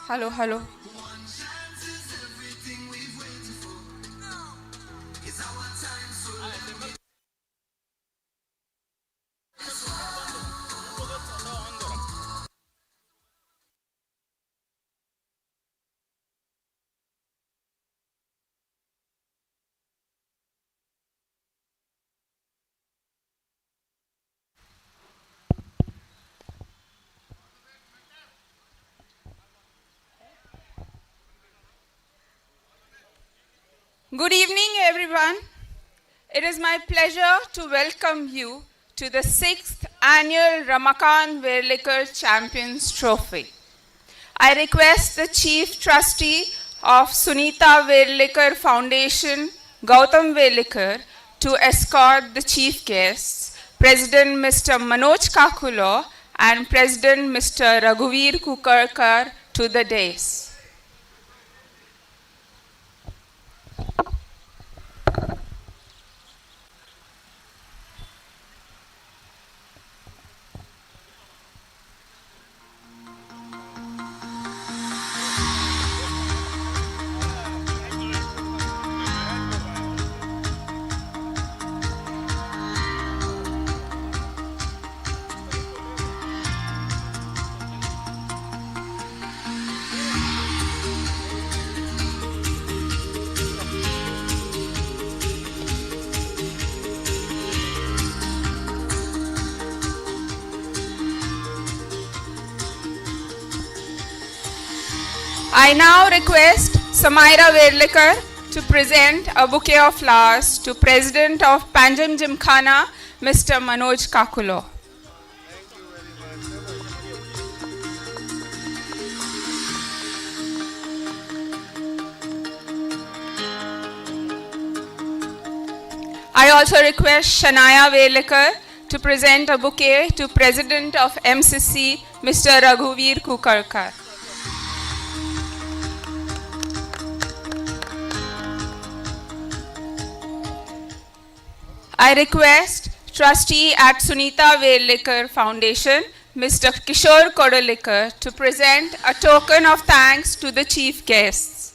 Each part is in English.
Hello, hello. Good evening, everyone. It is my pleasure to welcome you to the 6th annual Ramakant Verlekar Champions Trophy. I request the Chief Trustee of Sunita Verlekar Foundation, Gautam Verlekar, to escort the chief guests, President Mr. Manoj Kakulo and President Mr. Raghuveer Kukarkar, to the dais. I now request Samaira Verlekar to present a bouquet of flowers to President of Panjim Gymkhana, Mr. Manoj Kakulo. I also request Shanaya Verlekar to present a bouquet to President of MCC, Mr. Raghuveer Kukarkar. I request Trustee at Sunita Verlekar Foundation, Mr. Kishore Kodalikar, to present a token of thanks to the chief guests.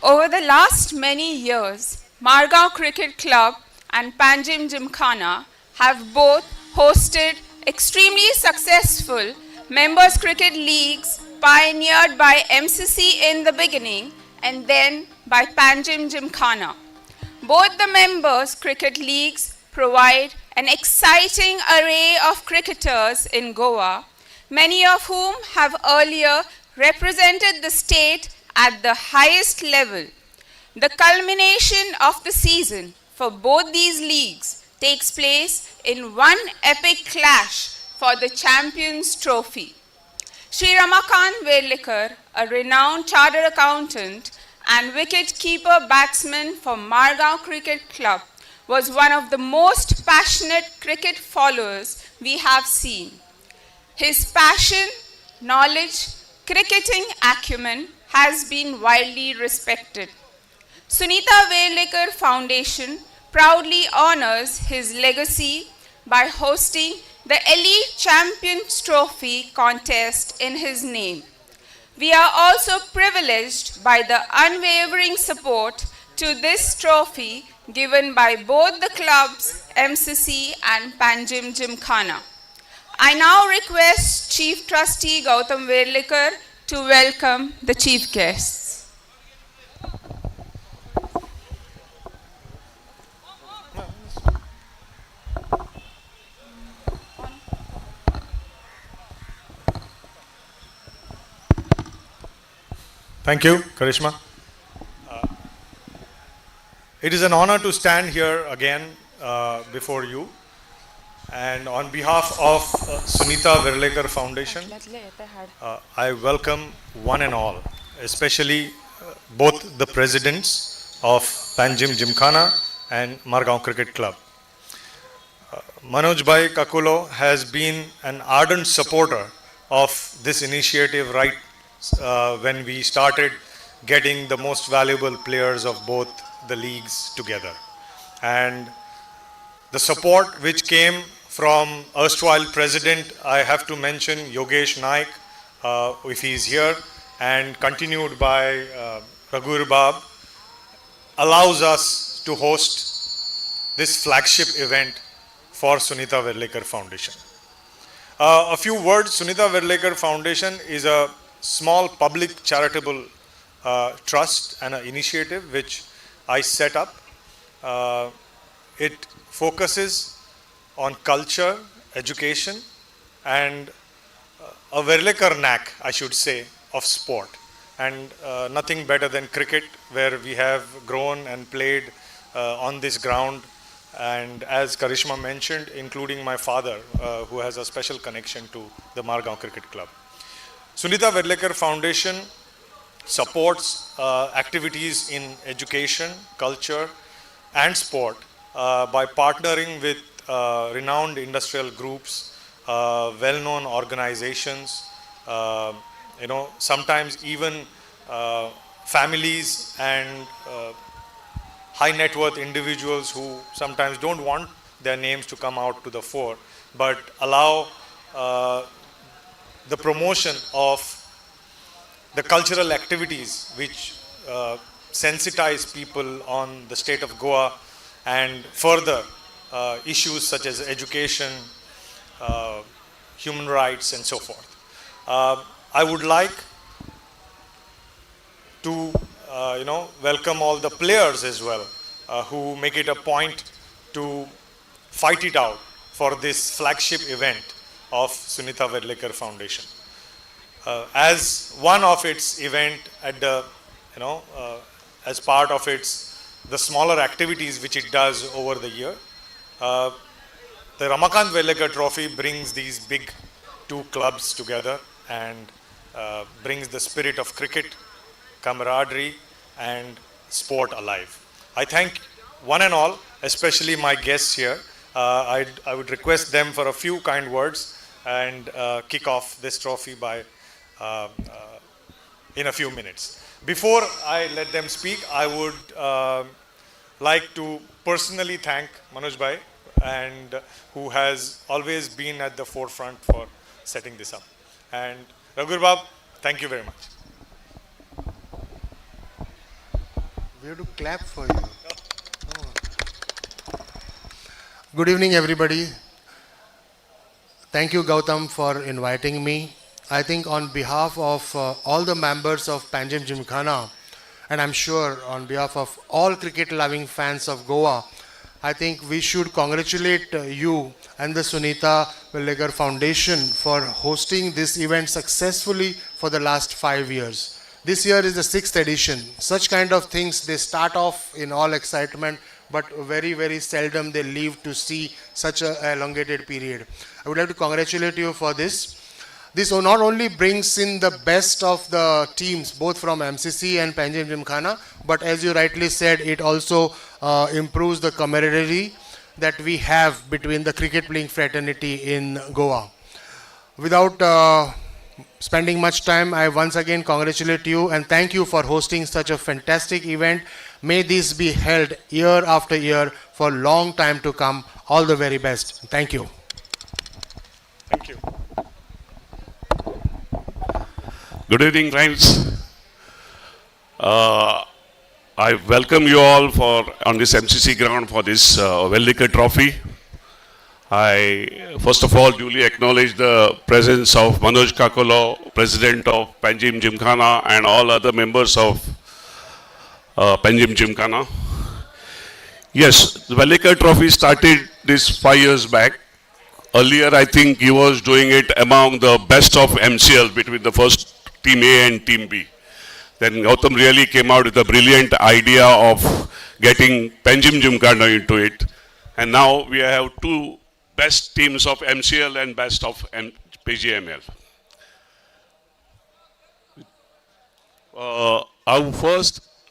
Over the last many years, Madgao Cricket Club and Panjim Gymkhana have both hosted extremely successful members cricket leagues pioneered by MCC in the beginning and then by Panjim Gymkhana. Both the members cricket leagues provide an exciting array of cricketers in Goa, many of whom have earlier represented the state at the highest level. The culmination of the season for both these leagues takes place in one epic clash for the Champions Trophy. Sri Ramakant Verlekar, a renowned chartered accountant and wicket-keeper batsman for Madgao Cricket Club, was one of the most passionate cricket followers we have seen. His passion, knowledge, cricketing acumen has been widely respected. Sunita Verlekar Foundation proudly honors his legacy by hosting the Elite Champions Trophy contest in his name. We are also privileged by the unwavering support to this trophy given by both the clubs MCC and Panjim Gymkhana. I now request Chief Trustee Gautam Verlekar to welcome the chief guests. Thank you, Karishma. It is an honor to stand here again before you, and on behalf of Sunita Verlekar Foundation, I welcome one and all, especially both the presidents of Panjim Gymkhana and Madgao Cricket Club. Manoj Bhai Kakulo has been an ardent supporter of this initiative right when we started getting the most valuable players of both the leagues together. And the support which came from erstwhile president, I have to mention Yogesh Naik, if he is here, and continued by Raghu Bab, allows us to host this flagship event for Sunita Verlekar Foundation. A few words. Sunita Verlekar Foundation is a small public charitable trust and an initiative which I set up. It focuses on culture, education, and a Verlekar knack, I should say, of sport. And nothing better than cricket, where we have grown and played on this ground. And as Karishma mentioned, including my father, who has a special connection to the Madgao Cricket Club. Sunita Verlekar Foundation supports activities in education, culture, and sport by partnering with renowned industrial groups, well-known organizations, sometimes even families and high net worth individuals who sometimes don't want their names to come out to the fore, but allow the promotion of the cultural activities which sensitize people on the state of Goa and further issues such as education, human rights, and so forth. I would like to welcome all the players as well who make it a point to fight it out for this flagship event of Sunita Verlekar Foundation. As one of its event at the, as part of the smaller activities which it does over the year, the Ramakant Verlekar Trophy brings these big two clubs together and brings the spirit of cricket, camaraderie, and sport alive. I thank one and all, especially my guests here. I would request them for a few kind words and kick off this trophy by in a few minutes. Before I let them speak, I would like to personally thank Manoj Bhai, and who has always been at the forefront for setting this up. And Raghu Bab, thank you very much. We have to clap for you. Oh. Good evening, everybody. Thank you, Gautam, for inviting me. I think on behalf of all the members of Panjim Gymkhana, and I'm sure on behalf of all cricket-loving fans of Goa, I think we should congratulate you and the Sunita Verlekar Foundation for hosting this event successfully for the last 5 years. This year is the 6th edition. Such kind of things, they start off in all excitement, but very, very seldom they live to see such an elongated period. I would like to congratulate you for this. This not only brings in the best of the teams, both from MCC and Panjim Gymkhana, but as you rightly said, it also improves the camaraderie that we have between the cricket playing fraternity in Goa. Without spending much time, I once again congratulate you and thank you for hosting such a fantastic event. May this be held year after year for a long time to come. All the very best. Thank you. Thank you. Good evening, friends. I welcome you all on this MCC ground for this Verlekar Trophy. I first of all duly acknowledge the presence of Manoj Kakulo, President of Panjim Gymkhana, and all other members of Panjim Gymkhana. Yes, the Verlekar Trophy started this 5 years back. Earlier, I think he was doing it among the best of MCL between the first Team A and Team B. Then Gautam really came out with a brilliant idea of getting Panjim Gymkhana into it. And now we have two best teams of MCL and best of PGML.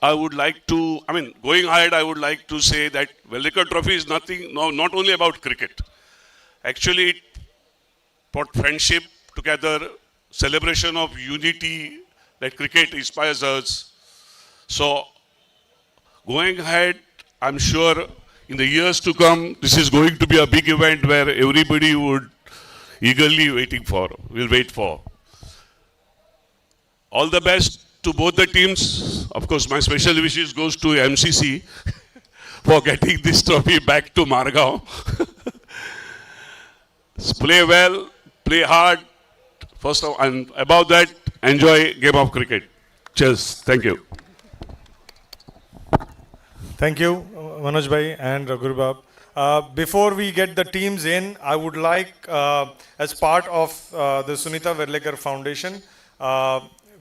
I would like to, going ahead, I would like to say that Verlekar Trophy is nothing, no, not only about cricket. Actually, it brought friendship together, celebration of unity that cricket inspires us. So, going ahead, I'm sure in the years to come, this is going to be a big event where everybody would eagerly will wait for. All the best to both the teams. Of course, my special wishes goes to MCC for getting this trophy back to Madgao. Play well, play hard. First of all, and above that, enjoy game of cricket. Cheers. Thank you. Thank you, Manoj Bhai and Raghur Bab. Before we get the teams in, I would like, as part of the Sunita Verlekar Foundation,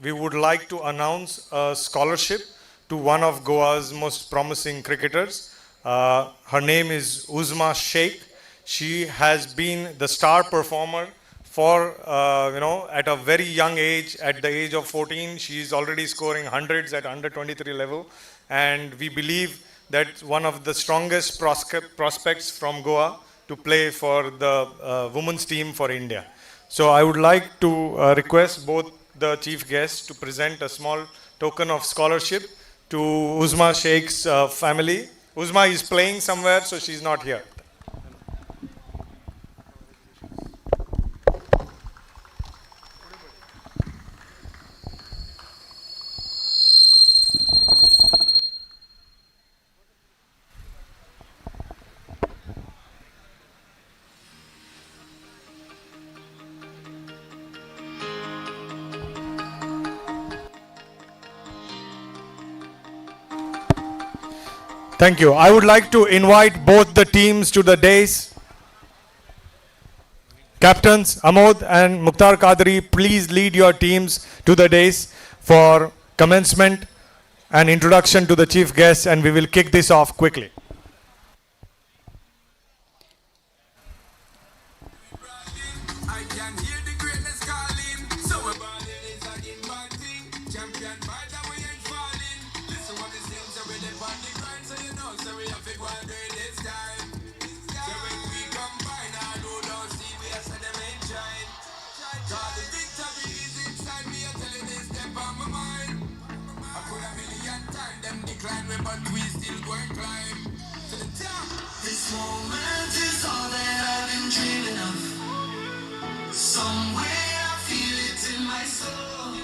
we would like to announce a scholarship to one of Goa's most promising cricketers. Her name is Uzma Sheikh. She has been the star performer for, at a very young age. At the age of 14, she is already scoring hundreds at under 23 level. And we believe that one of the strongest prospects from Goa to play for the women's team for India. So I would like to request both the chief guests to present a small token of scholarship to Uzma Sheikh's family. Uzma is playing somewhere, so she's not here. Thank you. I would like to invite both the teams to the dais. Captains Amod and Mukhtar Qadri, please lead your teams to the dais for commencement and introduction to the chief guests, and we will kick this off quickly. But we still go and climb to the top. This moment is all that I've been dreaming of. Somewhere I feel it in my soul.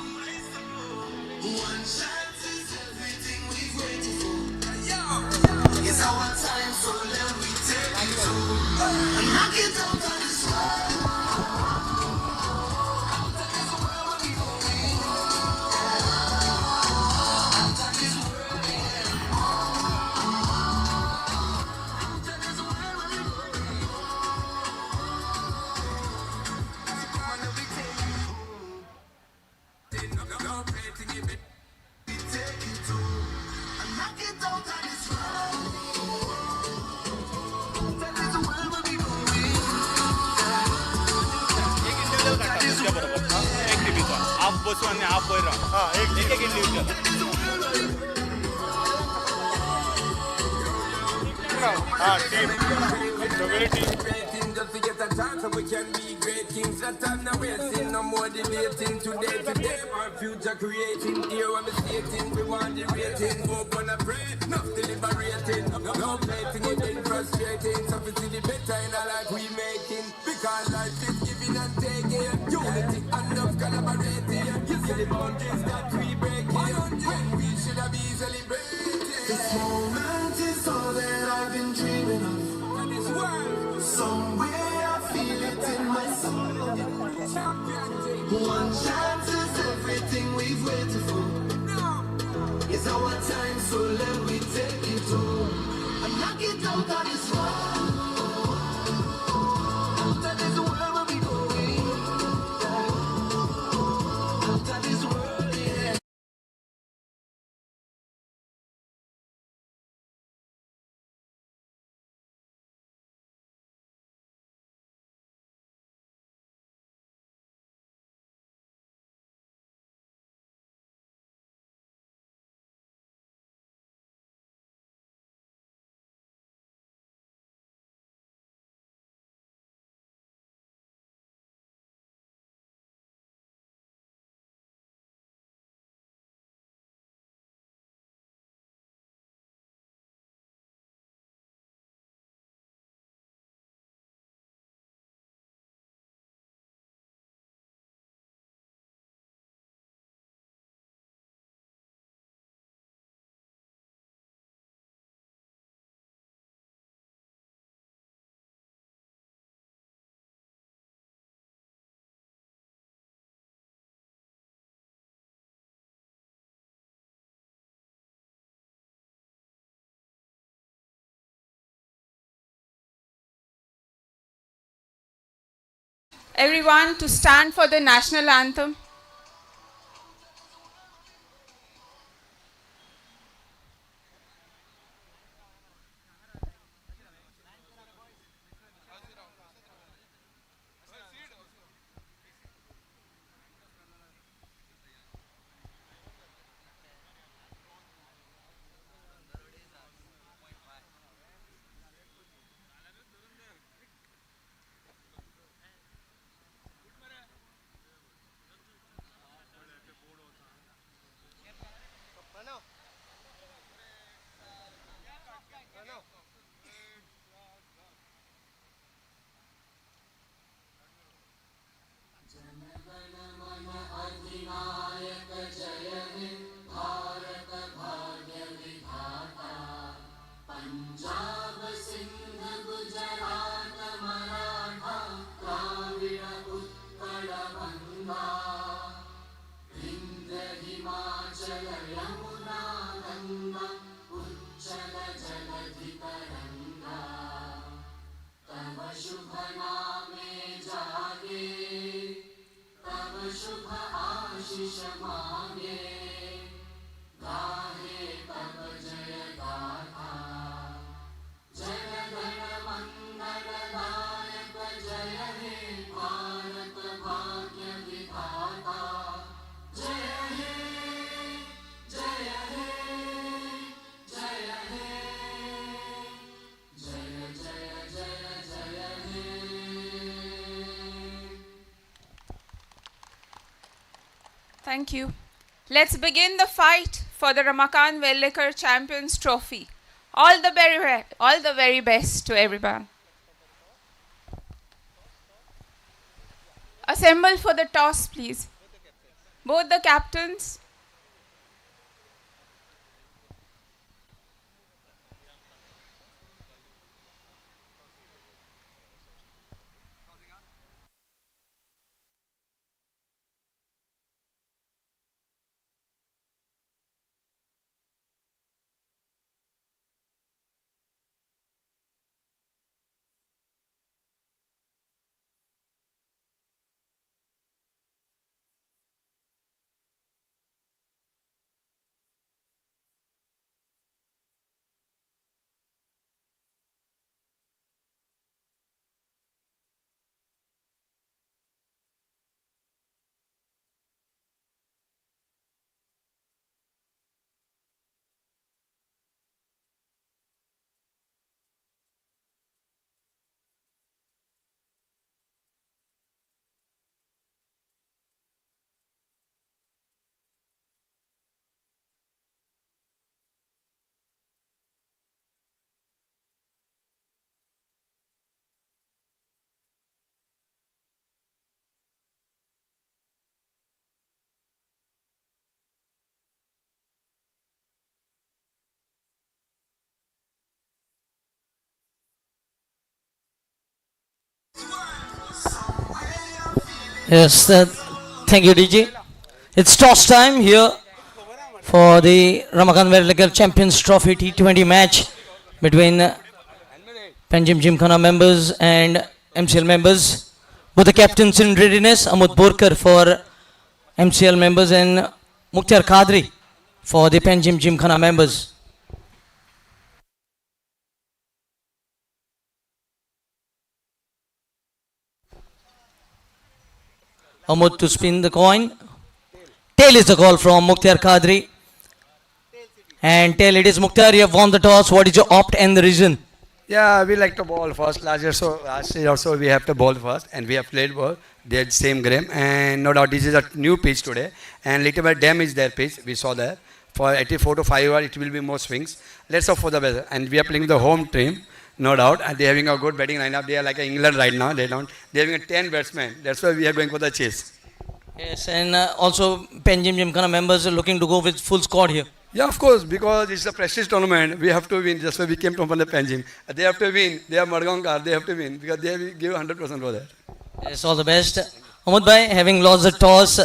One chance is everything we've waited for. It's our time, so let me take it to. And knock it out on this world. We can be great kings. That time now we're seeing no more debating. Today, our future creating. Here I'm stating, we want the rating. Hope on a pray, not deliberating. No plating, it ain't frustrating. So we see the better in our life we making. Because life is giving and taking. Unity, enough collaborating. You see the boundaries that we breaking. When we should have been celebrating. This moment is all that I've been dreaming of. Somewhere I feel it in my soul. One chance is everything we've waited for. It's our time, so let me take it to. And knock it out on this Everyone to stand for the national anthem. Thank you. Let's begin the fight for the Ramakant Verlekar Champions Trophy. All the very best to everyone. Assemble for the toss, please. Both the captains. Yes, thank you, DJ. It's toss time here for the Ramakant Verlekar Champions Trophy T20 match between Panjim Gymkhana members and MCL members. Both the captains in readiness, Amut Borkar for MCL members and Mukhtar Kadri for the Panjim Gymkhana members. Amut to spin the coin. Tail is the call from Mukhtar Kadri. And tail, it is Mukhtar, you have won the toss. What is your opt and the reason? Yeah, we like to bowl first. Last year also we have to bowl first, and we have played ball. They had same game, and no doubt this is a new pitch today. And little bit damage their pitch. We saw that for 84 to 5 hours it will be more swings. Let's hope for the best. And we are playing the home team, no doubt. And they are having a good batting lineup. They are like England right now. They are having a 10 batsmen. That's why we are going for the chase. Yes, and also Panjim Gymkhana members are looking to go with full squad here. Yeah, of course, because it's a prestige tournament. We have to win. That's why we came from the Panjim. They have to win. They are Madgao. They have to win because they give 100% for that. Yes, all the best. Ahmed bhai, having lost the toss,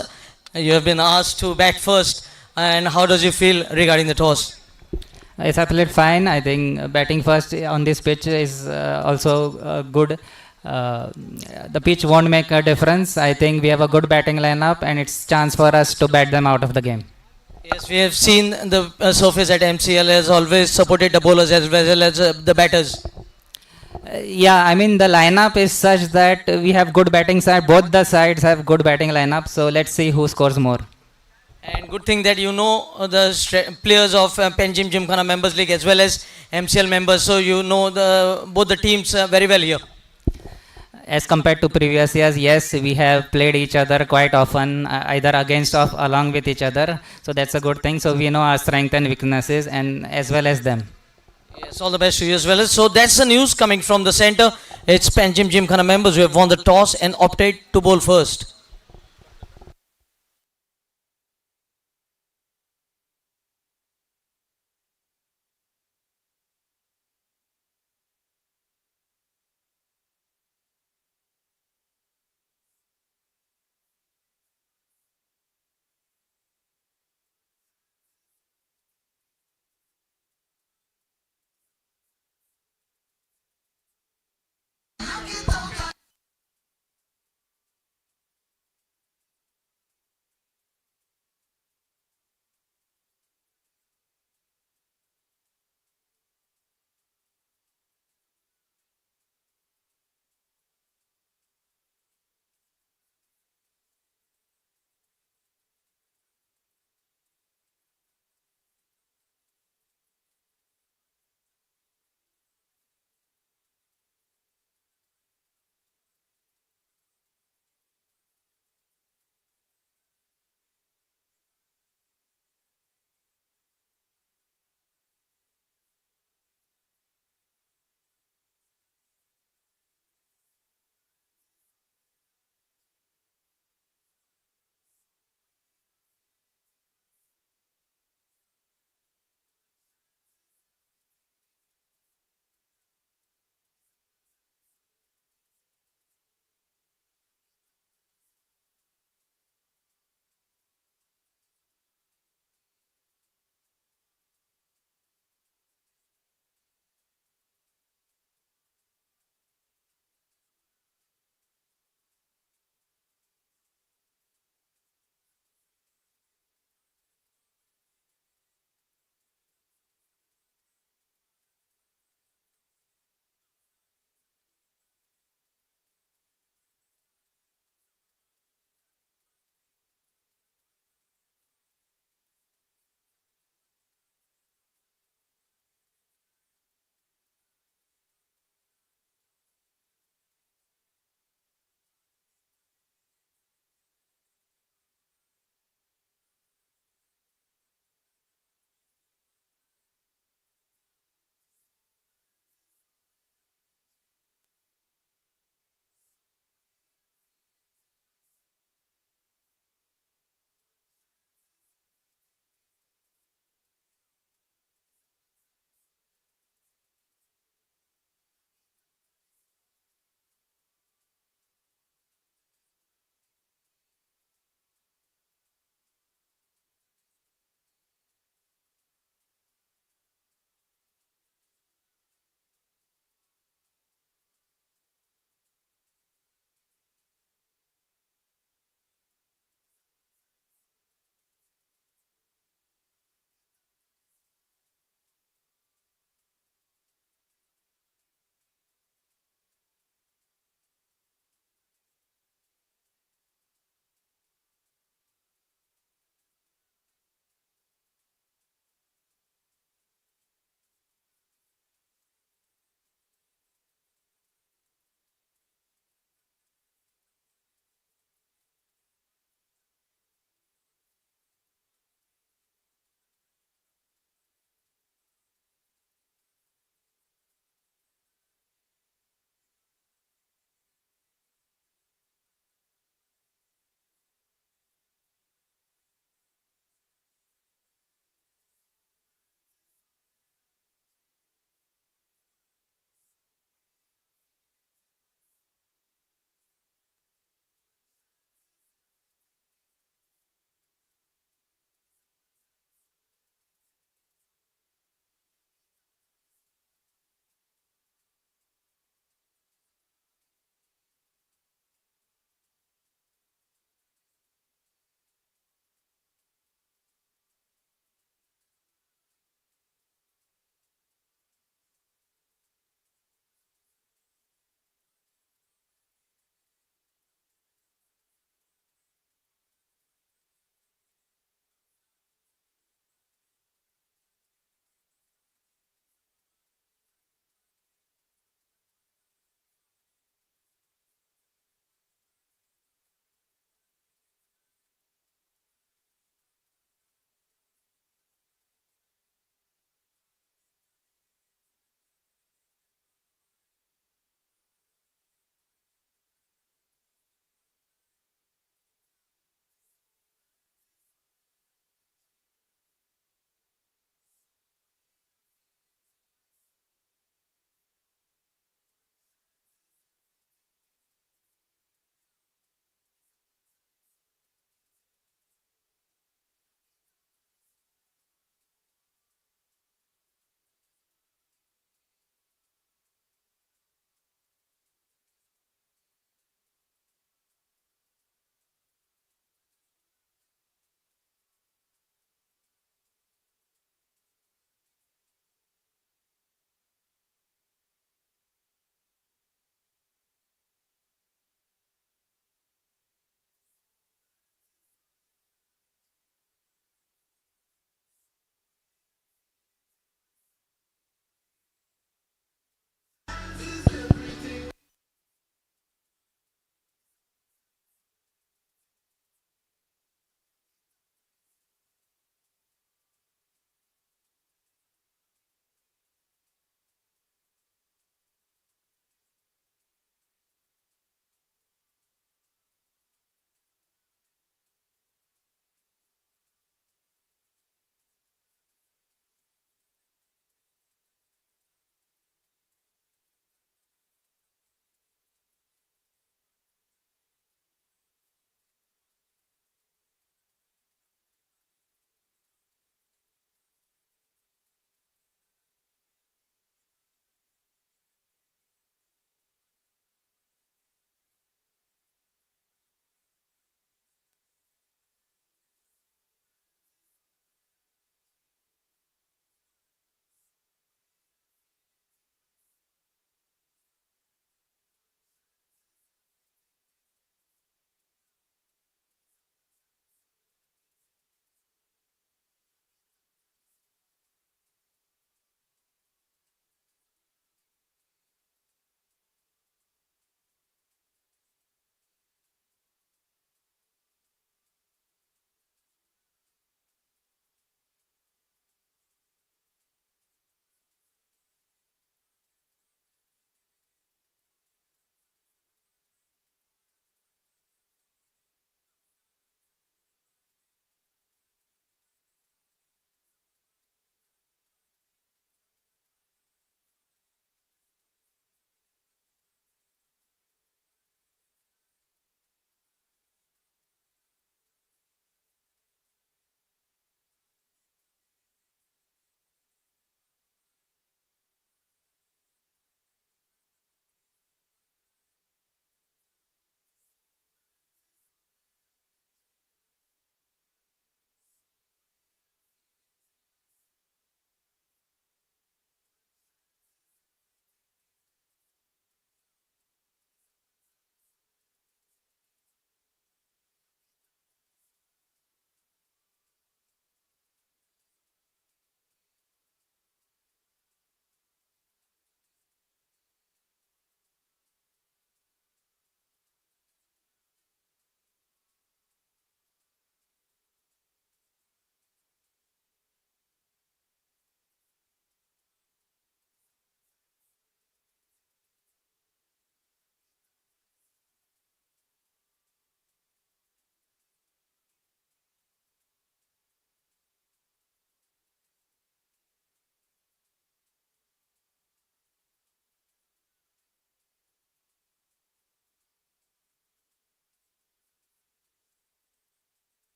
you have been asked to bat first. And how does you feel regarding the toss? It's absolutely fine. I think batting first on this pitch is also good. Uh, the pitch won't make a difference. I think we have a good batting lineup, and it's chance for us to bat them out of the game. Yes, we have seen the surface at MCL has always supported the bowlers as well as the batters. Yeah, I mean the lineup is such that we have good batting side. Both the sides have good batting lineup. So let's see who scores more. And good thing that you know the players of Panjim Gymkhana Members League as well as MCL members, so you know the both the teams very well here. As compared to previous years, yes, we have played each other quite often, either against or along with each other. So that's a good thing. So we know our strengths and weaknesses, and as well as them. Yes, all the best to you as well. So that's the news coming from the center. It's Panjim Gymkhana members who have won the toss and opted to bowl first.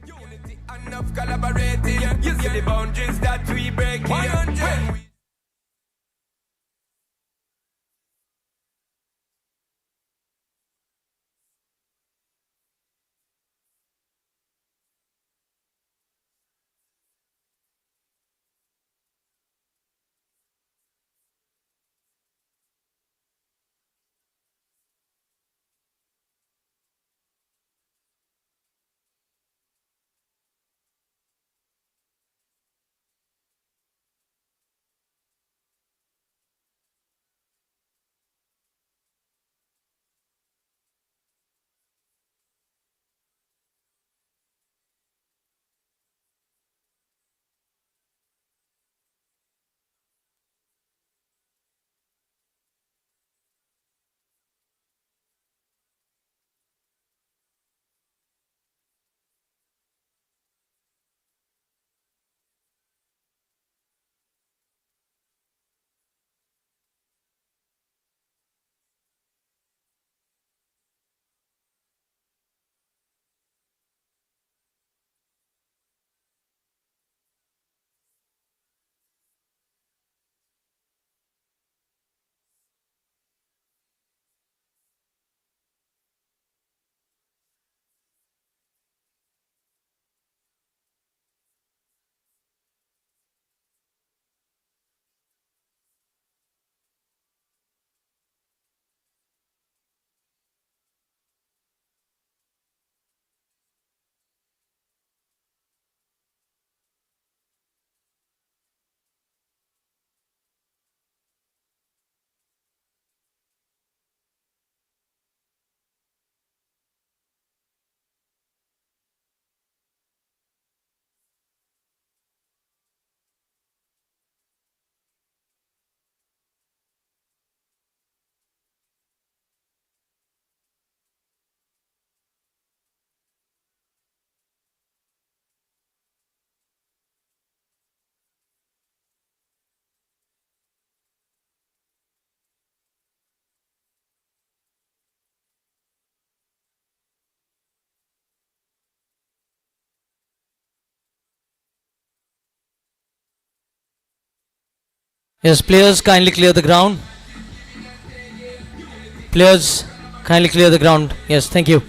Unity enough collaborating. You see the boundaries that we break. 100. Yes, players kindly clear the ground. Players kindly clear the ground. Yes, thank you.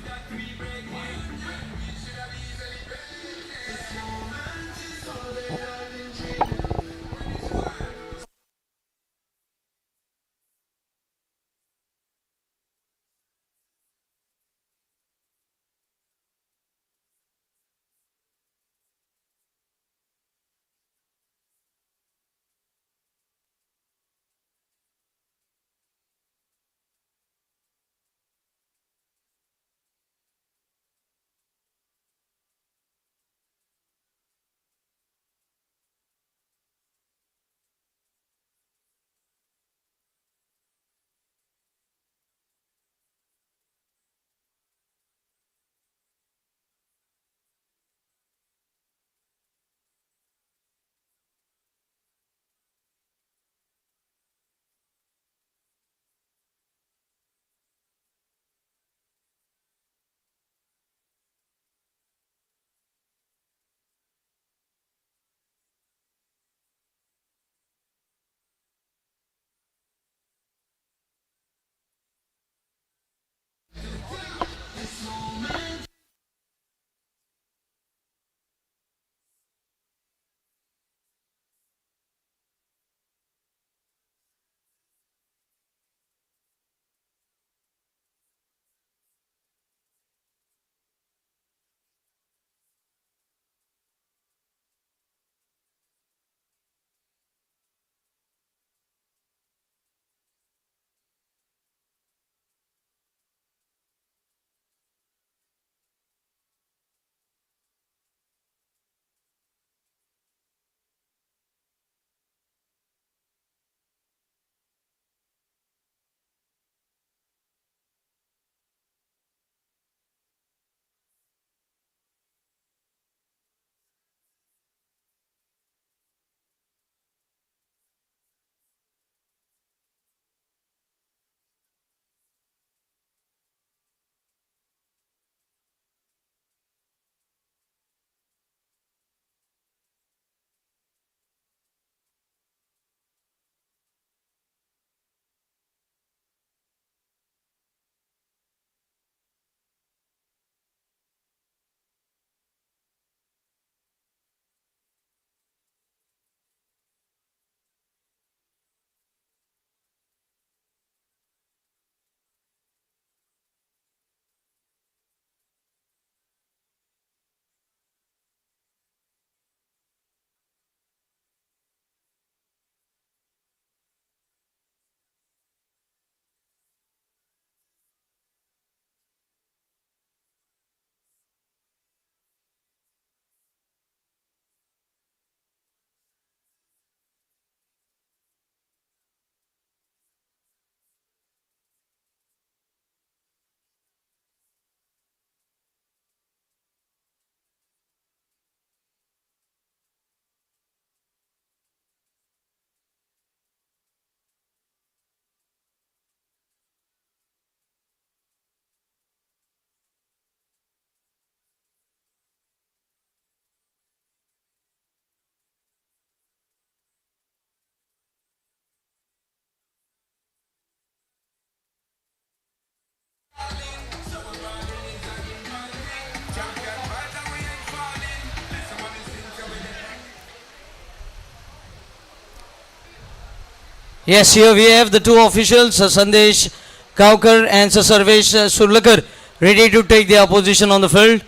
Yes, here we have the two officials, Sandesh Kaukar and Sarvesh Surlakar, ready to take their position on the field.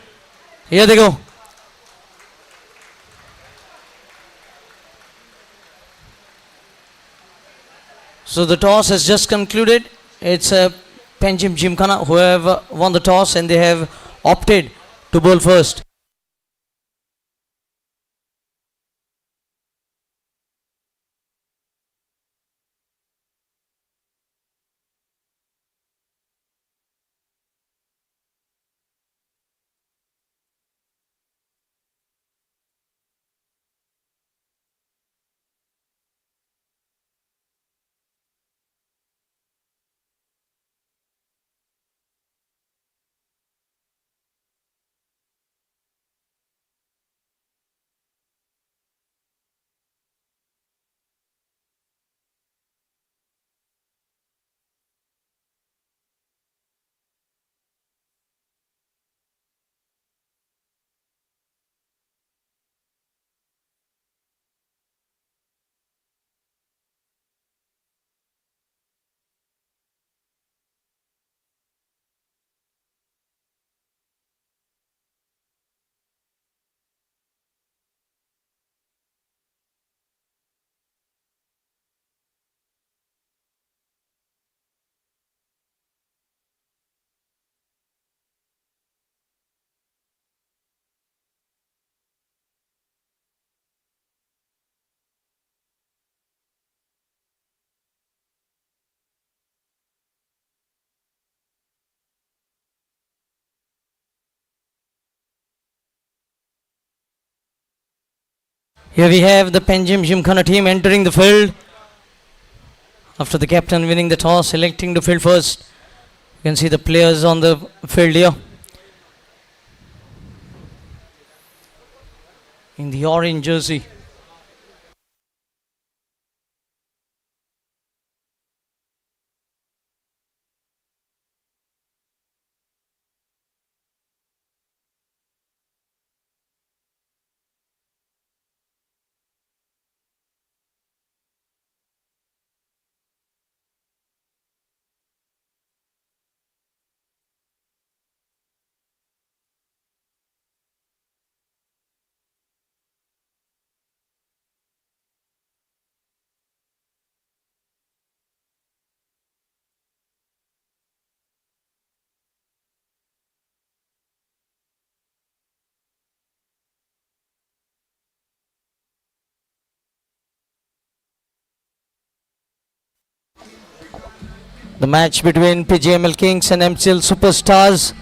Here they go. So the toss has just concluded. It's Panjim Gymkhana who have won the toss and they have opted to bowl first. Here we have the Panjim Gymkhana team entering the field after the captain winning the toss, selecting to field first. You can see the players on the field here in the orange jersey. The match between PGML Kings and MCL Superstars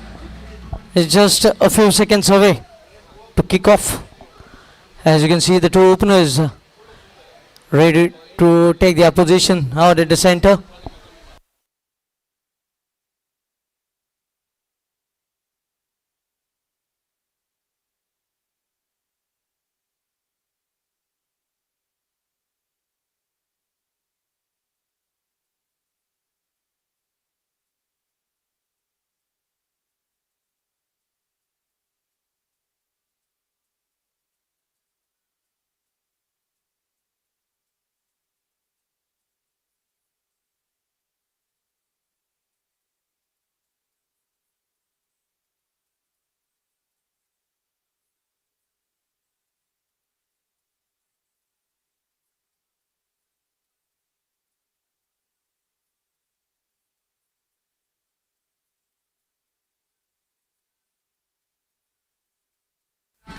is just a few seconds away to kick off. As you can see, the two openers ready to take their position out at the center.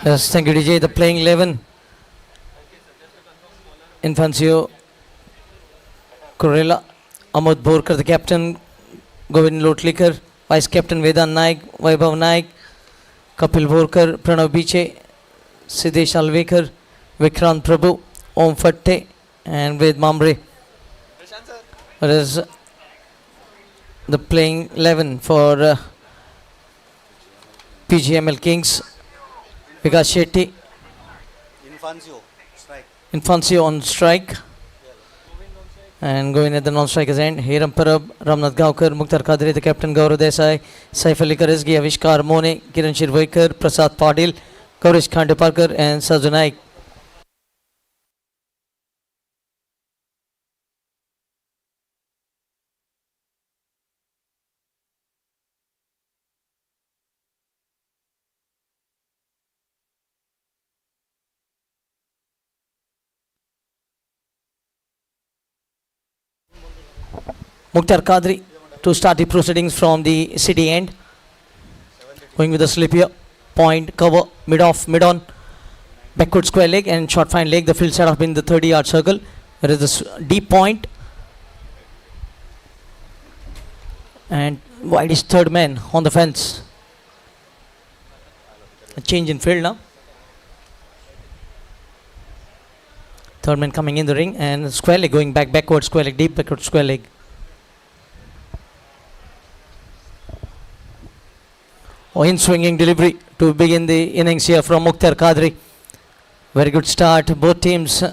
Yes, thank you, DJ. The playing 11. Infancio Corella, Amod Borkar, the captain, Govind Lotlikar, vice captain Vedan Naik, Vaibhav Naik, Kapil Borkar, Pranav Biche, Siddesh Alvekar, Vikrant Prabhu, Om Fatte, and Ved Mamre. That is the playing 11 for PGML Kings. Vikas Shetty. Infancio on strike. And going at the non-strikers end, Hiram Parab, Ramnath Gaukar, Mukhtar Kadri, the captain, Gaurav Desai, Saif Ali Karizgi, Avishkar Mone, Kiran Shirvaikar, Prasad Padil, Gaurish Khandeparkar, and Sajanaik. Mukhtar Kadri to start the proceedings from the city end. Going with a slip here. Point, cover, mid off, mid on. Backward square leg and short fine leg. The field set up in the 30-yard circle. There is this deep point. And wide is third man on the fence. A change in field now. Third man coming in the ring and square leg going backward square leg, deep backward square leg. In swinging delivery to begin the innings here from Mukhtar Kadri. Very good start. Both teams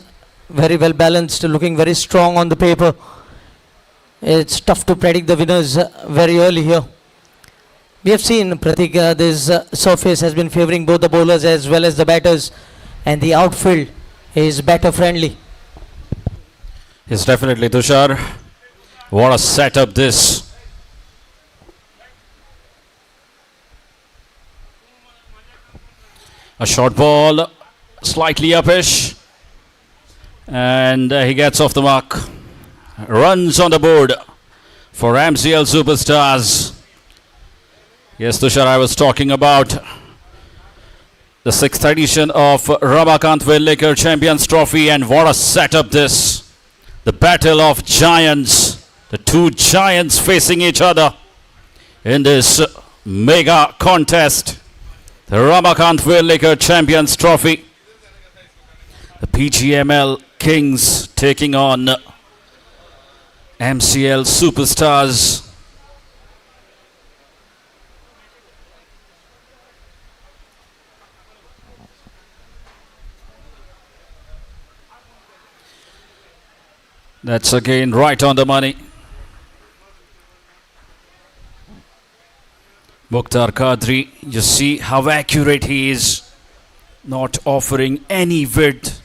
very well balanced, looking very strong on the paper. It's tough to predict the winners very early here. We have seen, Pratik, this surface has been favoring both the bowlers as well as the batters, and the outfield is batter friendly. Yes, definitely, Tushar. What a setup this. A short ball, slightly uppish, and he gets off the mark. Runs on the board for MCL Superstars. Yes, Tushar, I was talking about the 6th edition of Ramakant Verlekar Champions Trophy, and what a setup this. The battle of giants, the two giants facing each other in this mega contest. The Ramakant Verlekar Champions Trophy. The PGML Kings taking on MCL Superstars. That's again right on the money. Mukhtar Kadri, you see how accurate he is, not offering any width.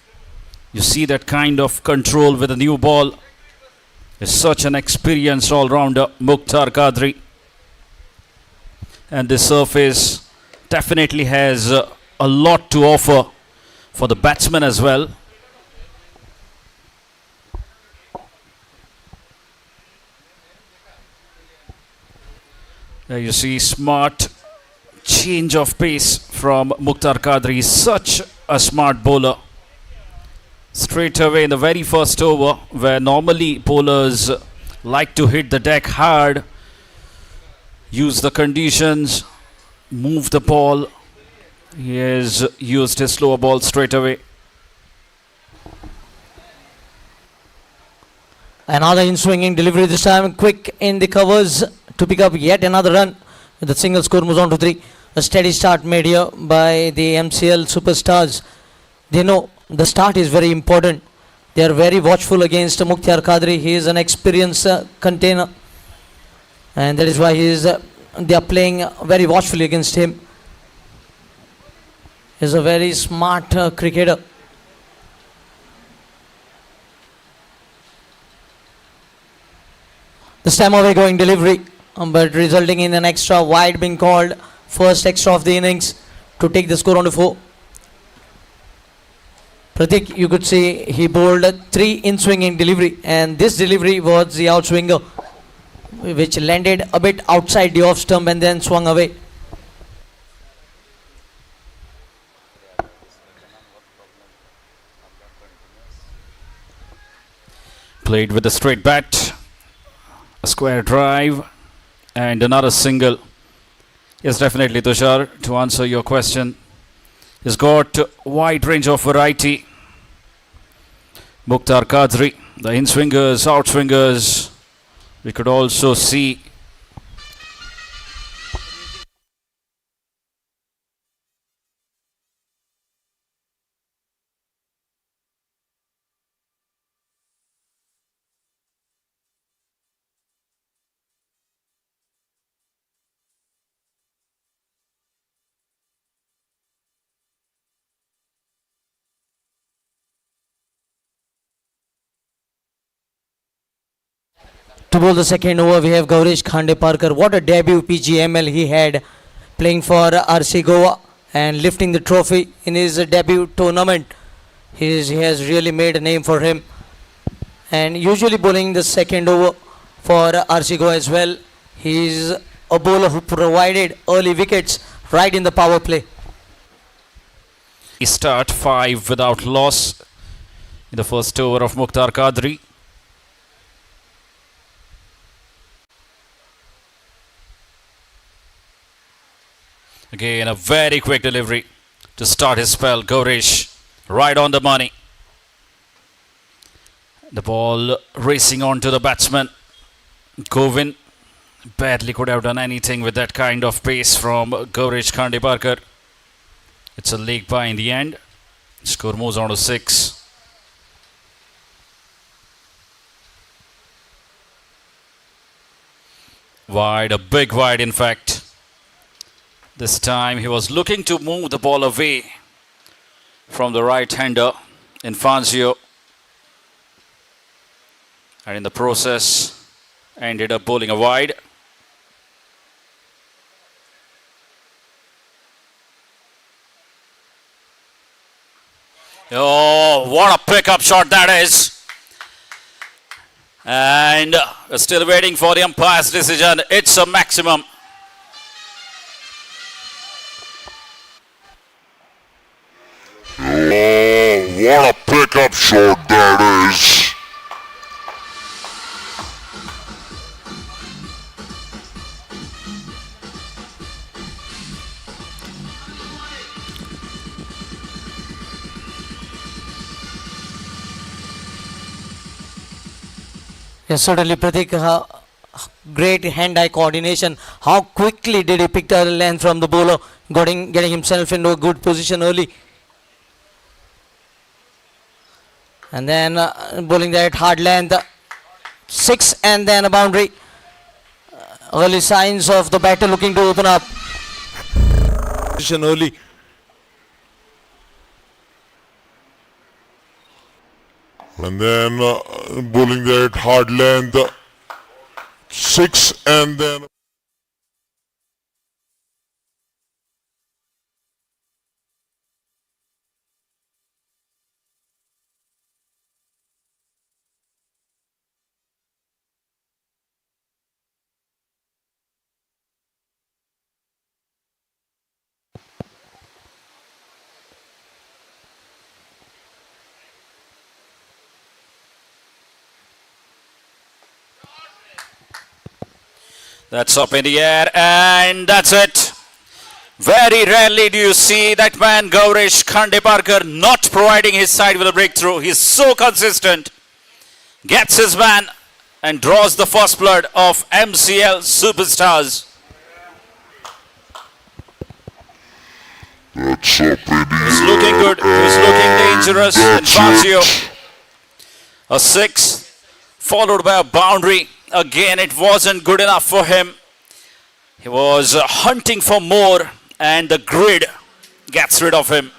You see that kind of control with a new ball. Is such an experienced all-rounder, Mukhtar Kadri. And this surface definitely has a lot to offer for the batsman as well. There you see smart change of pace from Mukhtar Kadri. Such a smart bowler. Straight away in the very first over, where normally bowlers like to hit the deck hard, use the conditions, move the ball. He has used his slower ball straight away. Another in-swinging delivery this time, quick in the covers to pick up yet another run. The single score moves on to 3. A steady start made here by the MCL Superstars. They know the start is very important. They are very watchful against Mukhtar Kadri. He is an experienced container, and that is why they are playing very watchfully against him. He is a very smart cricketer. This time away going delivery, but resulting in an extra wide being called. First extra of the innings to take the score on to 4. Pratik, you could see he bowled 3 in-swinging delivery, and this delivery was the outswinger, which landed a bit outside the off stump and then swung away. Played with a straight bat, a square drive, and another single. Yes, definitely, Tushar, to answer your question. He's got a wide range of variety. Mukhtar Kadri, the in-swingers, out-swingers. We could also see To bowl the second over, we have Gaurish Khande Parker. What a debut PGML he had, playing for RC Goa and lifting the trophy in his debut tournament. He has really made a name for him. And usually bowling the second over for RC Goa as well. He is a bowler who provided early wickets right in the power play. He start 5 without loss in the first over of Mukhtar Qadri. Again, a very quick delivery to start his spell. Gaurish right on the money. The ball racing on to the batsman. Govin barely could have done anything with that kind of pace from Gaurish Khandeparkar. It's a leg by in the end. Score moves on to 6. Wide, a big wide in fact. This time he was looking to move the ball away from the right-hander, Infanzio. And in the process, ended up bowling a wide. Oh, what a pickup shot that is. And we're still waiting for the umpire's decision. It's a maximum. Oh, what a pickup shot that is. Yes, certainly, Pratik. Great hand-eye coordination. How quickly did he pick the length from the bowler, getting himself into a good position early. And then bowling that hard length. 6 and then a boundary. Early signs of the batter looking to open up. Position early. And then bowling that hard length. 6 and then That's up in the air, and that's it. Very rarely do you see that man Gaurish Khandeparkar not providing his side with a breakthrough. He's so consistent. Gets his man and draws the first blood of MCL Superstars. that's up in the He's looking good. He's looking dangerous. And Fazio, a 6 followed by a boundary. Again, it wasn't good enough for him. He was hunting for more, and the grid gets rid of him.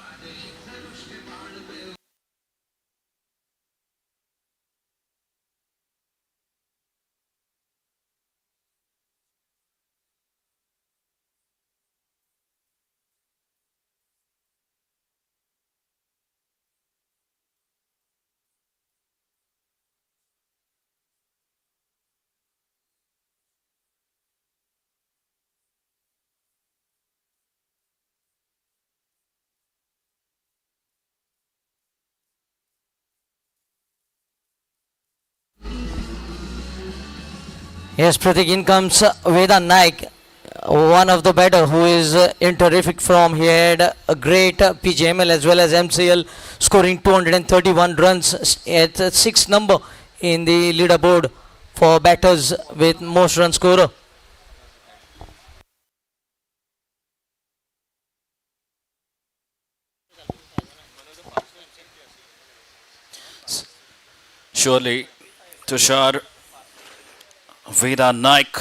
Yes, Pratik, in comes Veda Naik, one of the batter who is in terrific form. He had a great PGML as well as MCL, scoring 231 runs at 6th number in the leaderboard for batters with most run scorer. Surely, Tushar Veda Naik,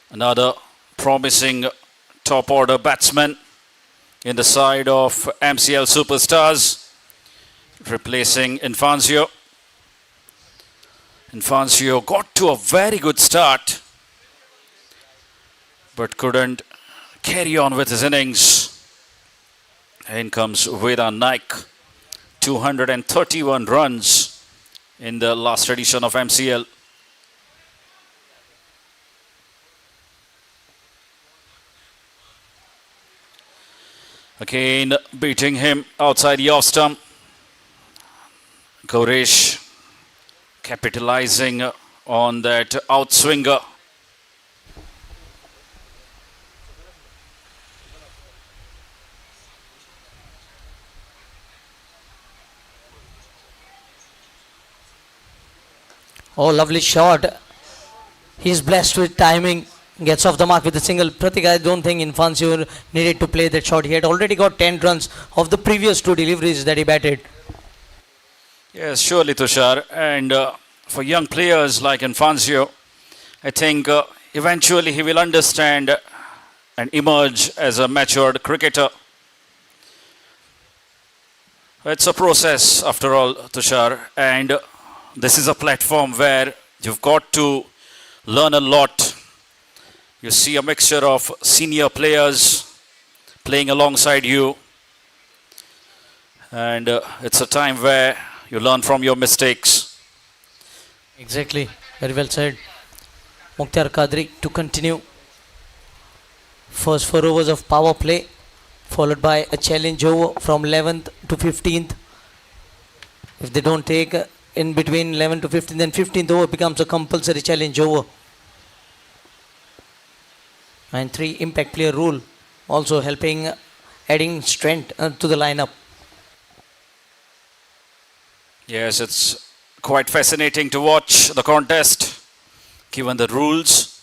another promising top order batsman in the side of MCL Superstars, replacing Infanzio. Infanzio got to a very good start, but couldn't carry on with his innings. In comes Veda Naik, 231 runs in the last edition of MCL. Again beating him outside the off stump. Goresh capitalizing on that outswinger. Oh, lovely shot. He's blessed with timing. Gets off the mark with a single. Pratik, I don't think Infancio needed to play that shot. He had already got 10 runs of the previous two deliveries that he batted. Yes, surely, Tushar. And for young players like Infancio, I think eventually he will understand and emerge as a matured cricketer. It's a process, after all, Tushar. And this is a platform where you've got to learn a lot. You see a mixture of senior players playing alongside you. And it's a time where you learn from your mistakes. Exactly. Very well said. Mukhtar Kadri to continue. First 4 overs of power play, followed by a challenge over from 11th to 15th. If they don't take in between 11 to 15, then 15th over becomes a compulsory challenge over. And 3 impact player rule also helping adding strength to the lineup. Yes, it's quite fascinating to watch the contest given the rules.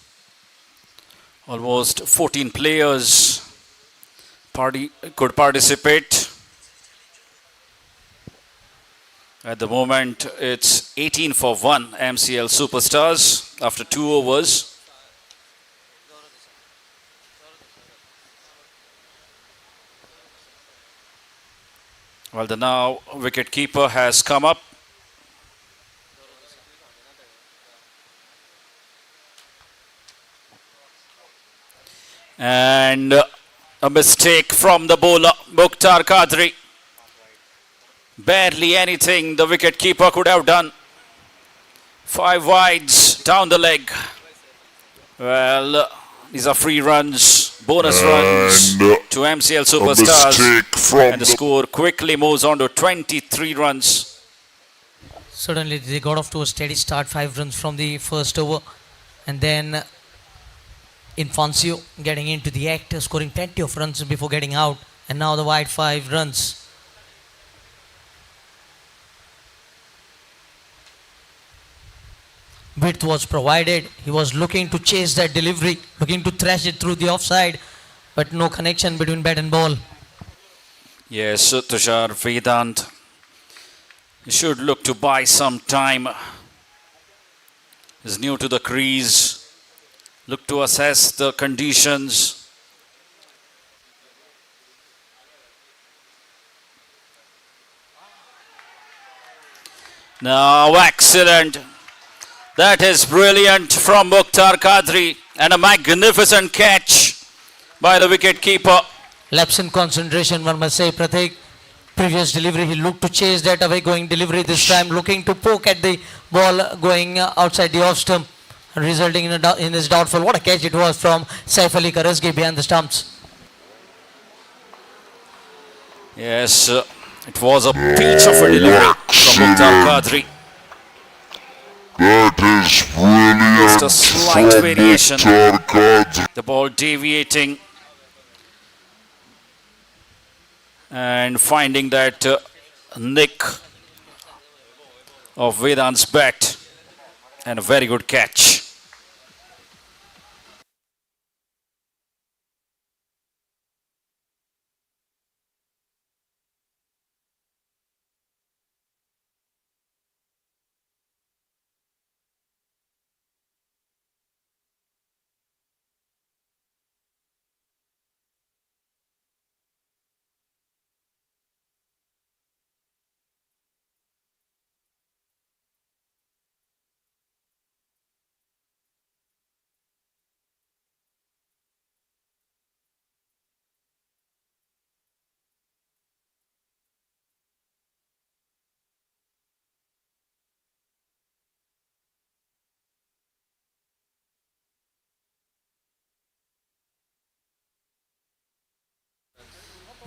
Almost 14 players could participate. At the moment, it's 18 for 1 MCL Superstars after 2 overs. Well, the now wicket keeper has come up. And a mistake from the bowler, Mukhtar Kadri. Barely anything the wicket keeper could have done. 5 wides down the leg. Well, these are free runs, bonus runs to MCL Superstars. And the score quickly moves on to 23 runs. Suddenly they got off to a steady start, 5 runs from the first over. And then Infancio getting into the act, scoring plenty of runs before getting out. And now the wide 5 runs. Width was provided. He was looking to chase that delivery, looking to thrash it through the offside, but no connection between bat and ball. Yes, Tushar, Vedant should look to buy some time. He's new to the crease. Look to assess the conditions. Now, excellent. That is brilliant from Mukhtar Kadri and a magnificent catch by the wicket keeper. Lapse in concentration, one must say, Pratik. Previous delivery, he looked to chase that away going delivery. This time looking to poke at the ball going outside the off stump, resulting in his downfall. What a catch it was from Saif Ali Karasgi behind the stumps. Yes, it was a peach of a delivery from Mukhtar Kadri. That is brilliant. Just a slight variation. The ball deviating and finding that nick of Vedant's bat, and a very good catch.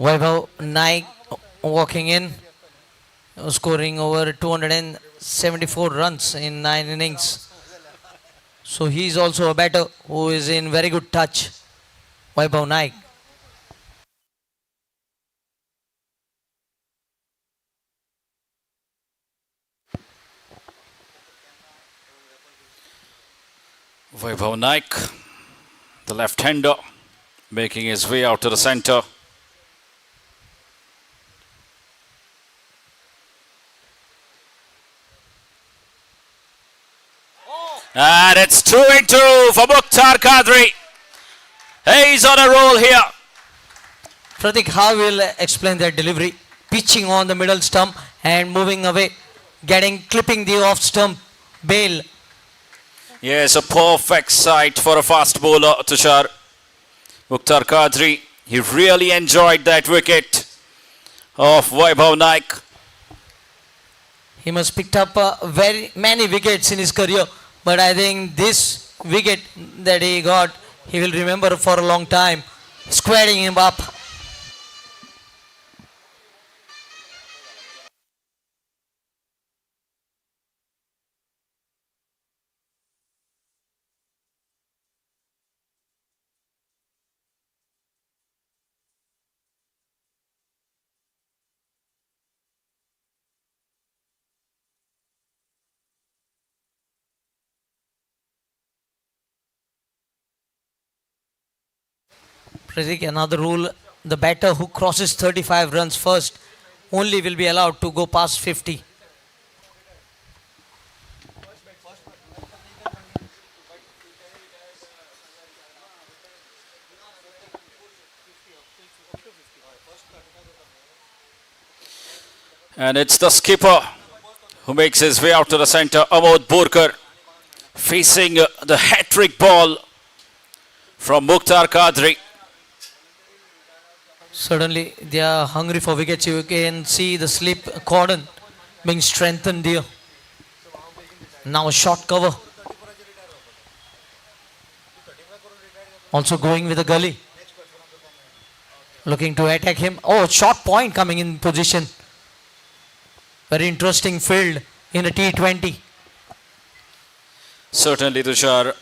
Vaibhav Naik walking in, scoring over 274 runs in 9 innings. So he is also a batter who is in very good touch. Vaibhav Naik. Vaibhav Naik, the left-hander, making his way out to the centre. And it's 2-2 for Mukhtar Qadri. He's on a roll here. Pratik, how will explain that delivery? Pitching on the middle stump and moving away, clipping the off stump bail. Yes, a perfect sight for a fast bowler, Tushar. Mukhtar Qadri, he really enjoyed that wicket of Vaibhav Naik. He must picked up very many wickets in his career, but I think this wicket that he got, he will remember for a long time, squaring him up. Pratik, another rule, the batter who crosses 35 runs first only will be allowed to go past 50. And it's the skipper who makes his way out to the centre, Amod Borkar, facing the hat-trick ball from Mukhtar Qadri. Certainly, they are hungry for wickets. You can see the slip cordon being strengthened here. Now a short cover. Also going with a gully. Looking to attack him. Oh, short point coming in position. Very interesting field in a T20. Certainly, Tushar.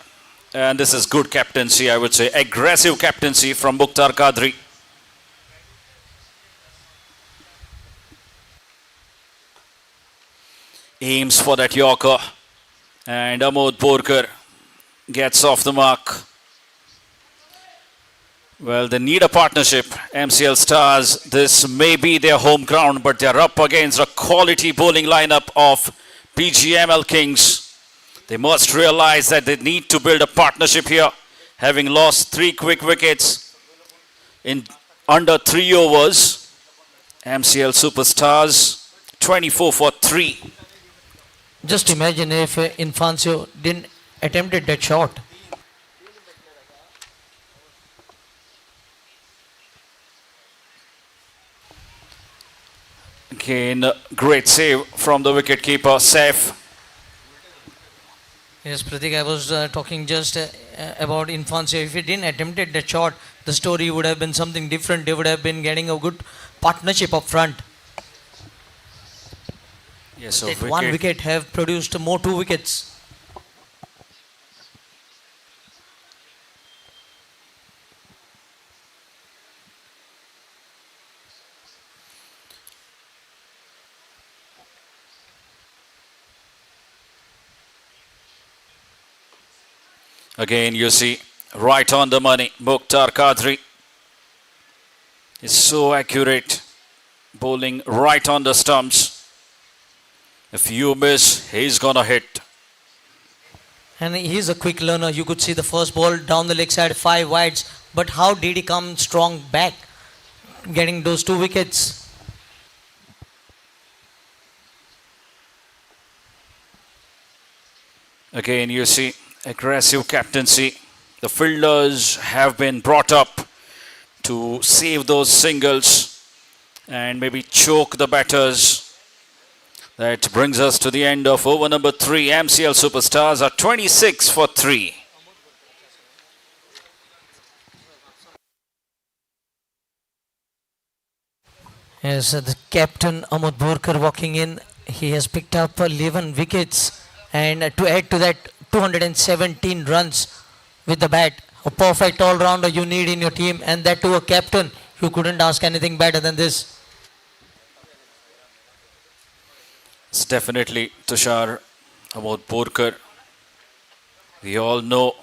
And this is good captaincy, I would say. Aggressive captaincy from Mukhtar Qadri. Aims for that Yorker. And Amod Borkar gets off the mark. Well, they need a partnership. MCL Stars, this may be their home ground, but they're up against a quality bowling lineup of PGML Kings. They must realize that they need to build a partnership here, having lost 3 quick wickets in under 3 overs. MCL Superstars, 24 for 3. Just imagine if Infancio didn't attempted that shot. Again, great save from the wicketkeeper, Saif. Yes, Pratik, I was talking just about Infancio. If he didn't attempted that shot, the story would have been something different. They would have been getting a good partnership up front. Yes, so That one wicket have produced more 2 wickets. Again, you see, right on the money, Mukhtar Qadri is so accurate, bowling right on the stumps. If you miss, he's gonna hit. And he's a quick learner. You could see the first ball down the leg side, 5 wides. But how did he come strong back, getting those 2 wickets? Again, you see, aggressive captaincy. The fielders have been brought up to save those singles and maybe choke the batters. That brings us to the end of over number 3. MCL Superstars are 26 for 3. Yes, the captain Amod Borkar walking in. He has picked up 11 wickets, and to add to that, 217 runs with the bat. A perfect all-rounder you need in your team, and that to a captain. You couldn't ask anything better than this. It's definitely Tushar about Borkar. We all know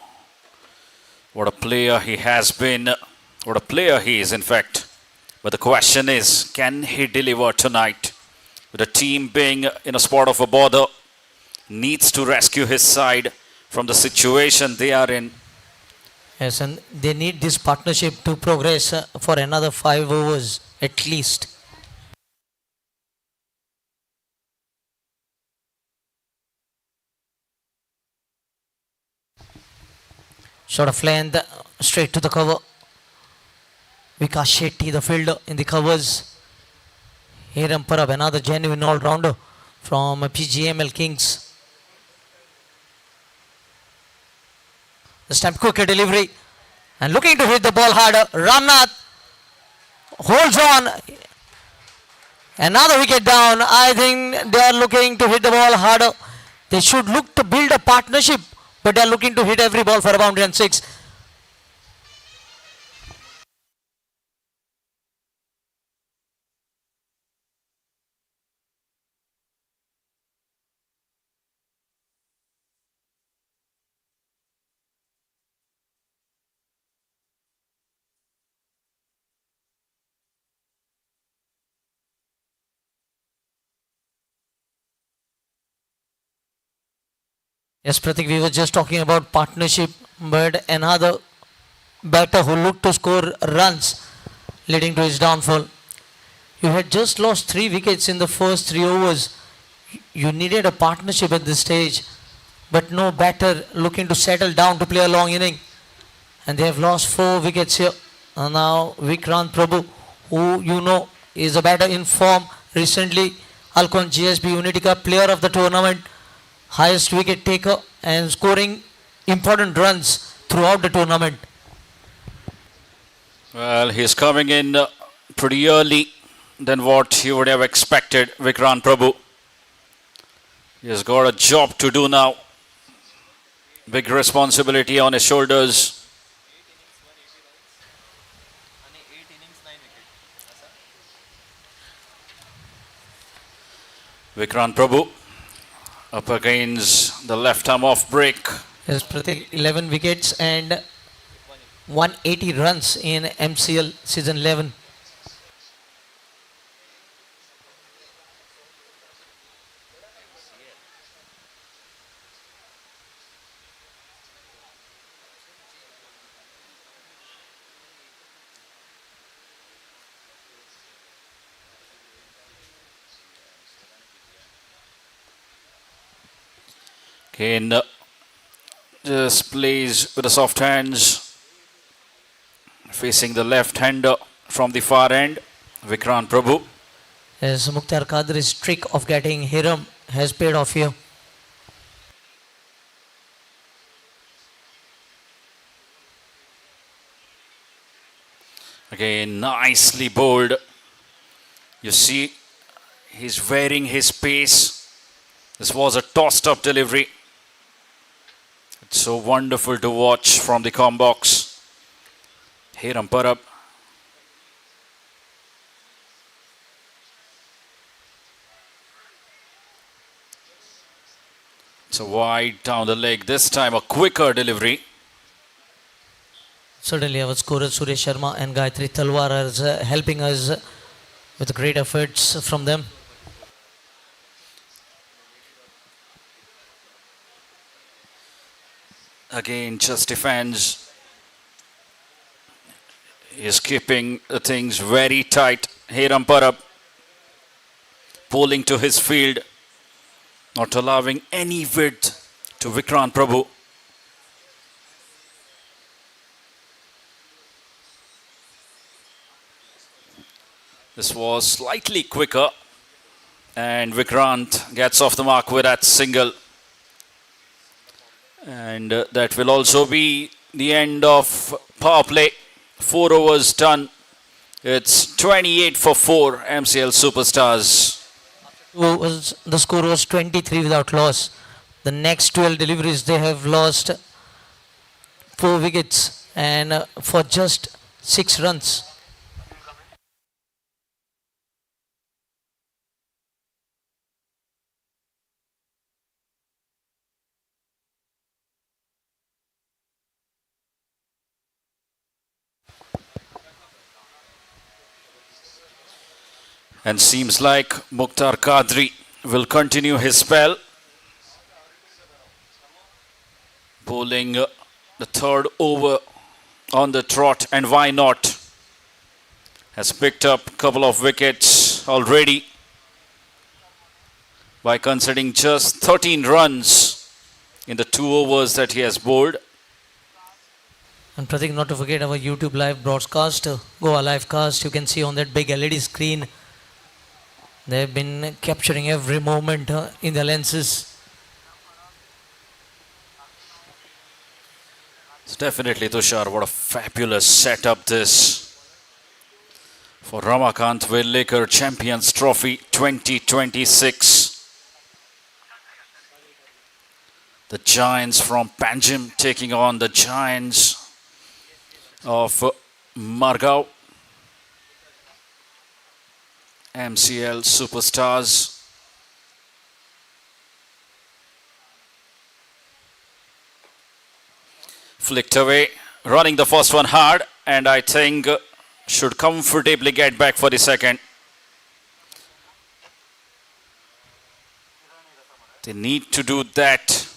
what a player he has been, what a player he is, in fact. But the question is, can he deliver tonight? With the team being in a spot of a bother, needs to rescue his side from the situation they are in. Yes, and they need this partnership to progress for another 5 overs at least. Shot of length straight to the cover. Vikas Shetty, the fielder in the covers. Hiram Parab, another genuine all-rounder from PGML Kings. This time quicker delivery and looking to hit the ball harder. Ramnath holds on. Another wicket down. I think they are looking to hit the ball harder. They should look to build a partnership, but they are looking to hit every ball for a boundary and 6. Yes, Pratik, we were just talking about partnership, but another batter who looked to score runs, leading to his downfall. You had just lost 3 wickets in the first 3 overs. You needed a partnership at this stage, but no batter looking to settle down to play a long inning. And they have lost 4 wickets here. And now Vikrant Prabhu, who you know is a batter in form recently, Alcon GSB Unity Cup player of the tournament, highest wicket taker and scoring important runs throughout the tournament. Well, he's coming in pretty early than what you would have expected, Vikrant Prabhu. He has got a job to do now. Big responsibility on his shoulders. Vikrant Prabhu up against the left arm off break. Yes, Pratik, 11 wickets and 180 runs in MCL season 11. Again, just plays with the soft hands, facing the left hander from the far end, Vikrant Prabhu. Yes, Mukhtar Qadri's trick of getting Hiram has paid off here. Again, nicely bowled. You see, he's varying his pace. This was a tossed up delivery. It's so wonderful to watch from the com box. Hiram Parab. It's a wide down the leg. This time a quicker delivery. Certainly our scorer Suresh Sharma and Gayatri Talwar are helping us with great efforts from them. Again, just defends. He's keeping the things very tight. Hiram Parab pulling to his field, not allowing any width to Vikrant Prabhu. This was slightly quicker, and Vikrant gets off the mark with that single. And that will also be the end of power play. 4 overs done. It's 28 for 4 MCL Superstars. The score was 23 without loss. The next 12 deliveries they have lost 4 wickets and for just 6 runs. And seems like Mukhtar Qadri will continue his spell. Bowling the third over on the trot, and why not? Has picked up a couple of wickets already by conceding just 13 runs in the 2 overs that he has bowled. And Pratik, not to forget our YouTube live broadcast, Goa Livecast. You can see on that big LED screen. They've been capturing every moment in the lenses. It's definitely, Tushar, what a fabulous setup this for Ramakant Verlekar Champions Trophy 2026. The Giants from Panjim taking on the Giants of Madgao. MCL Superstars. Flicked away, running the first one hard, and I think should comfortably get back for the second. They need to do that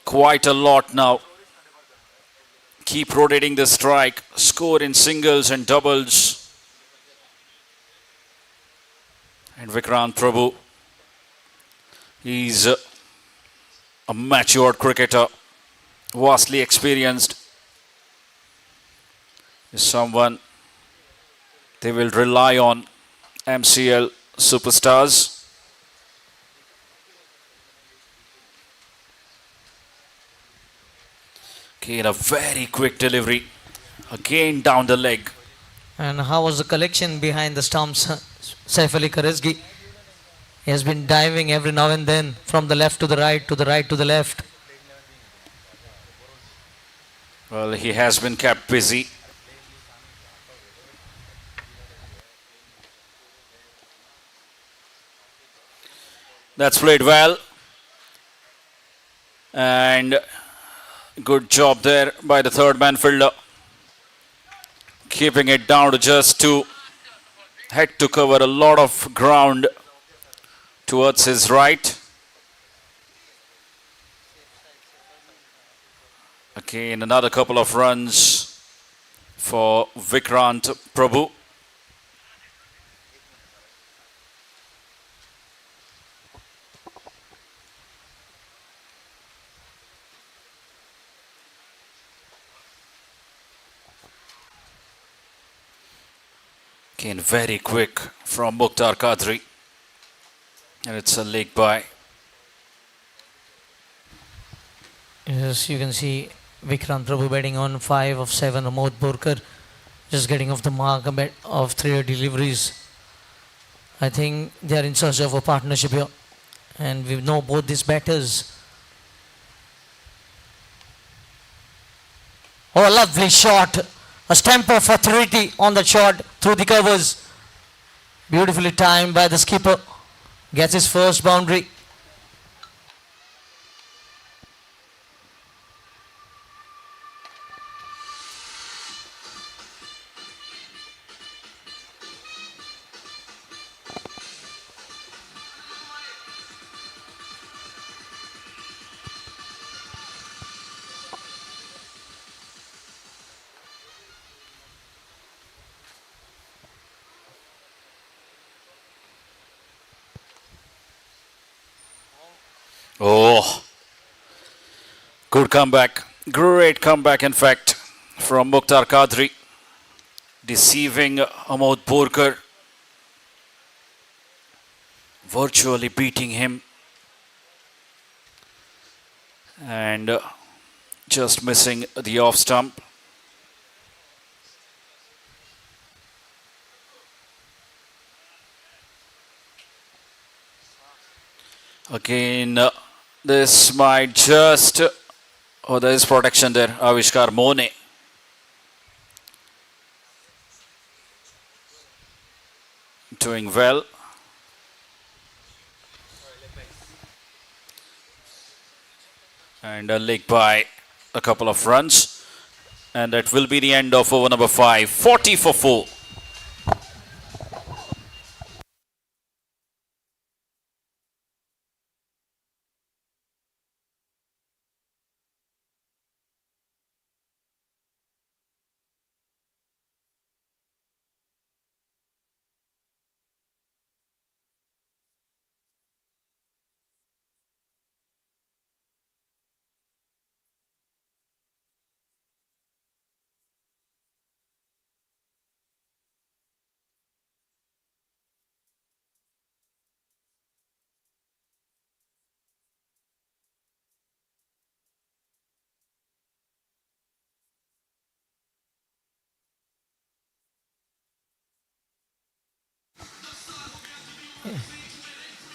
quite a lot now. Keep rotating the strike, score in singles and doubles. And Vikrant Prabhu, he's a matured cricketer, vastly experienced. Is someone they will rely on, MCL Superstars. Again, a very quick delivery, again down the leg. And how was the collection behind the stumps? Saif Ali Karesgi, he has been diving every now and then from the left to the right, to the right to the left. Well, he has been kept busy. That's played well. And good job there by the third man fielder. Keeping it down to just 2. Had to cover a lot of ground towards his right. Again, another couple of runs for Vikrant Prabhu. Again, very quick from Mukhtar Qadri. And it's a leg by. Yes, you can see Vikrant Prabhu batting on 5 of 7. Ramod Borkar just getting off the mark a bit of 3 deliveries. I think they are in search of a partnership here. And we know both these batters. Oh, a lovely shot. A stamp of authority on the shot through the covers. Beautifully timed by the skipper. Gets his first boundary. Oh, good comeback. Great comeback, in fact, from Mukhtar Qadri. Deceiving Ramod Borkar. Virtually beating him. And just missing the off stump. Again, this might just. Oh, there is protection there. Avishkar Mone. Doing well. And a leg by a couple of runs. And that will be the end of over number 5. 40 for 4.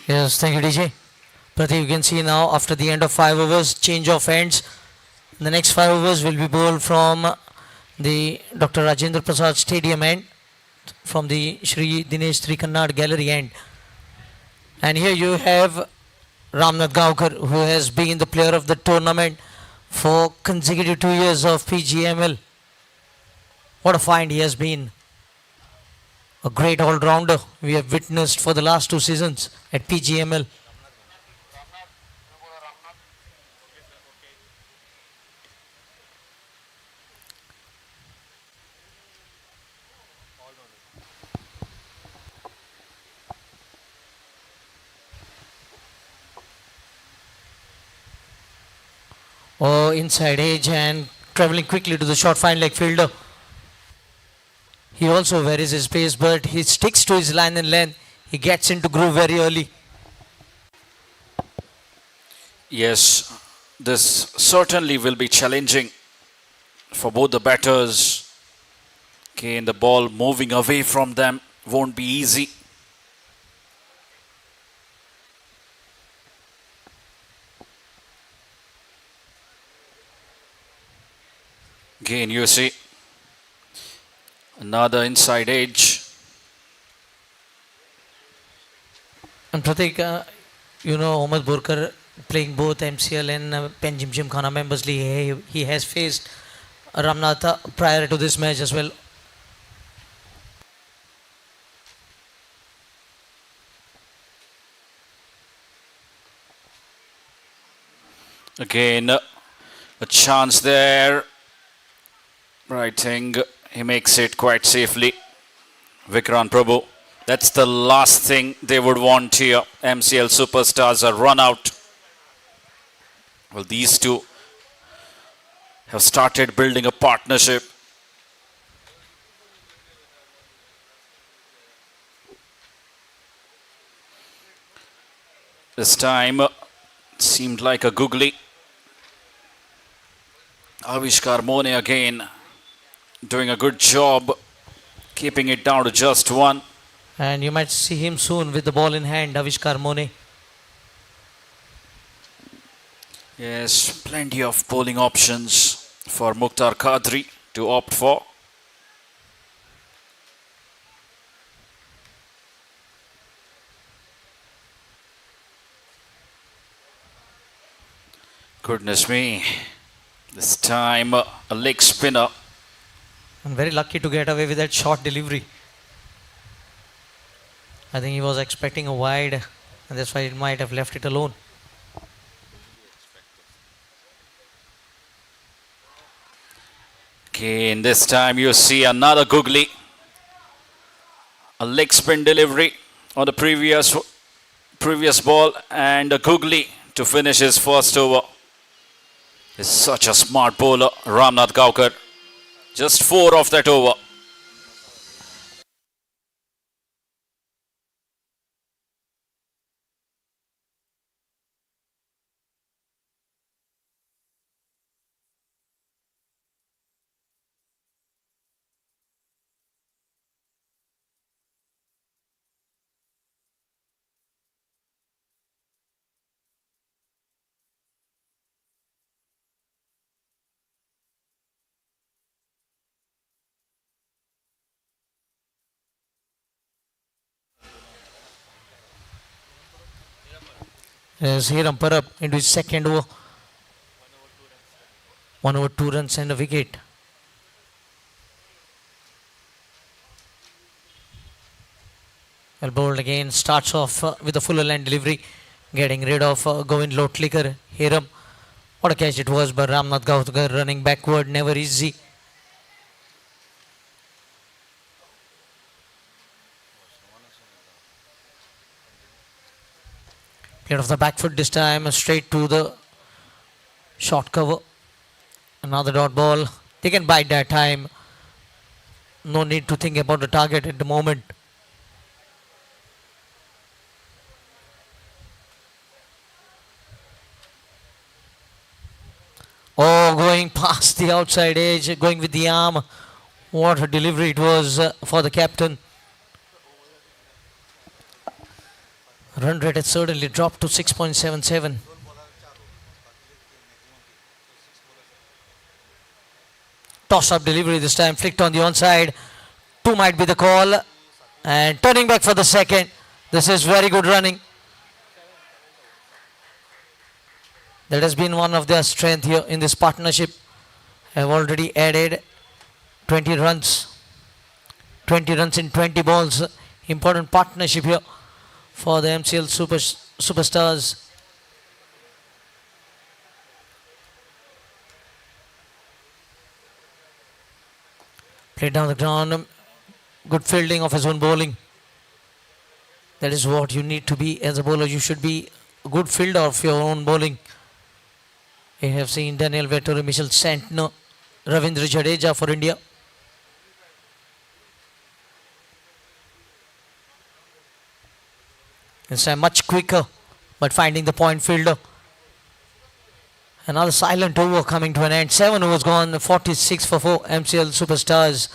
Yes, thank you, DJ. Pratik, you can see now after the end of 5 overs, change of ends. The next 5 overs will be bowled from the Dr. Rajendra Prasad Stadium end, from the Shri Dinesh Trikannad Gallery end. And here you have Madgao, who has been the player of the tournament for consecutive 2 years of PGML. What a find he has been. A great all-rounder we have witnessed for the last 2 seasons at PGML. Oh, inside edge and travelling quickly to the short fine leg fielder. He also varies his pace, but he sticks to his line and length. He gets into groove very early. Yes, this certainly will be challenging for both the batters. Okay, and the ball moving away from them won't be easy. Again, you see another inside edge. And Pratik, Ahmed Borkar playing both MCL and Panjim Gymkhana Members League. He has faced Ramnath prior to this match as well. Again, a chance there. I think he makes it quite safely. Vikrant Prabhu. That's the last thing they would want here. MCL superstars are run out. Well, these two have started building a partnership. This time seemed like a googly. Avishkar Mone again doing a good job keeping it down to just one. And you might see him soon with the ball in hand, Avishkar Mone. Yes, plenty of bowling options for Mukhtar Qadri to opt for. Goodness me. This time a leg spinner. And very lucky to get away with that short delivery. I think he was expecting a wide, and that's why he might have left it alone. Okay, and this time you see another googly. A leg spin delivery on the previous ball, and a googly to finish his first over. He's such a smart bowler, Ramnath Gaukar. Just 4 of that over. As Hiram Parab into his second over. 1 over 2 runs and a wicket. Well bowled again, starts off with a fuller line delivery, getting rid of Govind Lotlikar. Hiram, what a catch it was, but Madgao running backward, never easy. Played off the back foot this time, straight to the short cover. Another dot ball. They can bite that time. No need to think about the target at the moment. Oh, going past the outside edge, going with the arm. What a delivery it was for the captain. Run rate has certainly dropped to 6.77. Toss-up delivery this time, flicked on the onside. 2 might be the call. And turning back for the second. This is very good running. That has been one of their strength here in this partnership. Have already added 20 runs. 20 runs in 20 balls. Important partnership here for the MCL Superstars. Played down the ground. Good fielding of his own bowling. That is what you need to be as a bowler. You should be a good fielder of your own bowling. We have seen Daniel Vettori, Michel Santner, Ravindra Jadeja for India. This time much quicker, but finding the point fielder. Another silent over coming to an end. 7 overs gone, 46 for 4 MCL Superstars.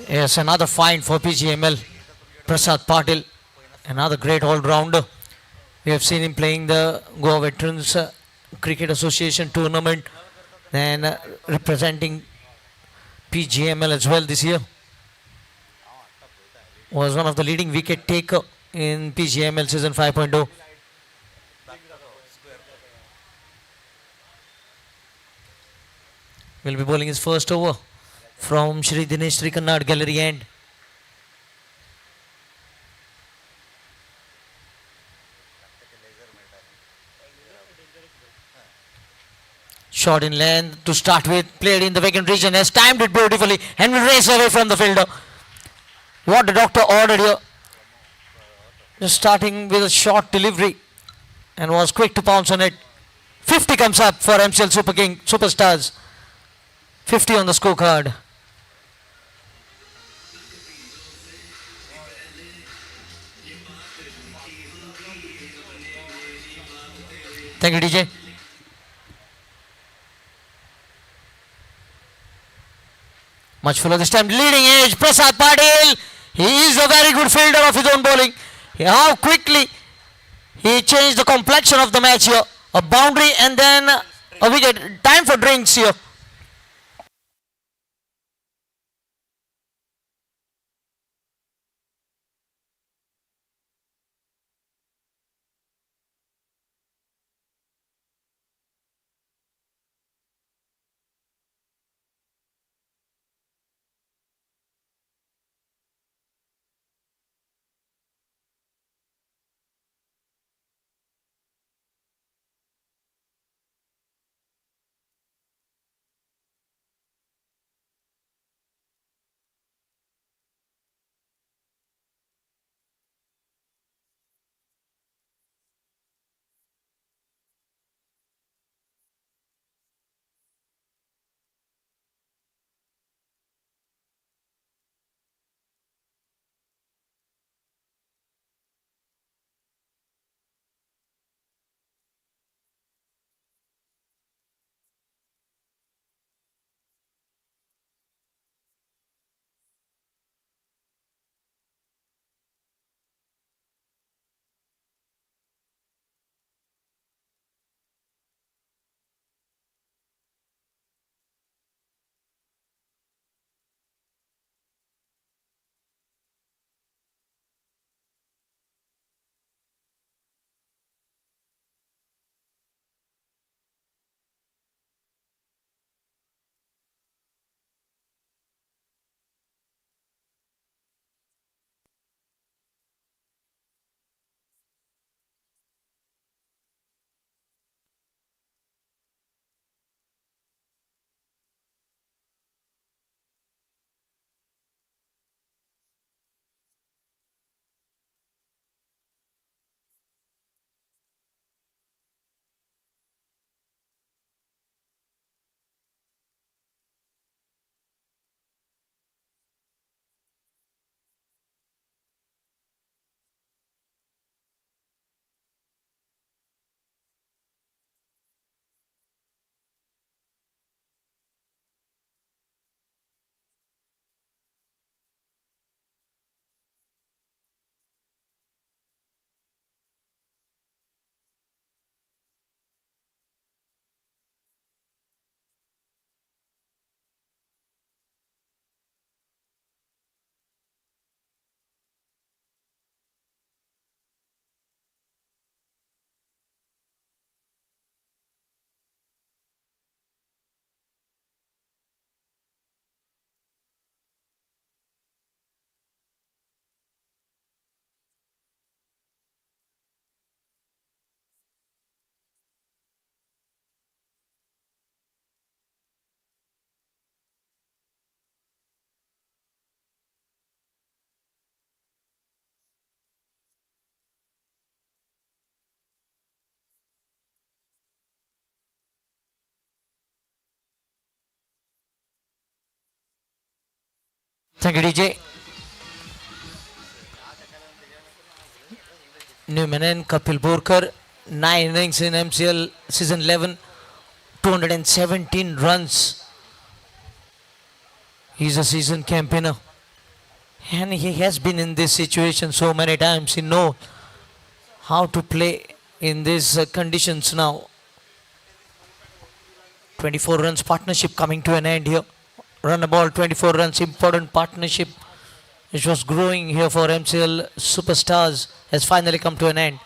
Yes, another find for PGML. Prasad Patil, another great all-rounder. We have seen him playing the Goa Veterans Cricket Association tournament and representing PGML as well this year. Was one of the leading wicket taker in PGML season 5.0. Will be bowling his first over from Shri Dinesh Srikannad gallery end. Shot in length to start with, played in the vacant region, has timed it beautifully and will race away from the fielder. What the doctor ordered here. Just starting with a short delivery and was quick to pounce on it. 50 comes up for MCL Superstars. 50 on the scorecard. Thank you, DJ. Much fuller this time. Leading edge, Prasad Patil. He is a very good fielder of his own bowling. How quickly he changed the complexion of the match here. A boundary and then a wicket. Time for drinks here. Thank you, DJ. Newman Kapil Borkar, 9 innings in MCL season 11, 217 runs. He's a season campaigner. And he has been in this situation so many times. He knows how to play in these conditions now. 24 runs partnership coming to an end here. Run a ball, 24 runs, important partnership which was growing here for MCL Superstars has finally come to an end.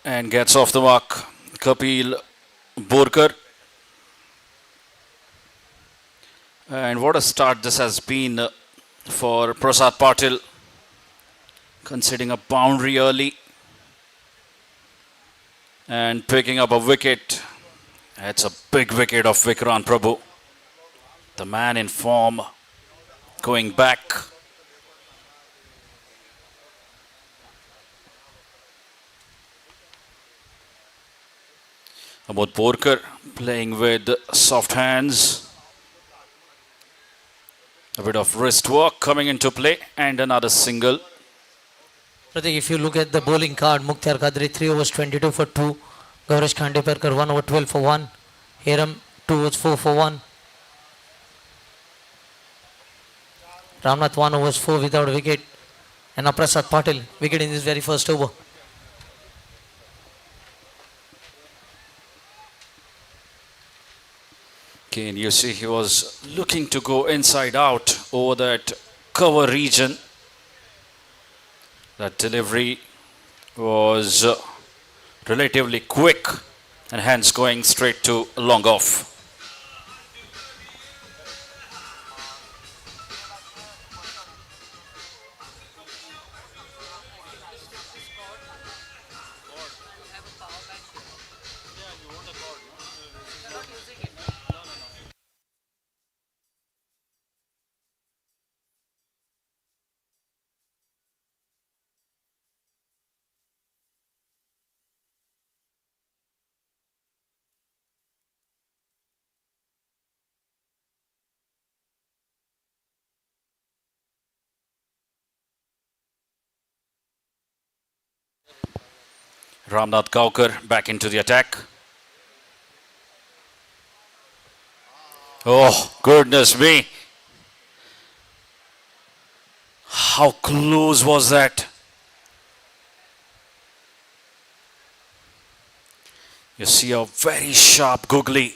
And gets off the mark. Kapil Borkar. And what a start this has been for Prasad Patil. Conceding a boundary early. And picking up a wicket. It's a big wicket of Vikrant Prabhu. The man in form. Going back. About Borkar playing with soft hands. A bit of wrist work coming into play and another single. Pratik, if you look at the bowling card, Mukhtar Qadri 3 overs 22 for 2. Gaurav Khandeparkar 1 over 12 for 1. Hiram 2 overs 4 for 1. Ramnath 1 overs 4 without a wicket. And Prasad Patil wicket in his very first over. Again, you see he was looking to go inside out over that cover region. That delivery was relatively quick and hence going straight to long off. Ramnath Gaukar back into the attack. Oh, goodness me. How close was that? You see a very sharp googly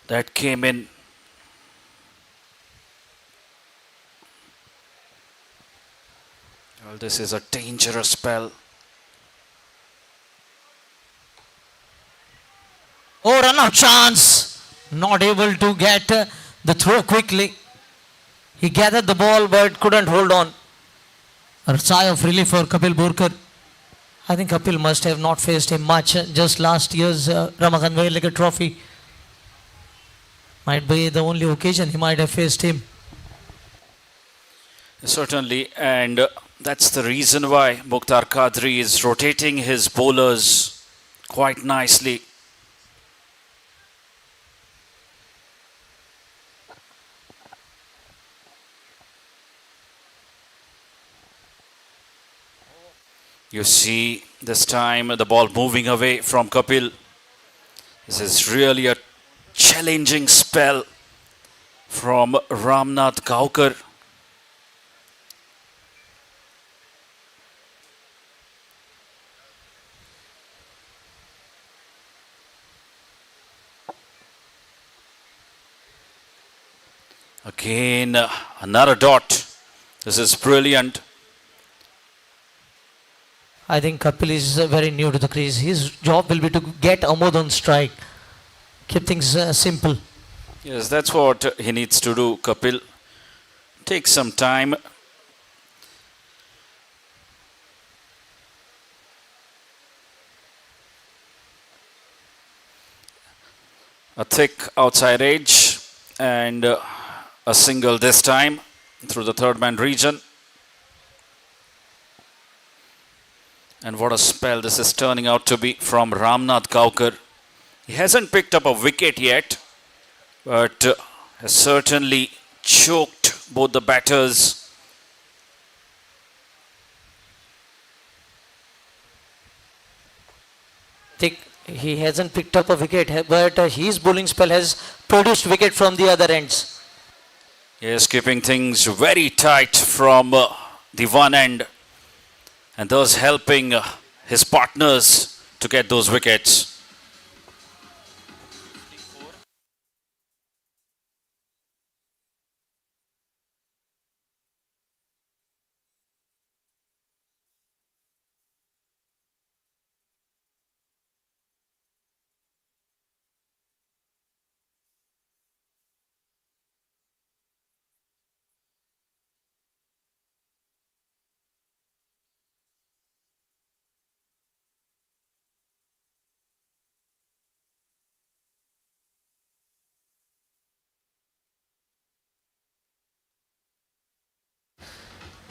that came in. Well, this is a dangerous spell. Oh, run out chance. Not able to get the throw quickly. He gathered the ball but couldn't hold on. A sigh of relief for Kapil Borkar. I think Kapil must have not faced him much. Just last year's Ramakant Verlekar trophy might be the only occasion he might have faced him. Certainly, and that's the reason why Mukhtar Qadri is rotating his bowlers quite nicely. You see this time the ball moving away from Kapil. This is really a challenging spell from Ramnath Gaukar. Again, another dot. This is brilliant. I think Kapil is very new to the crease. His job will be to get Amod on strike. Keep things simple. Yes, that's what he needs to do, Kapil. Take some time. A thick outside edge and a single this time through the third man region. And what a spell this is turning out to be from Ramnath Gaukar. He hasn't picked up a wicket yet, but has certainly choked both the batters. He hasn't picked up a wicket, but his bowling spell has produced wicket from the other ends. Yes, keeping things very tight from the one end, and thus helping his partners to get those wickets.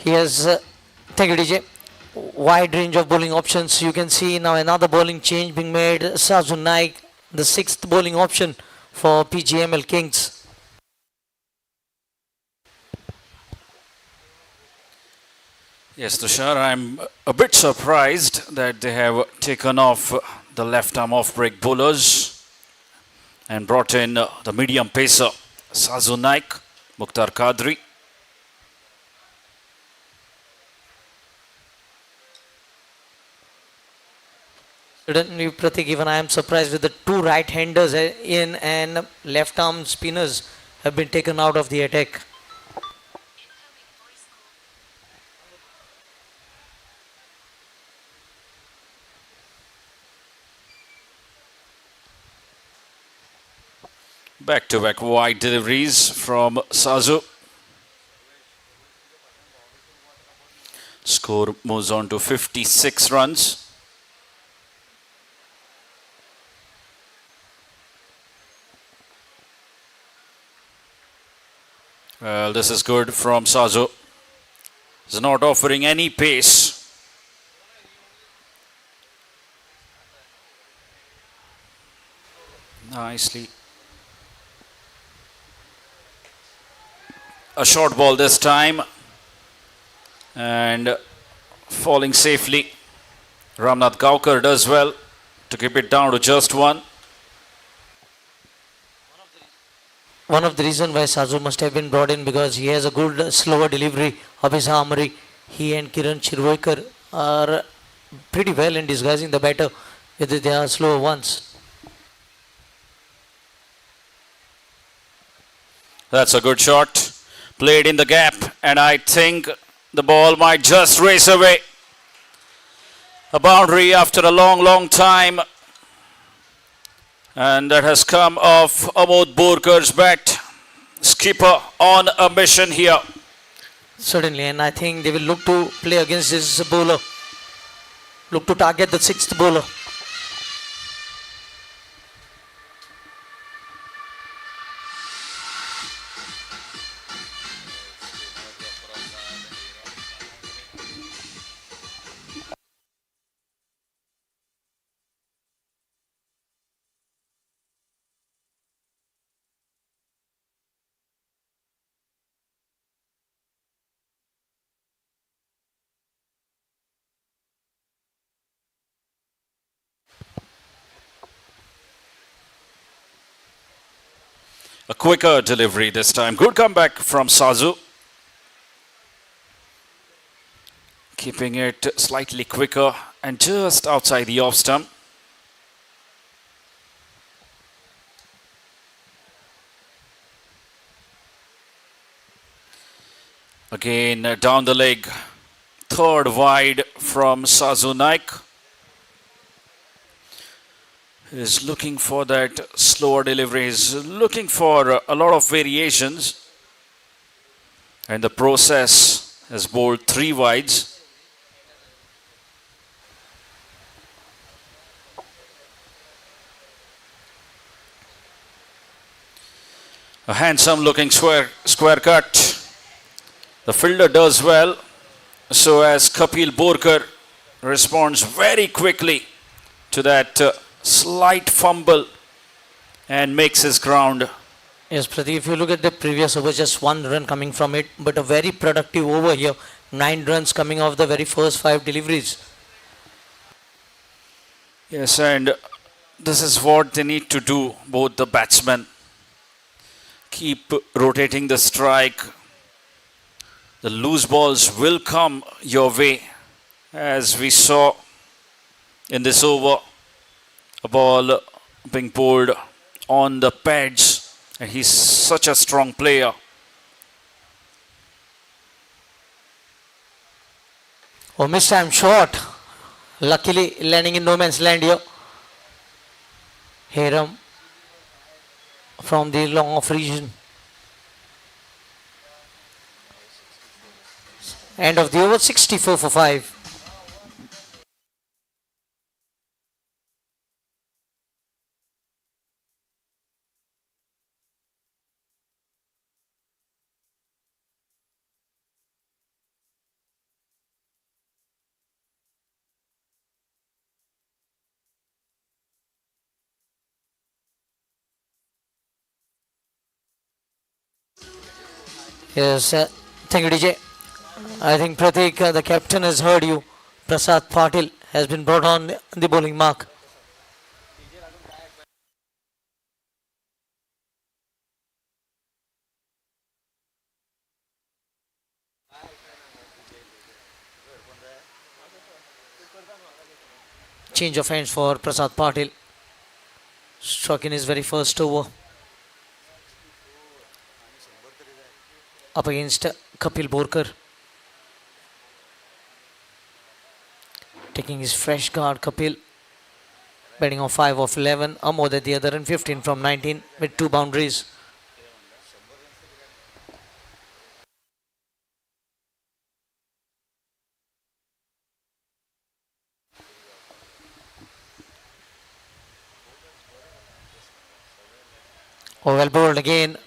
He has, thank you DJ, wide range of bowling options. You can see now another bowling change being made. Sazu Naik, the sixth bowling option for PGML Kings. Yes, Tushar, I'm a bit surprised that they have taken off the left arm off break bowlers and brought in the medium pacer Sazu Naik, Mukhtar Kadri. Certainly, Pratik, even I am surprised with the two right-handers in and left-arm spinners have been taken out of the attack. Back-to-back wide deliveries from Sazu. Score moves on to 56 runs. Well, this is good from Sazu. He's not offering any pace. Nicely. A short ball this time. And falling safely. Ramnath Gaukar does well to keep it down to just one. One of the reasons why Sazu must have been brought in because he has a good slower delivery of his armory. He and Kiran Chirvoikar are pretty well in disguising the batter with their slower ones. That's a good shot. Played in the gap, and I think the ball might just race away. A boundary after a long time. And that has come off Amod Borkar's bat. Skipper on a mission here. Certainly, and I think they will look to play against this bowler. Look to target the sixth bowler. A quicker delivery this time. Good comeback from Sazu. Keeping it slightly quicker and just outside the off stump. Again down the leg. Third wide from Sazu Naik. Is looking for that slower deliveries, looking for a lot of variations. And the process has bowled 3 wides. A handsome looking square cut. The fielder does well. So as Kapil Borkar responds very quickly to that slight fumble and makes his ground. Yes, Pradeep, if you look at the previous over, just 1 run coming from it, but a very productive over here. 9 runs coming off the very first 5 deliveries. Yes, and this is what they need to do, both the batsmen. Keep rotating the strike. The loose balls will come your way, as we saw in this over. A ball being bowled on the pads, and he's such a strong player. Oh, missed time shot. Luckily landing in no man's land here. Hiram from the long off region. End of the over, 64 for 5. Yes, thank you, DJ. I think Pratik, the captain, has heard you. Prasad Patil has been brought on the bowling mark. Change of hands for Prasad Patil. Struck in his very first over. Up against Kapil Borkar. Taking his fresh guard, Kapil. Batting on 5 of 11. Amod at the other end, 15 from 19 with 2 boundaries. Oh, well bowled again.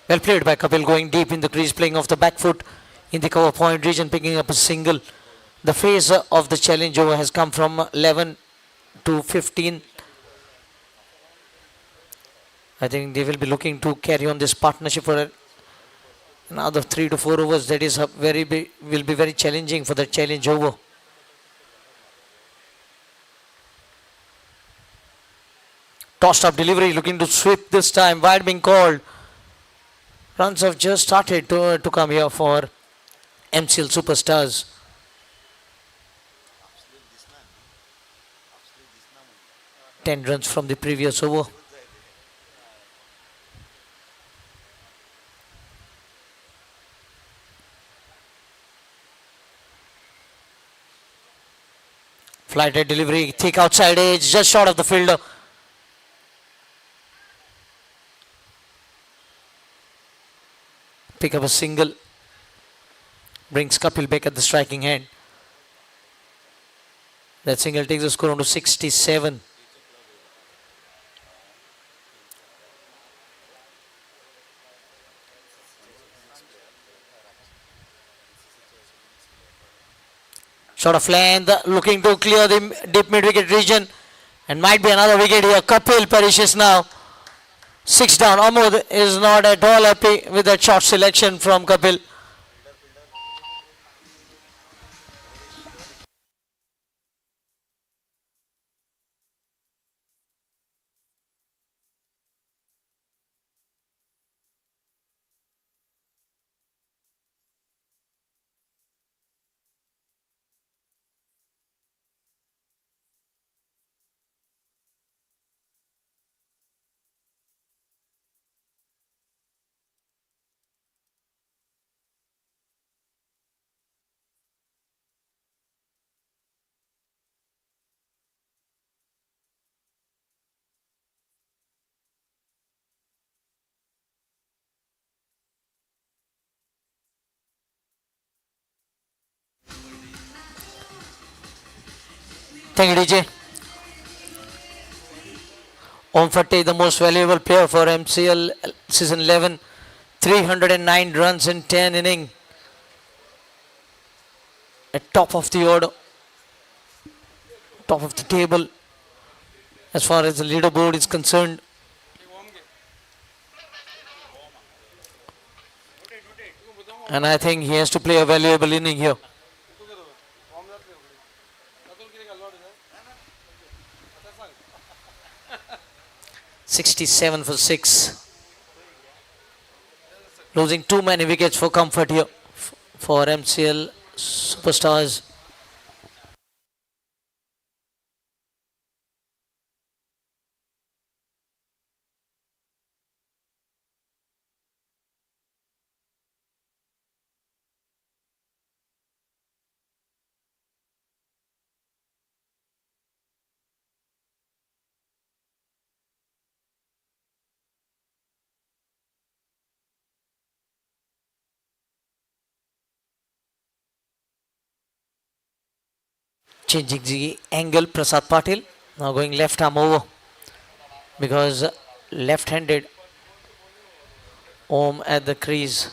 Well played by Kapil, going deep in the crease, playing off the back foot in the cover point region, picking up a single. The phase of the challenge over has come from 11 to 15. I think they will be looking to carry on this partnership for another 3 to 4 overs. That is will be very challenging for the challenge over. Tossed up delivery, looking to sweep this time. Wide being called. Runs have just started to come here for MCL Superstars. Ten runs from the previous over. Flighted delivery, thick outside edge, just short of the fielder. Pick up a single. Brings Kapil back at the striking hand. That single takes the score on to 67. Short of length, looking to clear the deep mid-wicket region. And might be another wicket here. Kapil perishes now. 6 down. Amod is not at all happy with that short selection from Kapil. Thank you, DJ. Om Fatti, the most valuable player for MCL season 11, 309 runs in 10 innings, at top of the order, top of the table as far as the leaderboard is concerned. And I think he has to play a valuable inning here. 67 for 6. Losing too many wickets for comfort here for MCL superstars. Changing the angle, Prasad Patil now going left arm over because left-handed. Om at the crease.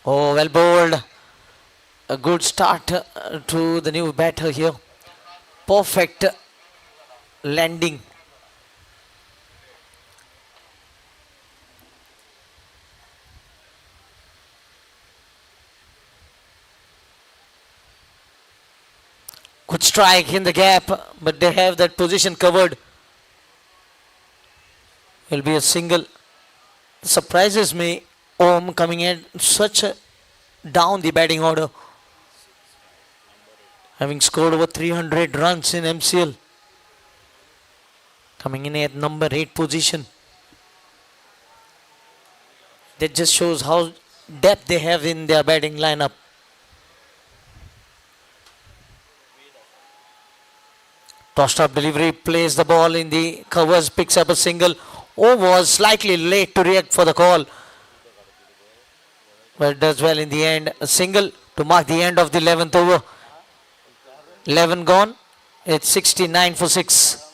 Oh, well bowled. A good start to the new batter here. Perfect landing. Good strike in the gap, but they have that position covered. Will be a single. Surprises me, Om coming in such a down the batting order, having scored over 300 runs in MCL, coming in at number 8 position. That just shows how depth they have in their batting lineup. Tossed up delivery, plays the ball in the covers, picks up a single. Oh, was slightly late to react for the call, but does well in the end. A single to mark the end of the 11th over. 11 gone. It's 69 for 6.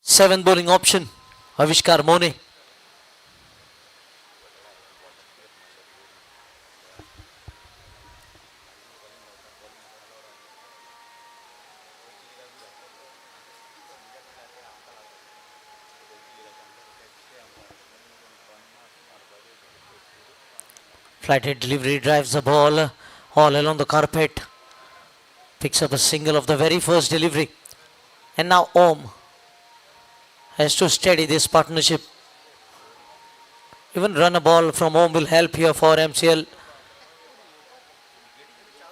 Seven bowling option. Avishkar Mone. Flighted delivery drives the ball all along the carpet. Picks up a single of the very first delivery. And now Om has to steady this partnership. Even run a ball from Om will help here for MCL.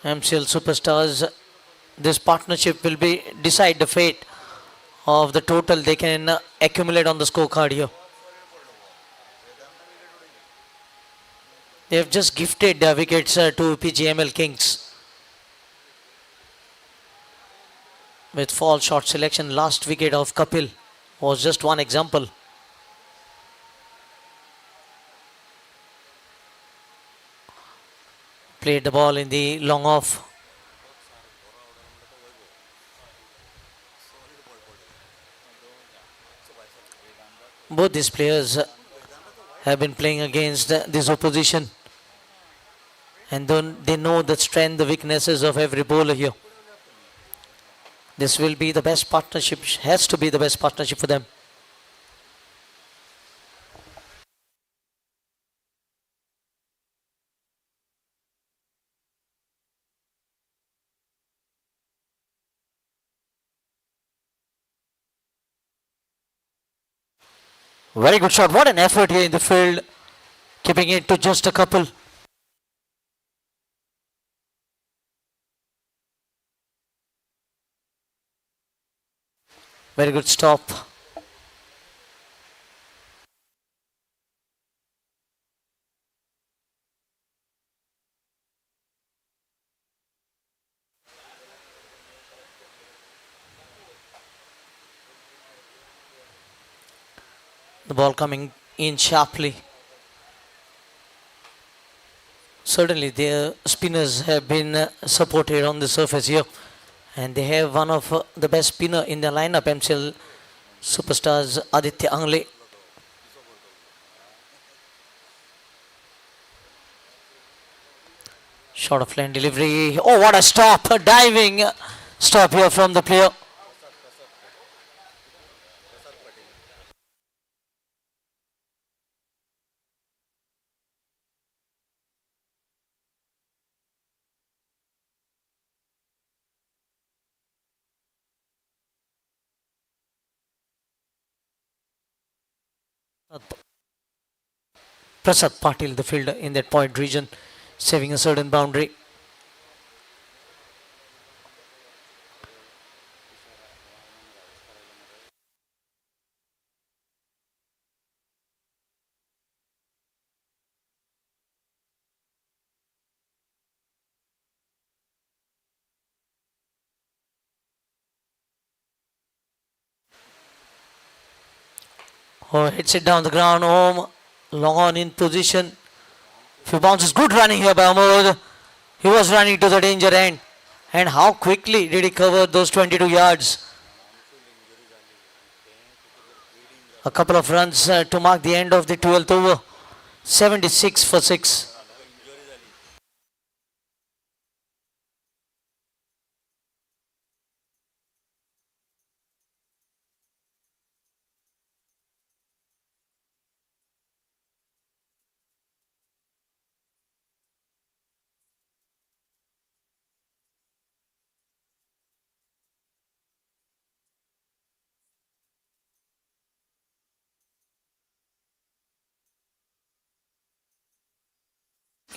MCL superstars. This partnership will be decide the fate of the total they can accumulate on the scorecard here. They have just gifted their wickets to PGML Kings with fall shot selection. Last wicket of Kapil was just one example. Played the ball in the long off. Both these players have been playing against this opposition, and they know the strength, the weaknesses of every bowler here. This will be the best partnership, has to be the best partnership for them. Very good shot. What an effort here in the field. Keeping it to just a couple. Very good stop. The ball coming in sharply. Certainly their spinners have been supported on the surface here. And they have one of the best spinner in their lineup, MCL superstars Aditya Angle. Short of lane delivery. Oh, what a stop! A diving stop here from the player. Prasad Patil, the fielder in that point region, saving a certain boundary. Oh, hits it down the ground home. Long on in position. Few bounces. Good running here by Amod. He was running to the danger end. And how quickly did he cover those 22 yards? A couple of runs to mark the end of the 12th over. 76 for 6.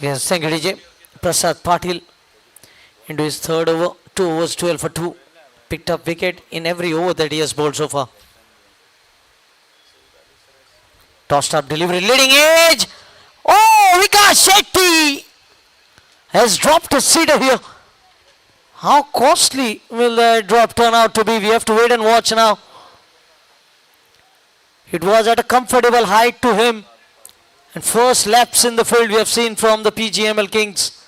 Yes, thank you, DJ. Prasad Patil into his third over. 2 overs, 12 for 2. Picked up wicket in every over that he has bowled so far. Tossed up delivery, leading edge. Oh, Vikas Shetty has dropped a seeder here. How costly will that drop turn out to be? We have to wait and watch now. It was at a comfortable height to him. And first laps in the field we have seen from the PGML Kings.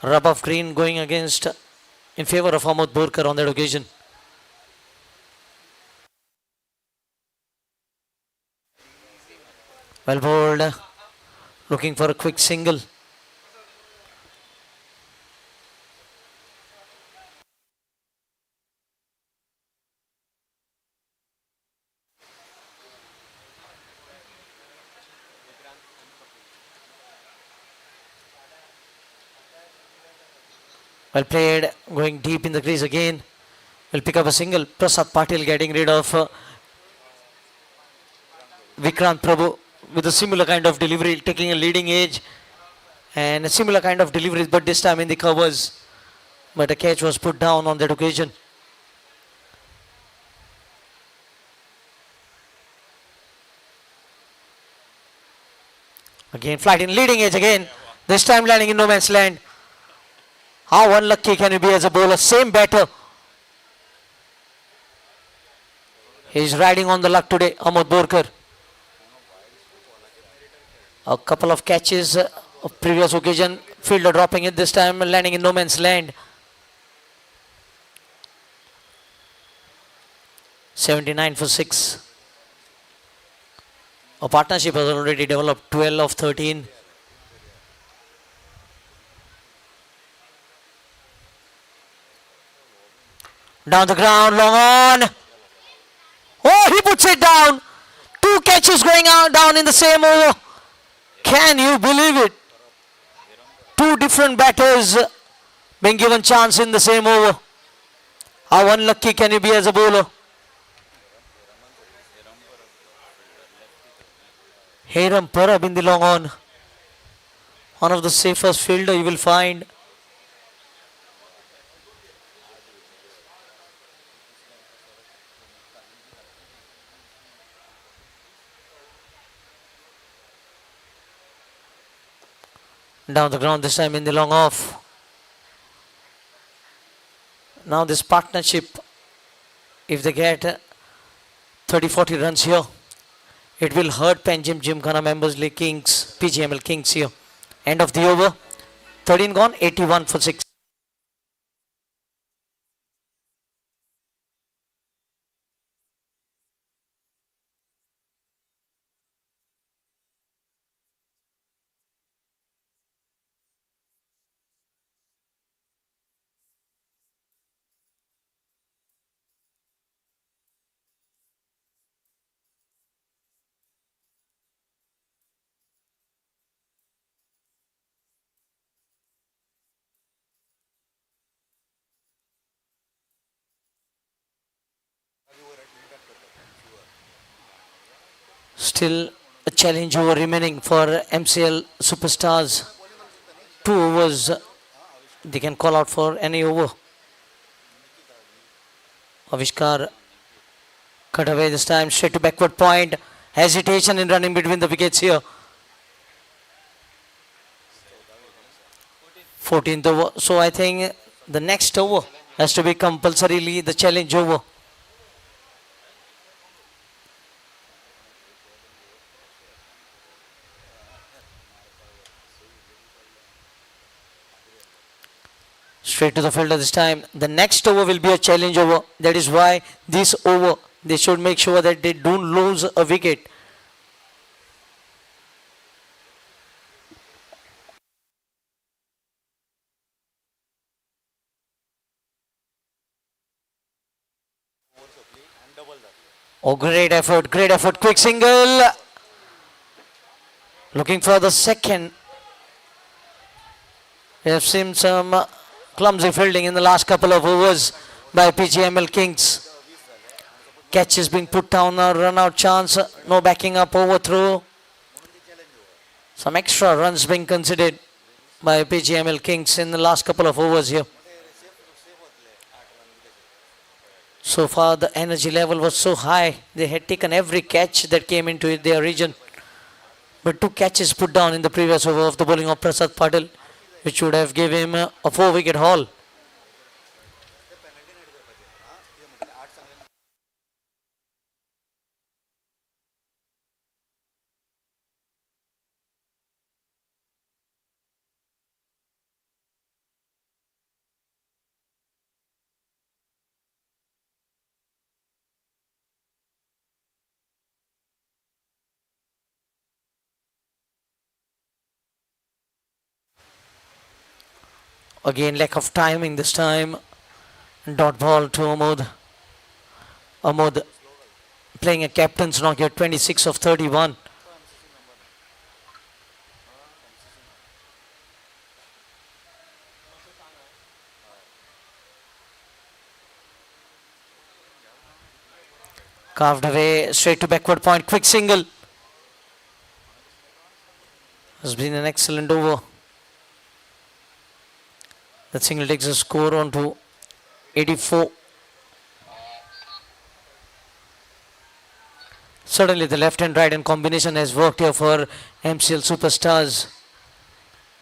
Rub of green going against in favor of Amod Borkar on that occasion. Well bowled, looking for a quick single. Well played, going deep in the crease again. Will pick up a single. Prasad Patil getting rid of Vikrant Prabhu with a similar kind of delivery, taking a leading edge and a similar kind of delivery, but this time in the covers. But a catch was put down on that occasion. Again, flight in leading edge again. This time landing in no man's land. How unlucky can you be as a bowler? Same batter. He's riding on the luck today, Amod Borkar. A couple of catches of previous occasion. Fielder dropping it this time, landing in no man's land. 79 for 6. A partnership has already developed 12 of 13. Down the ground, long on. Oh, puts it down. 2 catches going out down in the same over. Can you believe it? 2 different batters being given chance in the same over. How unlucky can you be as a bowler? Hiram Parab in the long on. One of the safest fielder you will find. Down the ground this time in the long off. Now this partnership, if they get 30-40 runs here, it will hurt Gymkhana Members League Kings, PGML Kings here. End of the over. 13 gone, 81 for 6. Still a challenge over remaining for MCL Superstars. 2 overs. They can call out for any over. Avishkar cut away this time, straight to backward point. Hesitation in running between the wickets here. 14th over. So I think the next over has to be compulsorily the challenge over. Straight to the fielder this time. The next over will be a challenge over. That is why this over, they should make sure that they don't lose a wicket. Oh, great effort, quick single. Looking for the second. We have seen some clumsy fielding in the last couple of overs by PGML Kings. Catch is being put down, a run out chance, no backing up, overthrow. Some extra runs being considered by PGML Kings in the last couple of overs here. So far the energy level was so high, they had taken every catch that came into their region. But 2 catches put down in the previous over of the bowling of Prasad Patil, which would have given him a 4-wicket haul. Again, lack of timing this time. Dot ball to Ahmad. Ahmad playing a captain's knock here, 26 of 31. Carved away, straight to backward point, quick single. Has been an excellent over. That single takes a score on to 84. Certainly the left and right hand combination has worked here for MCL Superstars.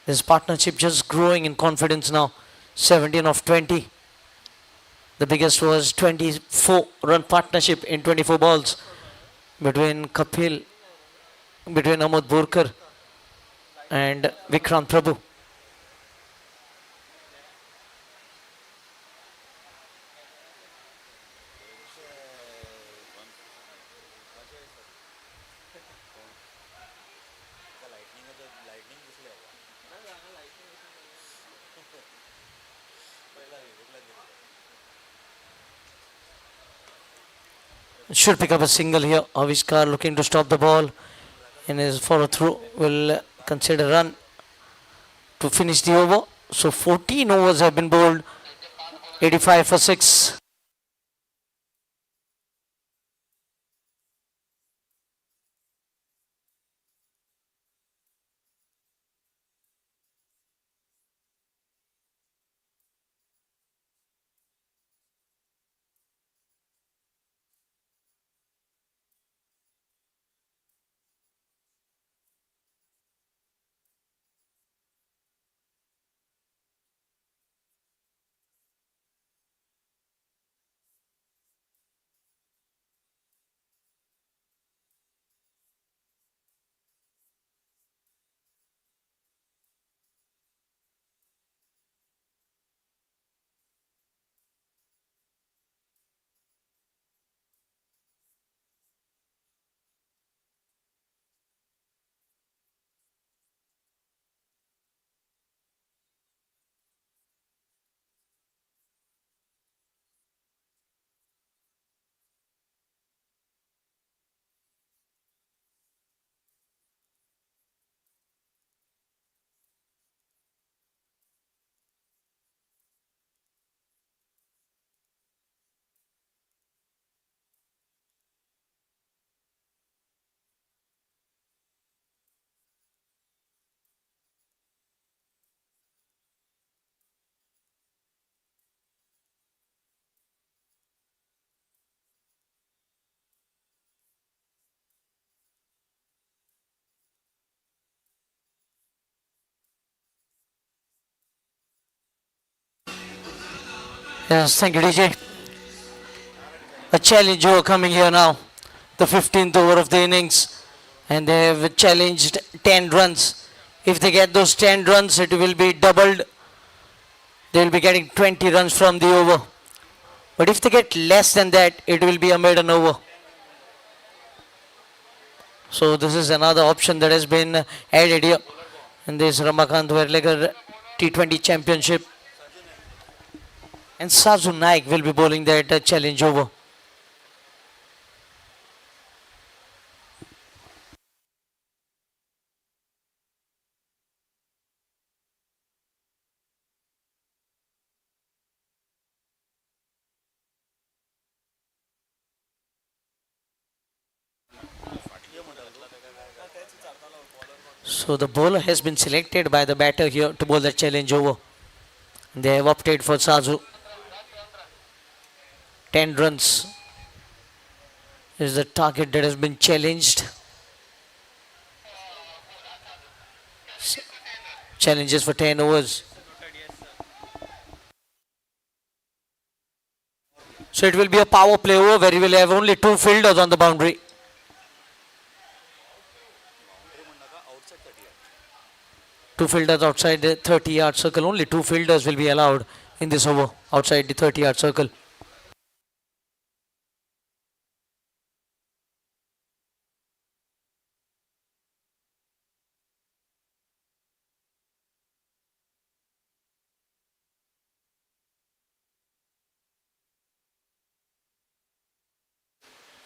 This partnership just growing in confidence now. 17 of 20. The biggest was 24 run partnership in 24 balls between Kapil, between Amod Burkar and Vikrant Prabhu. Should pick up a single here. Avishkar looking to stop the ball in his follow through. Will consider run to finish the over. So 14 overs have been bowled. 85 for 6. Yes, thank you, DJ. A challenge over coming here now. The 15th over of the innings. And they have challenged 10 runs. If they get those 10 runs, it will be doubled. They will be getting 20 runs from the over. But if they get less than that, it will be a maiden over. So this is another option that has been added here in this Ramakant Verlekar T20 Championship. And Sazu Naik will be bowling that challenge over. So the bowler has been selected by the batter here to bowl the challenge over. They have opted for Sazu. 10 runs is the target that has been challenged. Challenges for 10 overs. So it will be a power play over where he will have only 2 fielders on the boundary. Two fielders outside the 30-yard circle. Only 2 fielders will be allowed in this over outside the 30-yard circle.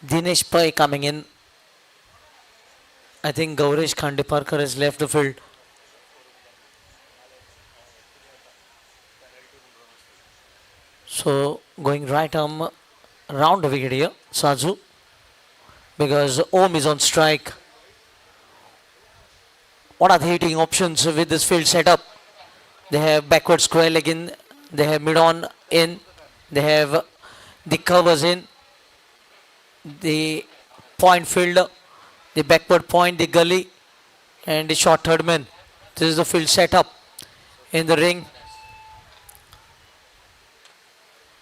Dinesh Pai coming in. I think Gaurish Khandeparkar has left the field. So going right arm round the wicket here, Sazu, because Om is on strike. What are the hitting options with this field setup? They have backward square leg in, they have mid on in, they have the covers in, the point fielder, the backward point, the gully, and the short third man. This is the field setup in the ring.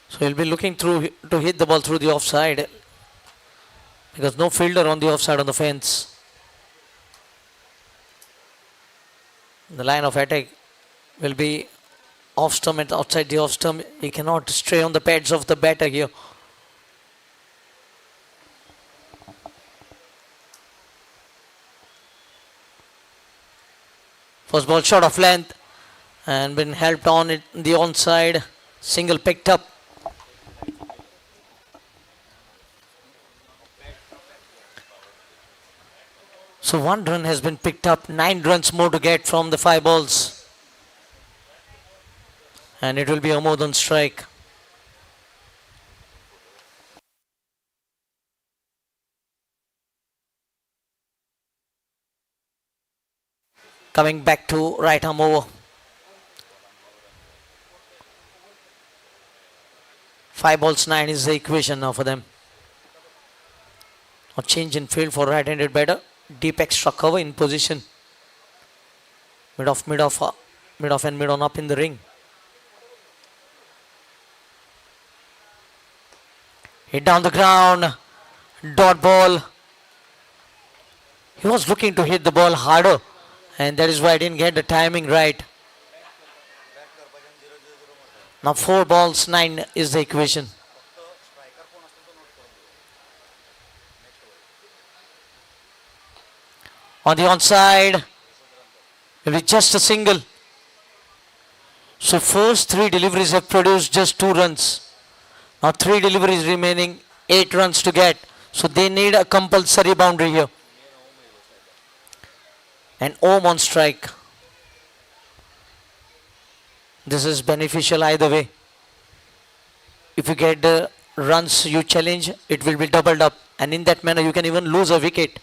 So he'll be looking through to hit the ball through the offside because no fielder on the offside on the fence. The line of attack will be off stump and outside the off stump. He cannot stray on the pads of the batter here. First ball shot of length and been helped on it the onside. Single picked up. So 1 run has been picked up, 9 runs more to get from the 5 balls. And it will be a more than strike. Coming back to right arm over. 5 balls 9 is the equation now for them. A change in field for right-handed batter. Deep extra cover in position. Mid off and mid on up in the ring. Hit down the ground. Dot ball. He was looking to hit the ball harder, and that is why I didn't get the timing right. Now 4 balls 9 is the equation. On the onside, will be just a single. So first 3 deliveries have produced just 2 runs. Now 3 deliveries remaining, 8 runs to get. So they need a compulsory boundary here. And Om on strike. This is beneficial either way. If you get the runs you challenge, it will be doubled up. And in that manner you can even lose a wicket.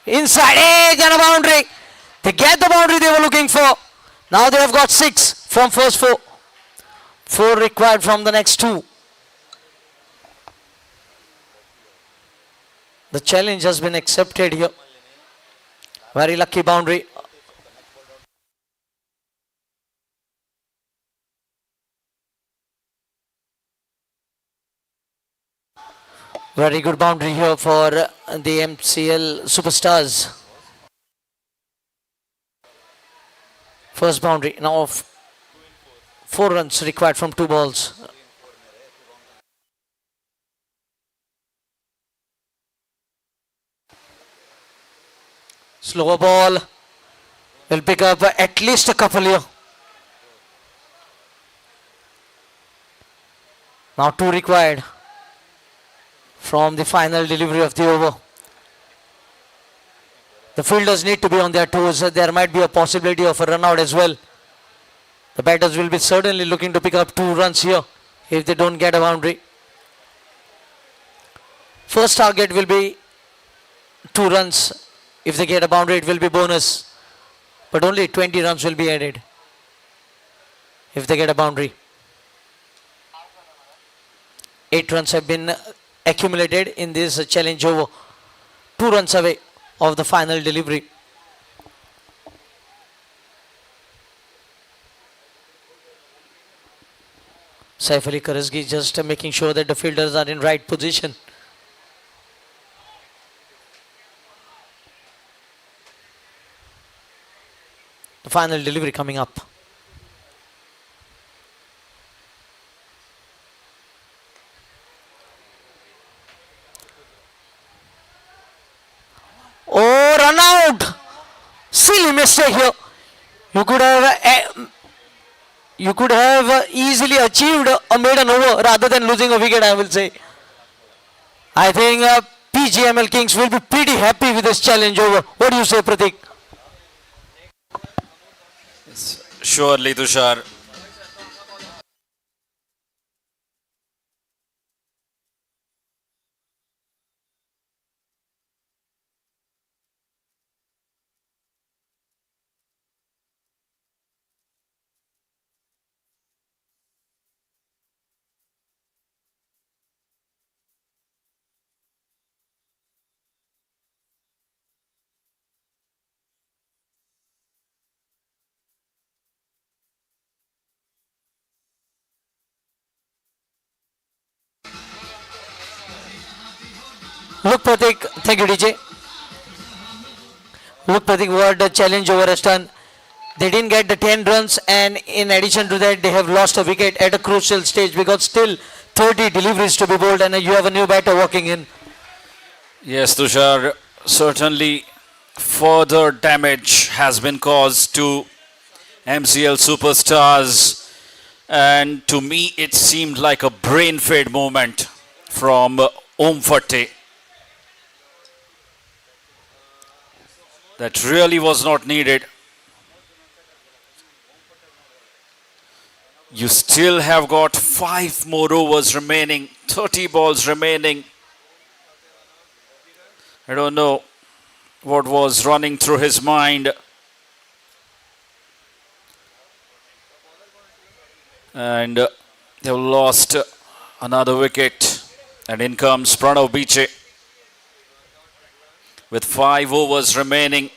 Inside edge and a boundary. They get the boundary they were looking for. Now they have got 6 from first 4. 4 required from the next 2. The challenge has been accepted here. Very lucky boundary. Very good boundary here for the MCL superstars. First boundary. Now 4 runs required from 2 balls. Slower ball. Will pick up at least a couple here. Now 2 required from the final delivery of the over. The fielders need to be on their toes. There might be a possibility of a run out as well. The batters will be certainly looking to pick up 2 runs here if they don't get a boundary. First target will be 2 runs. If they get a boundary, it will be bonus. But only 20 runs will be added if they get a boundary. 8 runs have been accumulated in this challenge over. 2 runs away of the final delivery. Saif Ali Karasgi just making sure that the fielders are in right position. The final delivery coming up. Oh, run out! Silly mistake here. You could have easily achieved a maiden over rather than losing a wicket, I will say. I think PGML Kings will be pretty happy with this challenge over. What do you say, Pratik? Surely, Tushar. Look, Pratik, thank you, DJ. Look, Pratik, what the challenge over has done. They didn't get the 10 runs, and in addition to that, they have lost a wicket at a crucial stage because still 30 deliveries to be bowled, and you have a new batter walking in. Yes, Tushar. Certainly, further damage has been caused to MCL superstars. And to me, it seemed like a brain fade moment from Om Fatte. That really was not needed. You still have got 5 more overs remaining, 30 balls remaining. I don't know what was running through his mind. And they've lost another wicket. And in comes Pranav Biche with 5 overs remaining.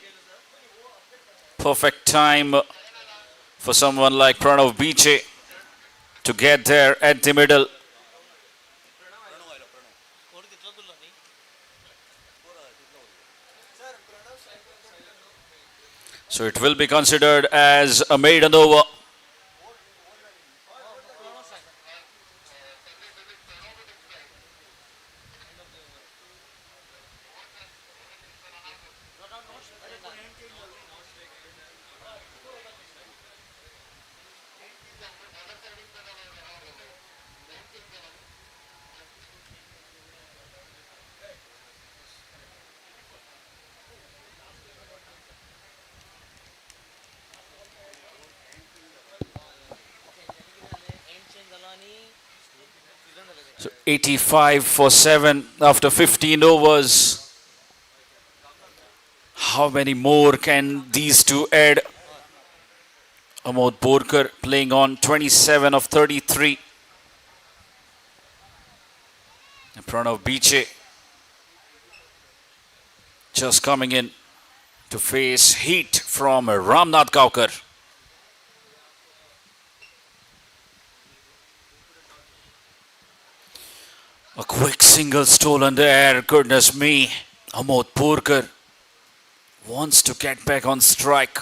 Perfect time for someone like Pranav Biche to get there at the middle. So it will be considered as a maiden over. So 85 for 7 after 15 overs. How many more can these two add? Amod Borkar playing on 27 of 33. And Pranav Biche just coming in to face heat from Madgao. A quick single stolen there, goodness me. Amod Borkar wants to get back on strike.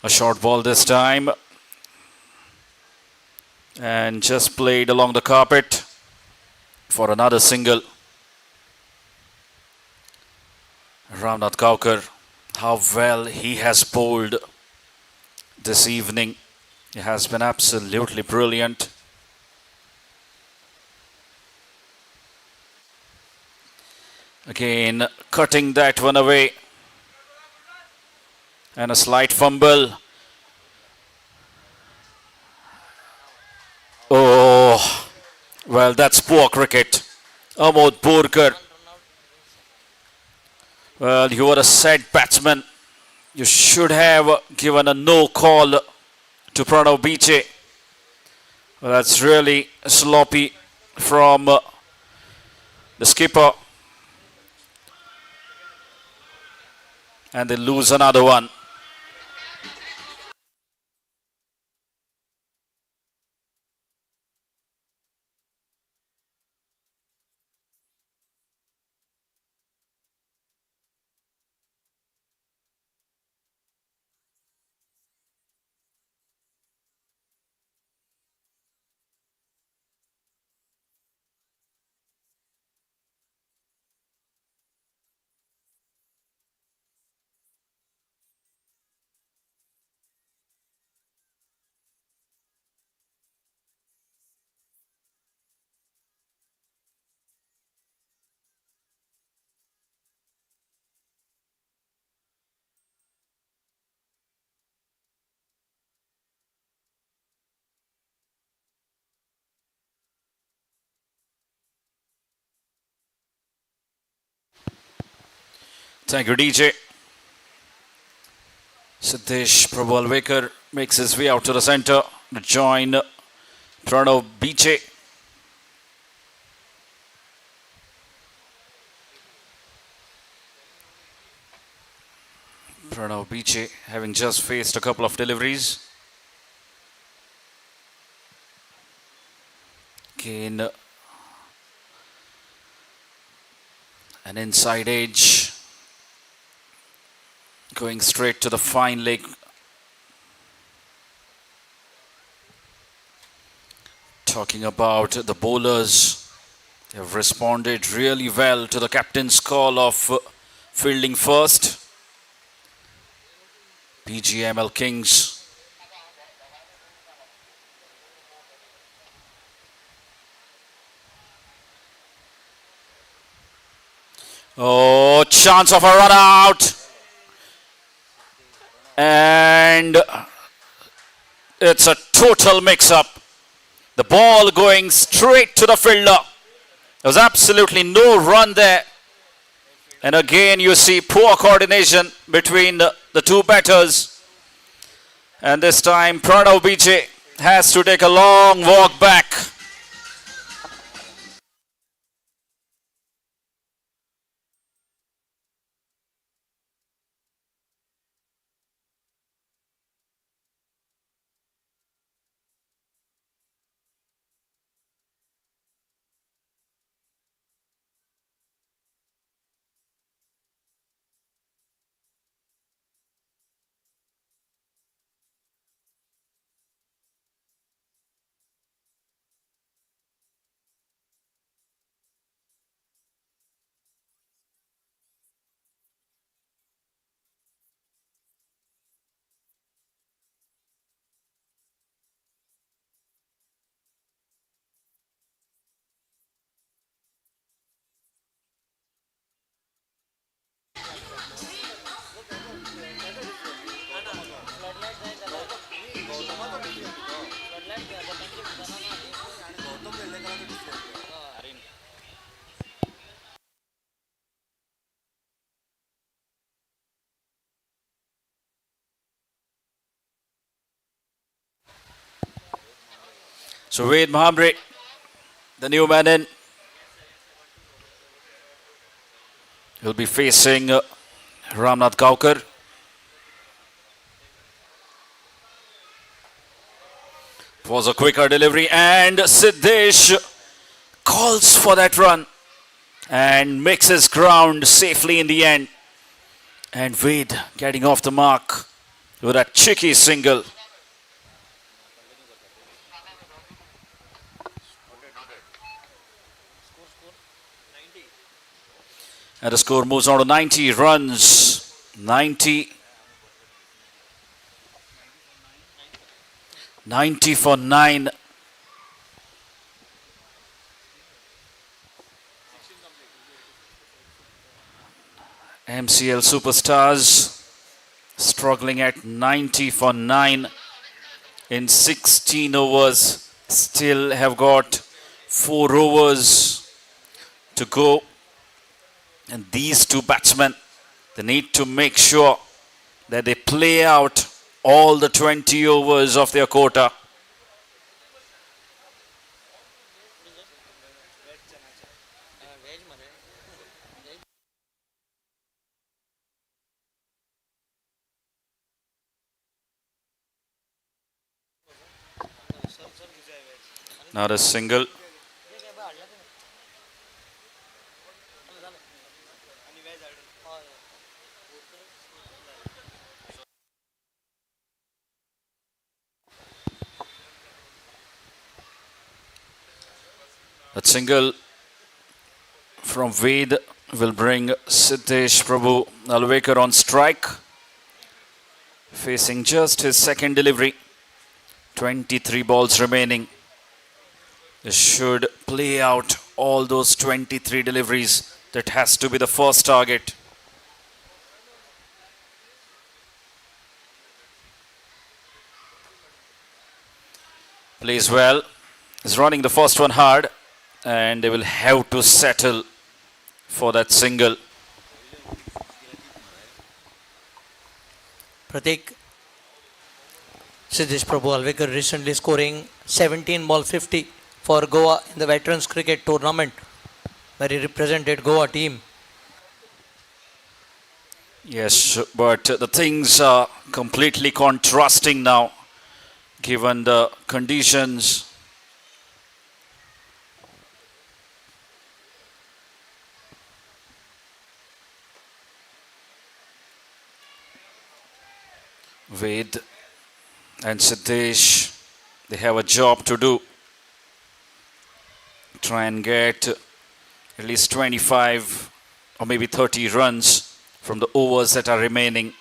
A short ball this time. And just played along the carpet for another single. Madgao, how well he has bowled this evening. He has been absolutely brilliant. Again, cutting that one away. And a slight fumble. Oh, well, that's poor cricket. Amod Borkar. Well, you are a set batsman. You should have given a no call to Pranav Biche. Well, that's really sloppy from the skipper. And they lose another one. Thank you, DJ. Siddesh Verlekar makes his way out to the center to join Pranav Biche. Pranav Biche having just faced a couple of deliveries. Again, an inside edge going straight to the fine leg. Talking about the bowlers, they have responded really well to the captain's call of fielding first. PGML Kings. Oh, chance of a run out. And it's a total mix-up. The ball going straight to the fielder. There was absolutely no run there. And again, you see poor coordination between the two batters. And this time, Pranav BJ has to take a long walk back. So Wade Mahamri, the new man in, will be facing Ramnath Gaukar. It was a quicker delivery and Siddesh calls for that run and makes his ground safely in the end. And Wade getting off the mark with a cheeky single. And the score moves on to 90 runs. 90 for 9. MCL Superstars struggling at 90 for 9 in 16 overs. Still have got 4 overs to go. And these two batsmen, they need to make sure that they play out all the 20 overs of their quota. Not a single. That single from Ved will bring Siddesh Prabhu Alvekar on strike. Facing just his second delivery. 23 balls remaining. They should play out all those 23 deliveries. That has to be the first target. Plays well. Is running the first one hard. And they will have to settle for that single. Pratik, Siddesh Prabhu Alvekar recently scoring 17 ball 50 for Goa in the Veterans Cricket Tournament, where he represented Goa team. Yes, but the things are completely contrasting now, given the conditions. Ved and Siddesh, they have a job to do. Try and get at least 25 or maybe 30 runs from the overs that are remaining.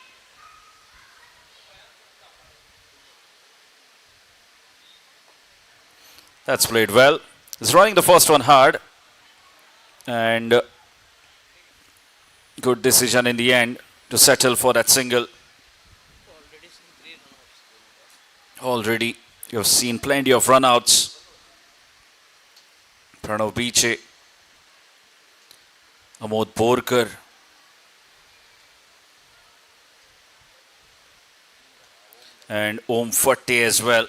That's played well. He's running the first one hard. And good decision in the end to settle for that single. Already you have seen plenty of runouts. Pranav Biche, Amod Borkar, and Om Fatte as well.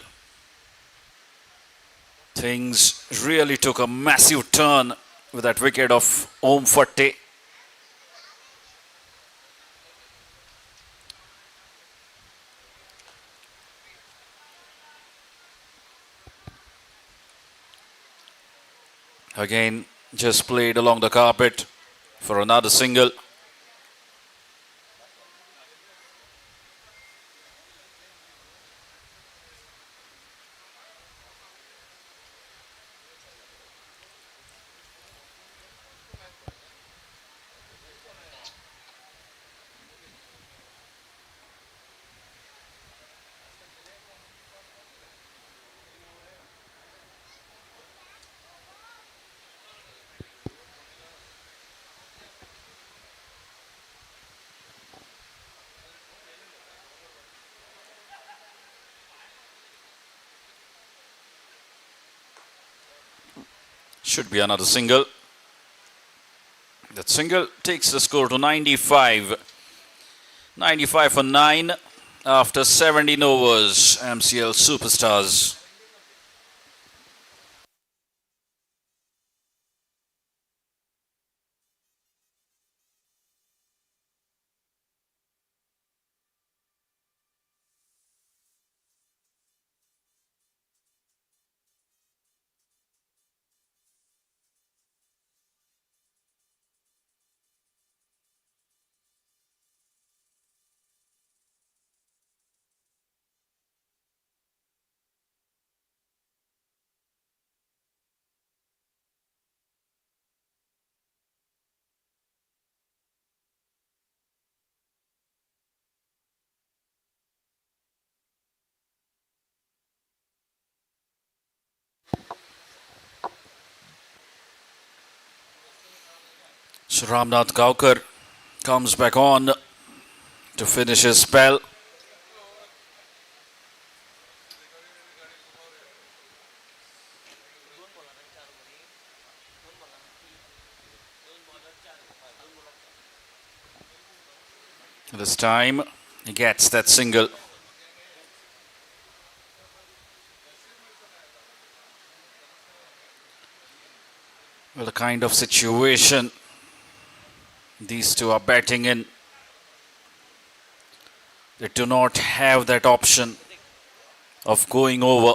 Things really took a massive turn with that wicket of Om Fatte. Again, just played along the carpet for another single. Should be another single. That single takes the score to 95. 95 for 9 after 17 overs. MCL Superstars. So Ramnath Gaukar comes back on to finish his spell. This time he gets that single. Well, the kind of situation these two are batting in, they do not have that option of going over.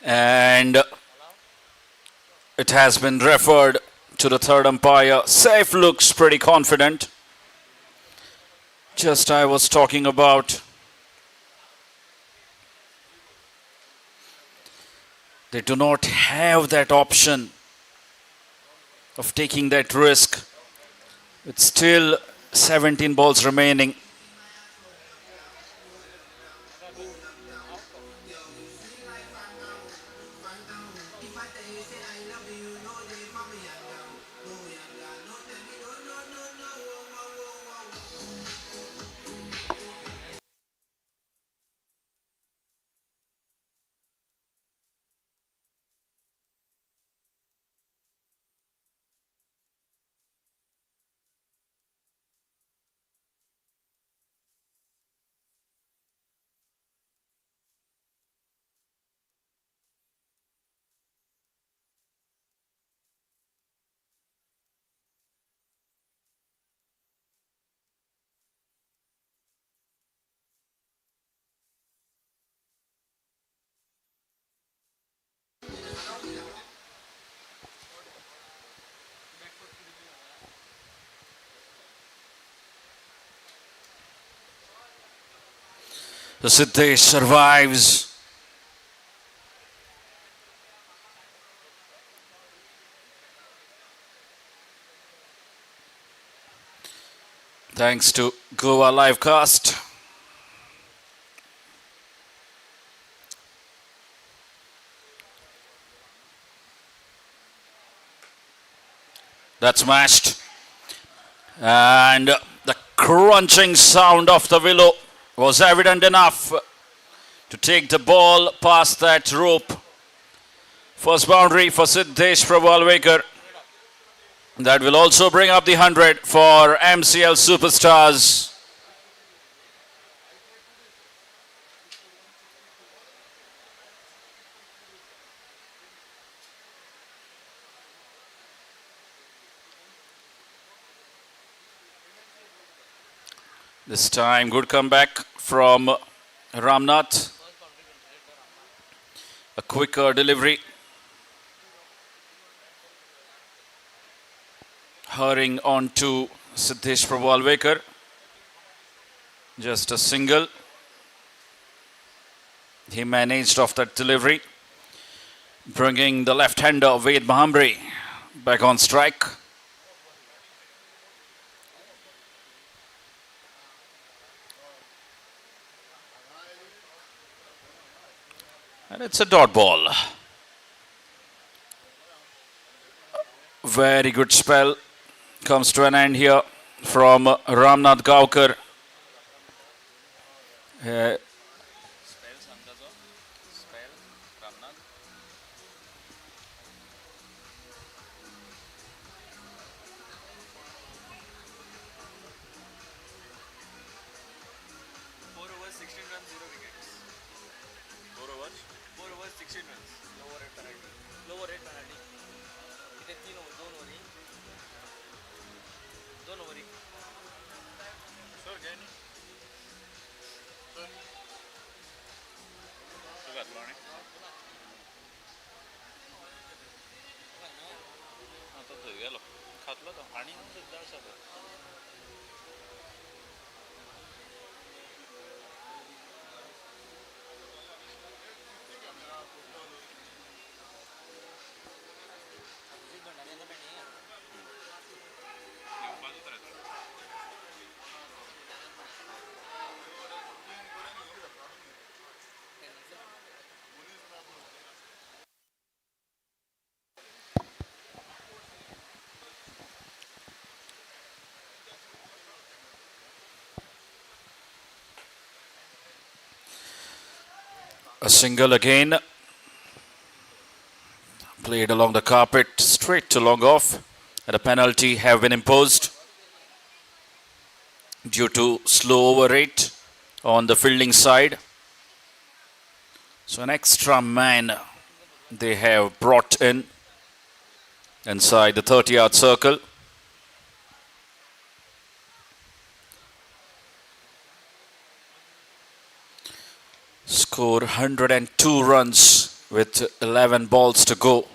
And it has been referred to the third umpire. Saif looks pretty confident. Just I was talking about. They do not have that option of taking that risk. It's still 17 balls remaining. The Siddesh survives. Thanks to Goa Livecast. That's smashed. And the crunching sound of the willow was evident enough to take the ball past that rope. First boundary for Siddesh Verlekar. That will also bring up the 100 for MCL Superstars. This time, good comeback from Ramnath. A quicker delivery. Hurrying on to Siddesh Verlekar. Just a single. He managed off that delivery, bringing the left-hander Ved Mahamri back on strike. And it's a dot ball. Very good spell comes to an end here from Ramnath Gaukar. A single again. Played along the carpet, straight to long off. And a penalty have been imposed due to slow over rate on the fielding side. So an extra man they have brought in inside the 30-yard circle. Score 102 runs with 11 balls to go.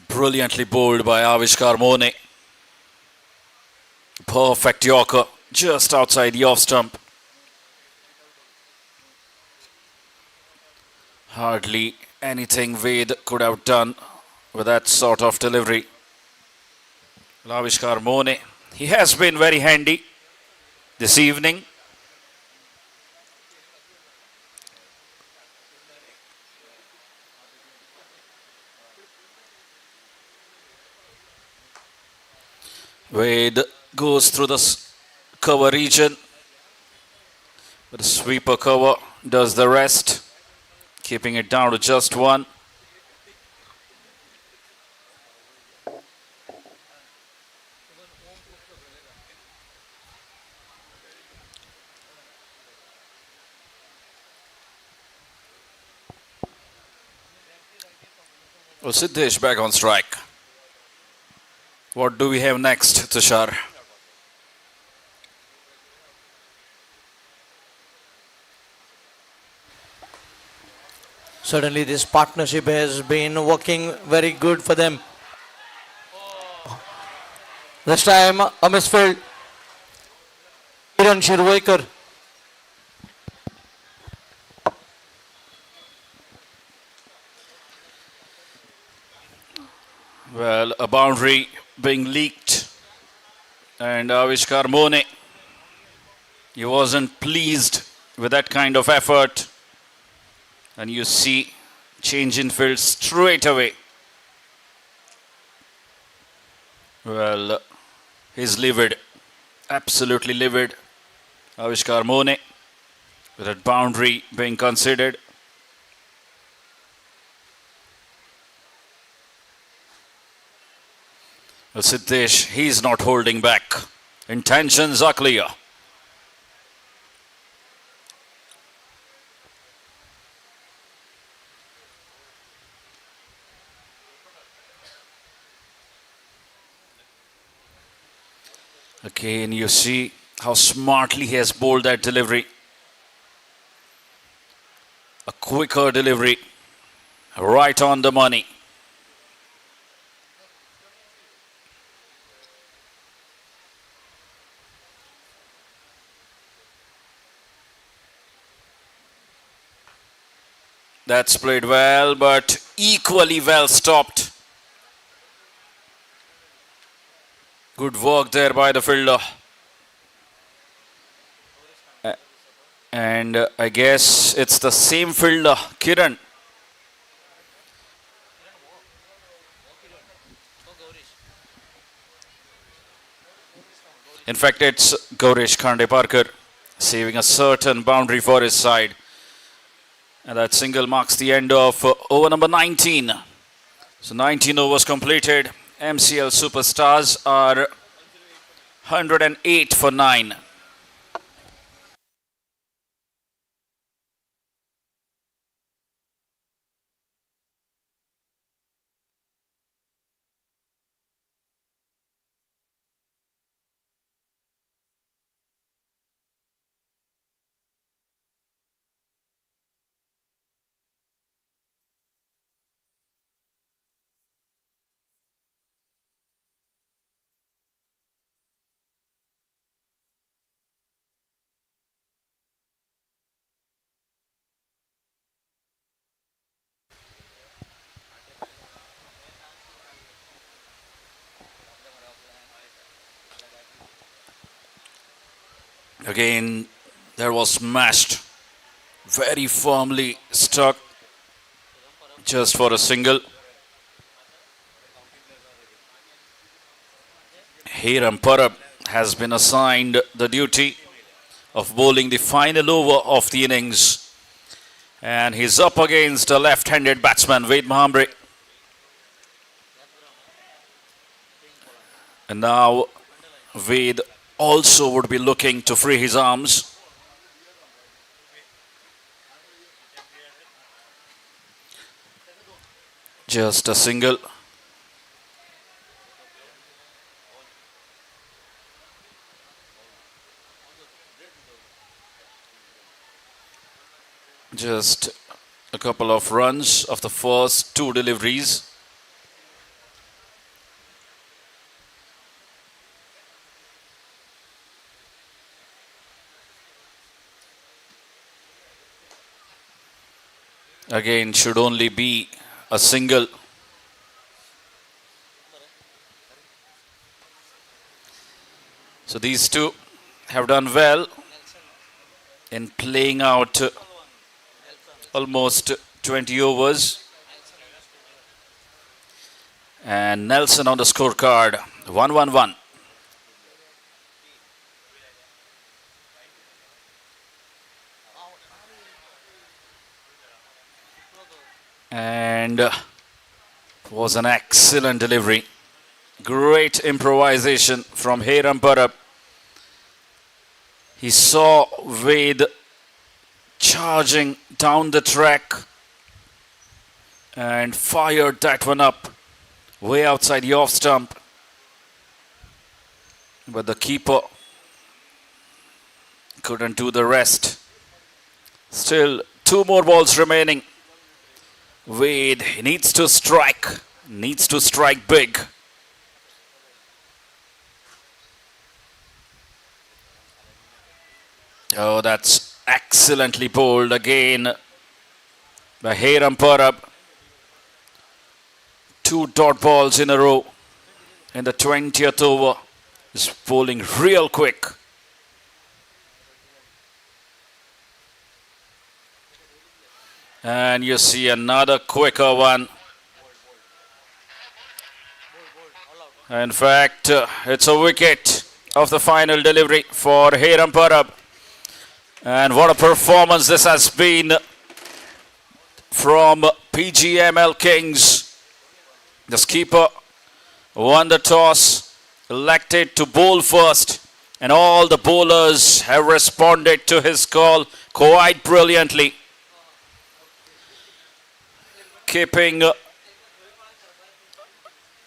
Brilliantly bowled by Avishkar Mone. Perfect Yorker just outside the off stump. Hardly anything Ved could have done with that sort of delivery. Avishkar Mone, he has been very handy this evening. Ved goes through the cover region, but the sweeper cover does the rest, keeping it down to just one. Well, Siddesh back on strike. What do we have next, Tushar? Certainly this partnership has been working very good for them. This time a misfield. Kiran Shirvaikar. Well, a boundary being leaked, and Avishkar Mone, he wasn't pleased with that kind of effort, and you see change in field straight away. Well, he's livid, absolutely livid. Avishkar Mone, with that boundary being considered. Well, Siddesh, he's not holding back. Intentions are clear. Again, you see how smartly he has bowled that delivery. A quicker delivery, right on the money. That's played well, but equally well stopped. Good work there by the fielder. And I guess it's the same fielder, Kiran. In fact, it's Gaurish Khandeparkar saving a certain boundary for his side. And that single marks the end of over number 19. So 19 overs completed. MCL Superstars are 108 for 9. Again, there was smashed, very firmly stuck, just for a single. Hiram Parab has been assigned the duty of bowling the final over of the innings. And he's up against a left-handed batsman, Ved Mahambre. And now Ved also would be looking to free his arms. Just a single. Just a couple of runs of the first two deliveries. Again, should only be a single. So these two have done well in playing out almost 20 overs. And Nelson on the scorecard, 1-1-1. And was an excellent delivery. Great improvisation from Hiram Parab. He saw Ved charging down the track and fired that one up way outside the off stump. But the keeper couldn't do the rest. Still, two more balls remaining. Ved needs to strike big. Oh, that's excellently bowled again by Hiram Parab. 2 dot balls in a row in the 20th over. He's bowling real quick. And you see another quicker one. In fact, it's a wicket of the final delivery for Hiram Parab. And what a performance this has been from PGML Kings. The skipper won the toss, elected to bowl first, and all the bowlers have responded to his call quite brilliantly, keeping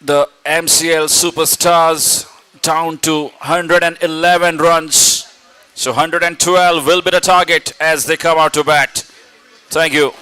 the MCL superstars down to 111 runs. So 112 will be the target as they come out to bat. Thank you.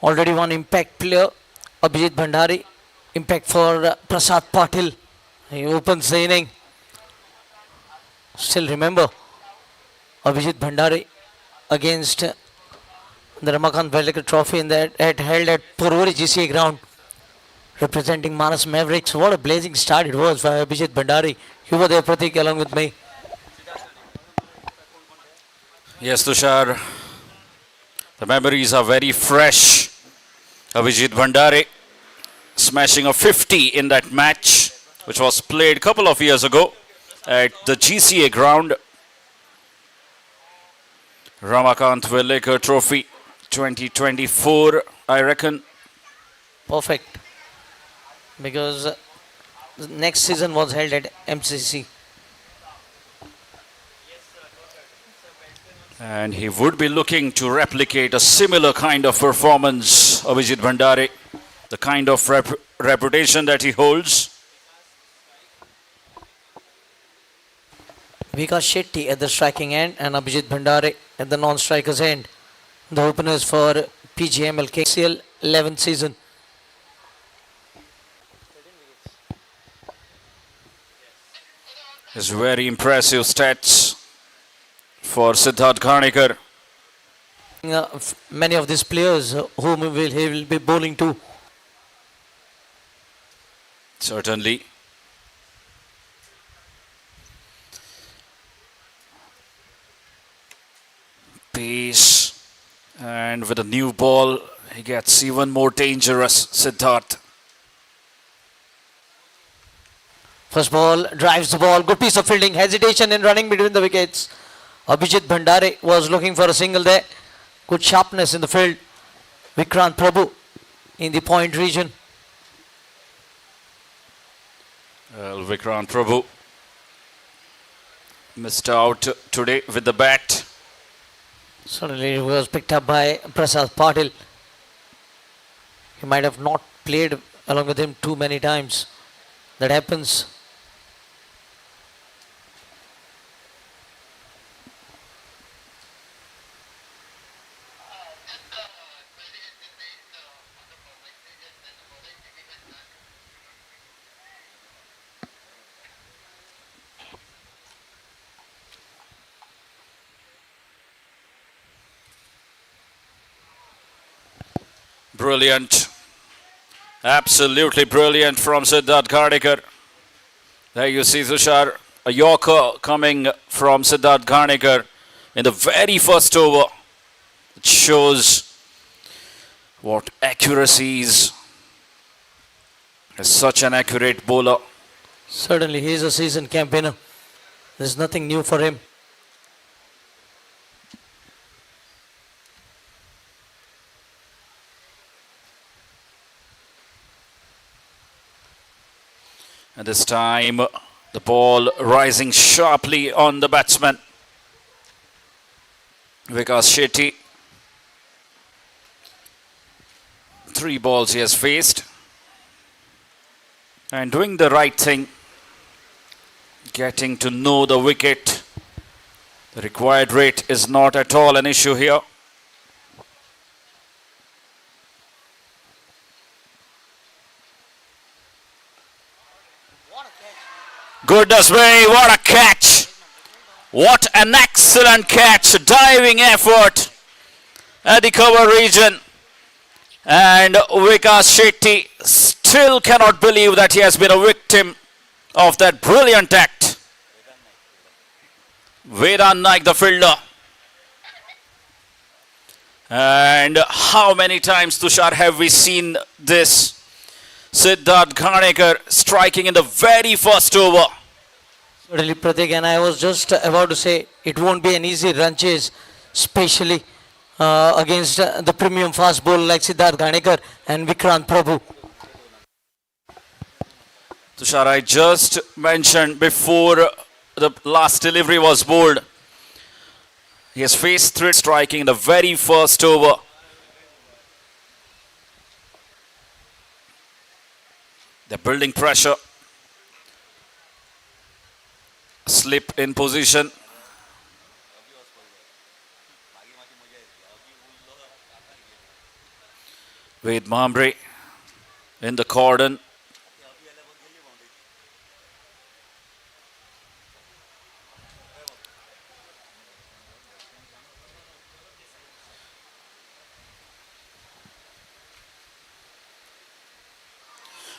Already one impact player, Abhijit Bhandari. Impact for Prasad Patil. He opens the inning. Still remember Abhijit Bhandari against the Ramakant Verlekar Trophy in that held at Purvari GCA ground, representing Manas Mavericks. What a blazing start it was for Abhijit Bhandari. You were there, Pratik, along with me. Yes, Tushar. The memories are very fresh. Abhijit Bhandari smashing a 50 in that match, which was played a couple of years ago at the GCA ground. Ramakant Verlekar Trophy 2024, I reckon. Perfect. Because the next season was held at MCC. And he would be looking to replicate a similar kind of performance, Abhijit Bhandari, the kind of reputation that he holds. Vikas Shetty at the striking end and Abhijit Bhandari at the non-strikers end. The openers for PGML MCL 11th season. His very impressive stats for Siddharth Ghanikar. Many of these players whom he will be bowling to. Certainly. Pace. And with a new ball, he gets even more dangerous, Siddharth. First ball, drives the ball, good piece of fielding, hesitation in running between the wickets. Abhijit Bhandari was looking for a single there. Good sharpness in the field. Vikrant Prabhu in the point region. Well, Vikrant Prabhu missed out today with the bat. Suddenly it was picked up by Prasad Patil. He might have not played along with him too many times. That happens. Brilliant. Absolutely brilliant from Siddharth Ghanikar. There you see, Tushar, a Yorker coming from Siddharth Ghanikar in the very first over. It shows what accuracy is. As such an accurate bowler. Certainly he is a seasoned campaigner. There's nothing new for him. And this time, the ball rising sharply on the batsman. Vikas Shetty. 3 balls he has faced. And doing the right thing. Getting to know the wicket. The required rate is not at all an issue here. Goodness me, what a catch! What an excellent catch, diving effort at the cover region. And Vikas Shetty still cannot believe that he has been a victim of that brilliant act. Vedan Naik, the fielder. And how many times, Tushar, have we seen this? Siddharth Ghanikar striking in the very first over. Certainly, Pratik, and I was just about to say it won't be an easy run chase, especially against the premium fast bowler like Siddharth Ghanikar and Vikrant Prabhu. Tushar, I just mentioned before the last delivery was bowled, he has faced 3 striking in the very first over. They're building pressure. Slip in position. with Mambre in the cordon.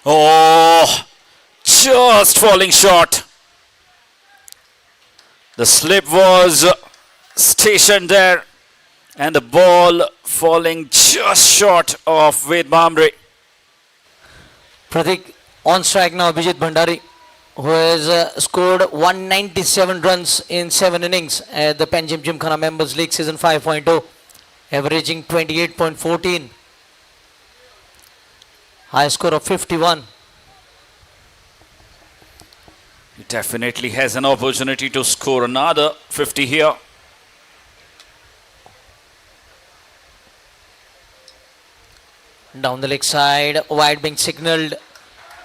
Oh, just falling short. The slip was stationed there and the ball falling just short of Ved Mamre. Pratik on strike now, Abhijit Bhandari, who has scored 197 runs in 7 innings at the Panjim Gymkhana Members League Season 5.0, averaging 28.14. High score of 51. He definitely has an opportunity to score another 50 here. Down the leg side, wide being signalled.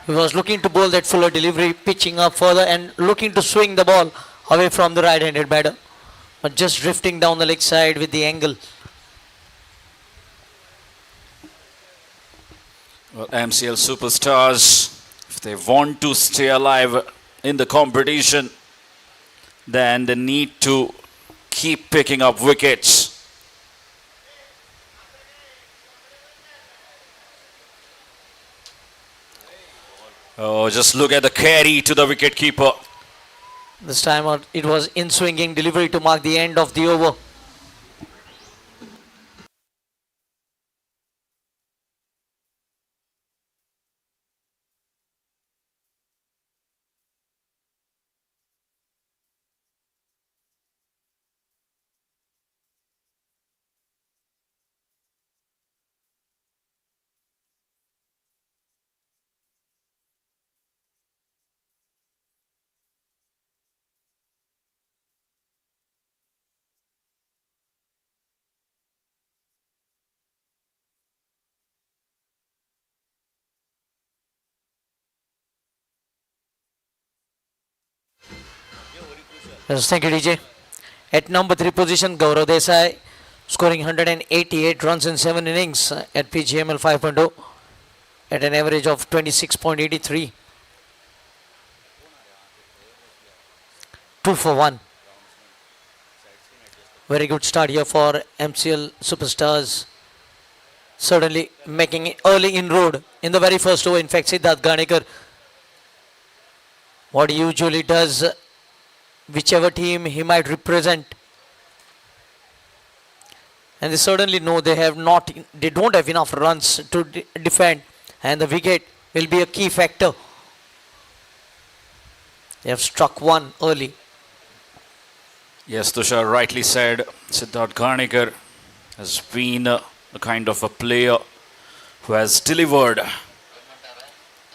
He was looking to bowl that fuller delivery, pitching up further and looking to swing the ball away from the right-handed batter. But just drifting down the leg side with the angle. Well, MCL superstars, if they want to stay alive in the competition, then they need to keep picking up wickets. Oh, just look at the carry to the wicketkeeper. This time out, it was in swinging delivery to mark the end of the over. Yes, thank you, DJ. At number 3 position, Gaurav Desai, scoring 188 runs in 7 innings at PGML 5.0 at an average of 26.83. 2 for 1. Very good start here for MCL superstars. Certainly making it early inroad in the very first over. In fact, Siddharth Ganekar, what he usually does, whichever team he might represent, and they certainly know they don't have enough runs to defend, and the wicket will be a key factor. They have struck one early. Yes, Tushar rightly said, Siddharth Ganekar has been a kind of a player who has delivered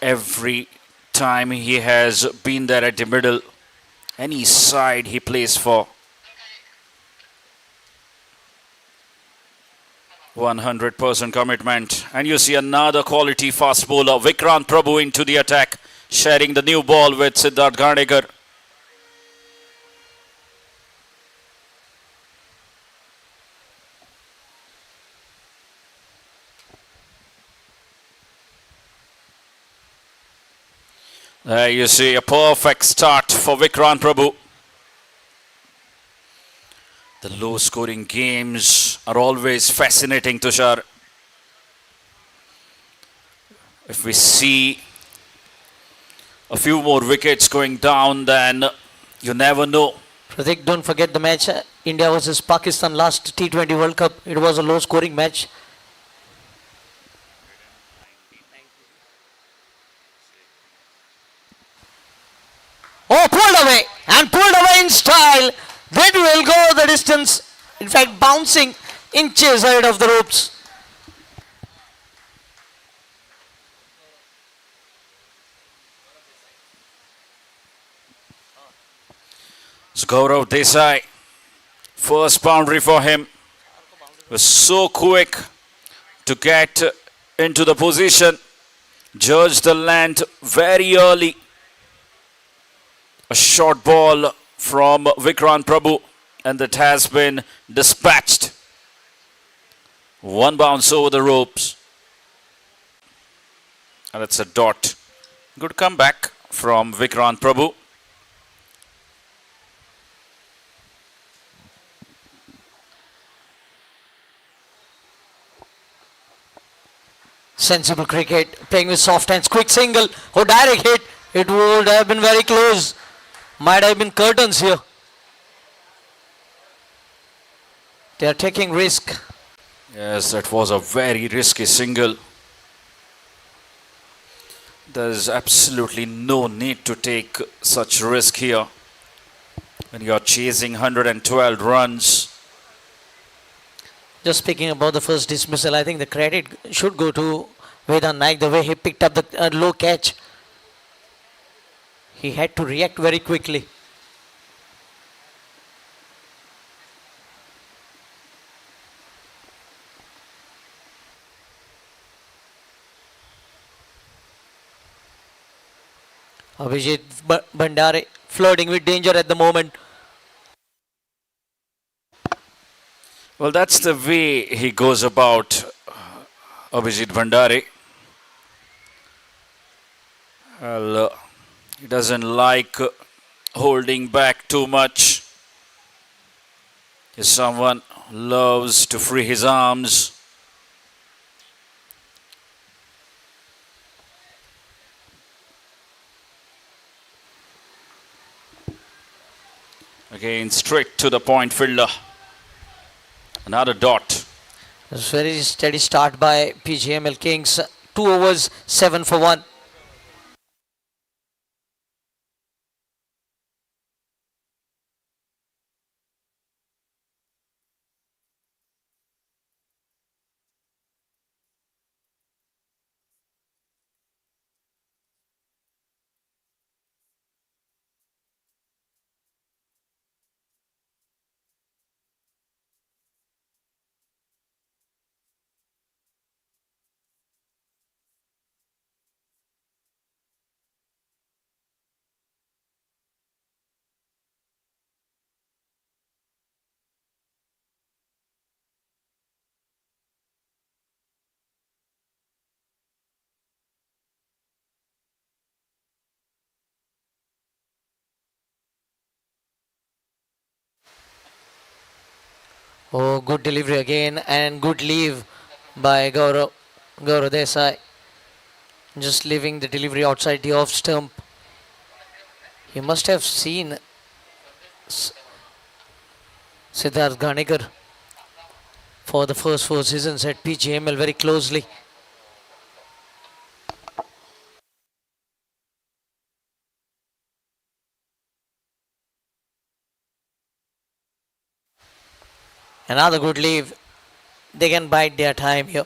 every time he has been there at the middle. Any side he plays for. 100% commitment. And you see another quality fast bowler, Vikrant Prabhu, into the attack, sharing the new ball with Siddharth Ganekar. There you see a perfect start for Vikrant Prabhu. The low scoring games are always fascinating, Tushar. If we see a few more wickets going down, then you never know. Pratik, don't forget the match India versus Pakistan last T20 World Cup. It was a low scoring match. Oh, pulled away in style. That will go the distance. In fact, bouncing inches ahead of the ropes. So Gaurav Desai, first boundary for him, was so quick to get into the position, judged the length very early. A short ball from Vikrant Prabhu, and that has been dispatched. One bounce over the ropes. And that's a dot. Good comeback from Vikrant Prabhu. Sensible cricket, playing with soft hands, quick single, oh direct hit, it would have been very close, might have been curtains here. They are taking risk. Yes, that was a very risky single. There's absolutely no need to take such risk here when you're chasing 112 runs. Just speaking about the first dismissal, I think the credit should go to Vedant Naik, the way he picked up the low catch. He had to react very quickly. Abhijit Bhandare flirting with danger at the moment. Well, that's the way he goes about, Abhijit Bhandare. Well, he doesn't like holding back too much. He's someone who loves to free his arms. Again, straight to the point fielder. Another dot. It's very steady start by PGML Kings. 2 overs, 7 for 1. Oh, good delivery again and good leave by Gaurav Desai. Just leaving the delivery outside the off stump. He must have seen Siddharth Ganikar for the first 4 seasons at PGML very closely. Another good leave. They can bide their time here.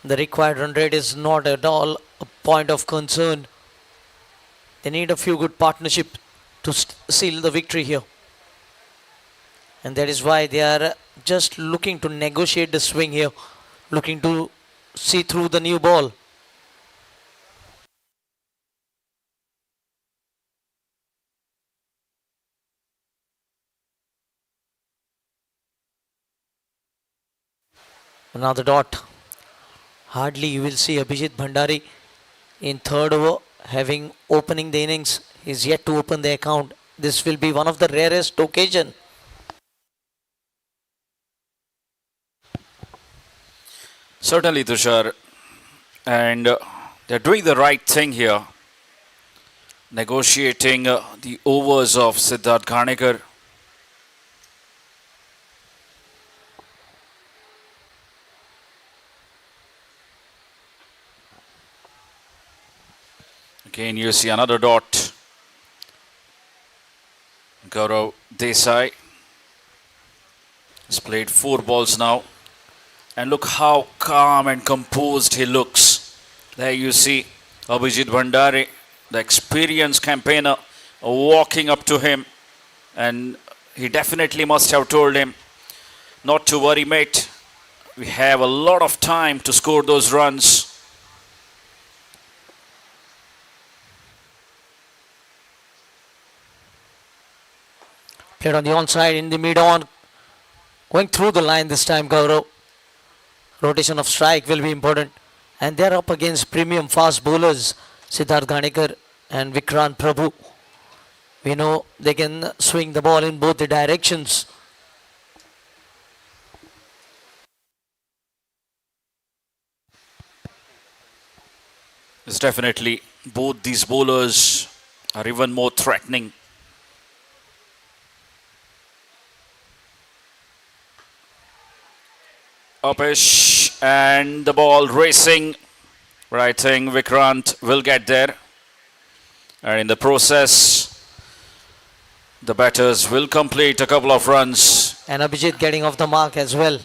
The required run rate is not at all a point of concern. They need a few good partnerships to seal the victory here. And that is why they are just looking to negotiate the swing here. Looking to see through the new ball. Another dot. Hardly you will see Abhijit Bhandari in third over having opening the innings. He's yet to open the account. This will be one of the rarest occasion. Certainly, Tushar. And they're doing the right thing here. Negotiating the overs of Siddharth Ganikar. Again, you see another dot. Gaurav Desai has played 4 balls now. And look how calm and composed he looks. There you see Abhijit Bhandare, the experienced campaigner, walking up to him. And he definitely must have told him, not to worry, mate. We have a lot of time to score those runs. Played on the onside in the mid-on. Going through the line this time, Gaurav. Rotation of strike will be important. And they're up against premium fast bowlers Siddharth Ganekar and Vikrant Prabhu. We know they can swing the ball in both the directions. It's definitely both these bowlers are even more threatening. Upish and the ball racing. But I think Vikrant will get there. And in the process, the batters will complete a couple of runs. And Abhijit getting off the mark as well.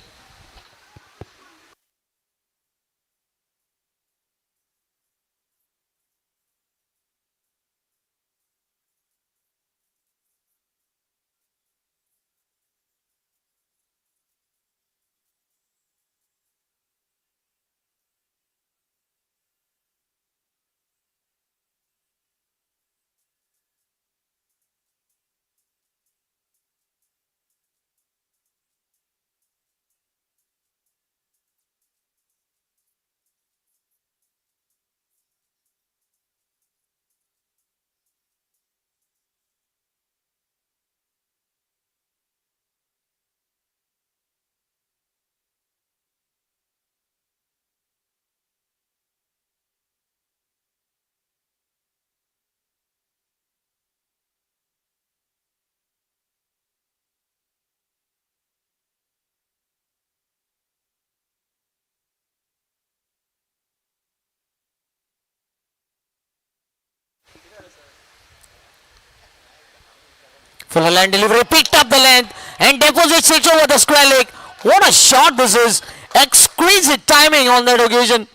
Full line delivery, picked up the length and deposits it over the square leg. What a shot this is. Exquisite timing on that occasion.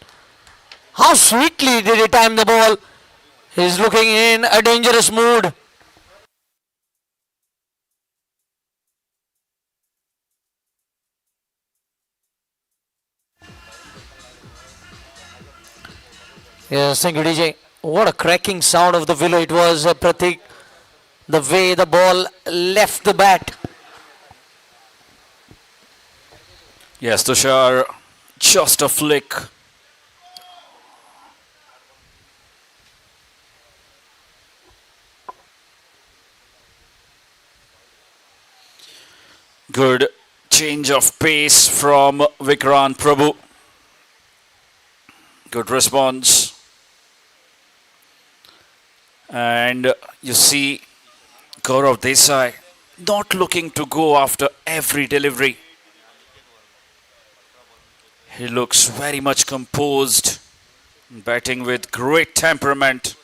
How sweetly did he time the ball. He's looking in a dangerous mood. Yes, thank you, DJ. What a cracking sound of the willow it was, Pratik. The way the ball left the bat. Yes, Tushar, just a flick. Good change of pace from Vikrant Prabhu. Good response. And you see Gaurav Desai not looking to go after every delivery. He looks very much composed, batting with great temperament.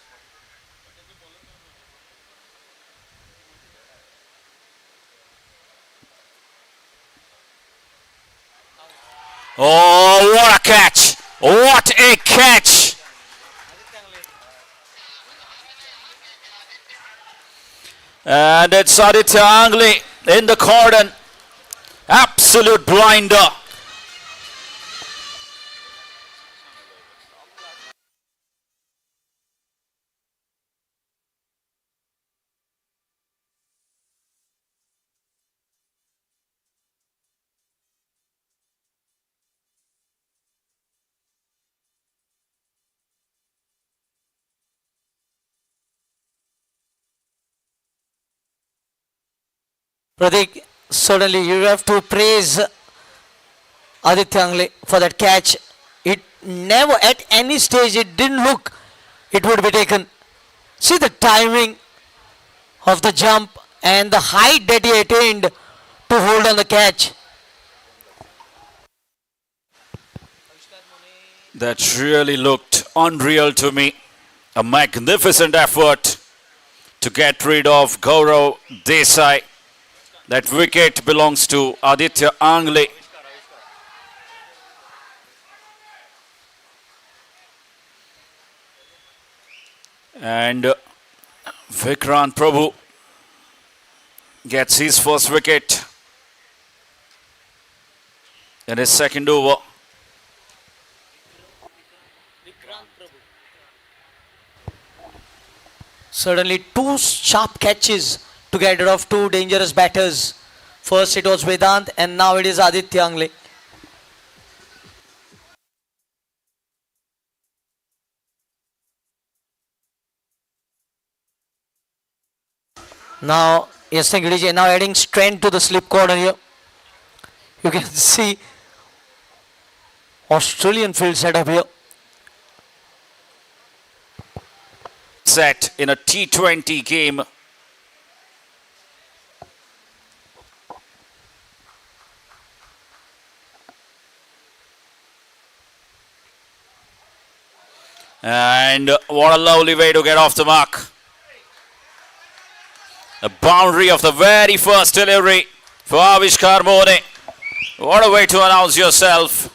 Oh, what a catch! What a catch! And it's Aditya Angle in the cordon. Absolute blinder. Pratik, certainly you have to praise Aditya Angle for that catch. It never, at any stage, it didn't look it would be taken. See the timing of the jump and the height that he attained to hold on the catch. That really looked unreal to me. A magnificent effort to get rid of Gaurav Desai. That wicket belongs to Aditya Angle. And Vikrant Prabhu gets his first wicket in his second over. Certainly two sharp catches to get rid of two dangerous batters. First it was Vedant and now it is Aditya Angle. Now, yes, thank you, DJ. Now adding strength to the slip corner here. You can see Australian field setup here. Set in a T20 game. And what a lovely way to get off the mark. The boundary of the very first delivery for Avishkar Mone. What a way to announce yourself.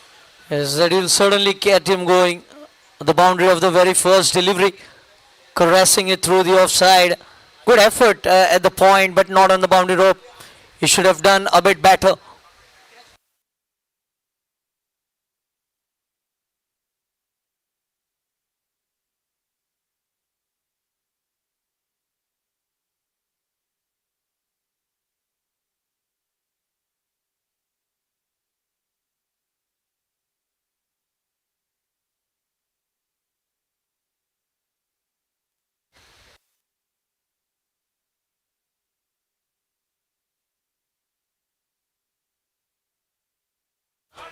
Yes, that will certainly get him going. The boundary of the very first delivery, caressing it through the offside. Good effort at the point, but not on the boundary rope. He should have done a bit better.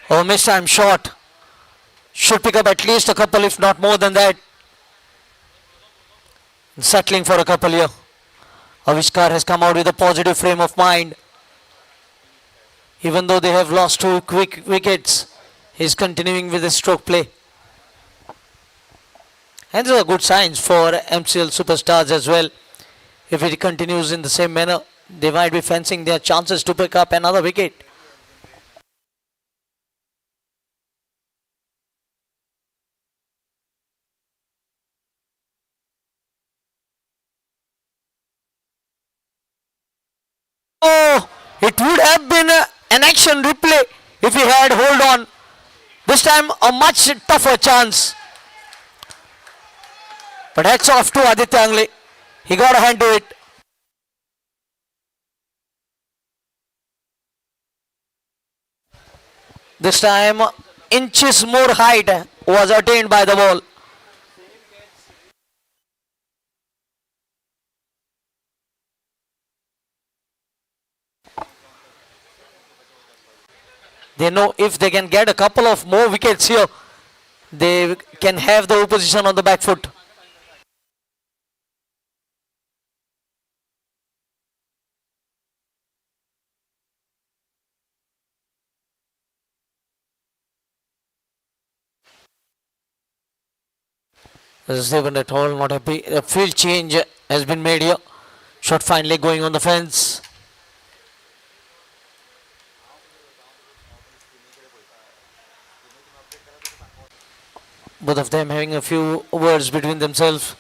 Oh, missed time shot. Should pick up at least a couple, if not more than that. Settling for a couple here. Avishkar has come out with a positive frame of mind. Even though they have lost 2 quick wickets, he's continuing with his stroke play. And these are good signs for MCL superstars as well. If it continues in the same manner, they might be fencing their chances to pick up another wicket. Oh, it would have been an action replay if he had hold on. This time a much tougher chance. But hats off to Aditya Angle. He got a hand to it. This time inches more height was attained by the ball. They know if they can get a couple of more wickets here, they can have the opposition on the back foot. Seven at all, not happy. A field change has been made here. Shot finally going on the fence. Both of them having a few words between themselves.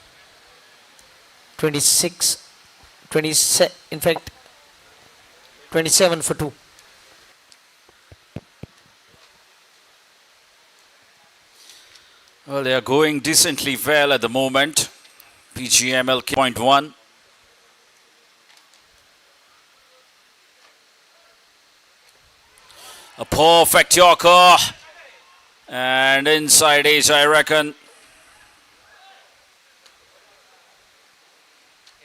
26, 27, in fact, 27 for 2. Well, they are going decently well at the moment. PGML 0.1. A perfect Yorker. And inside edge, I reckon.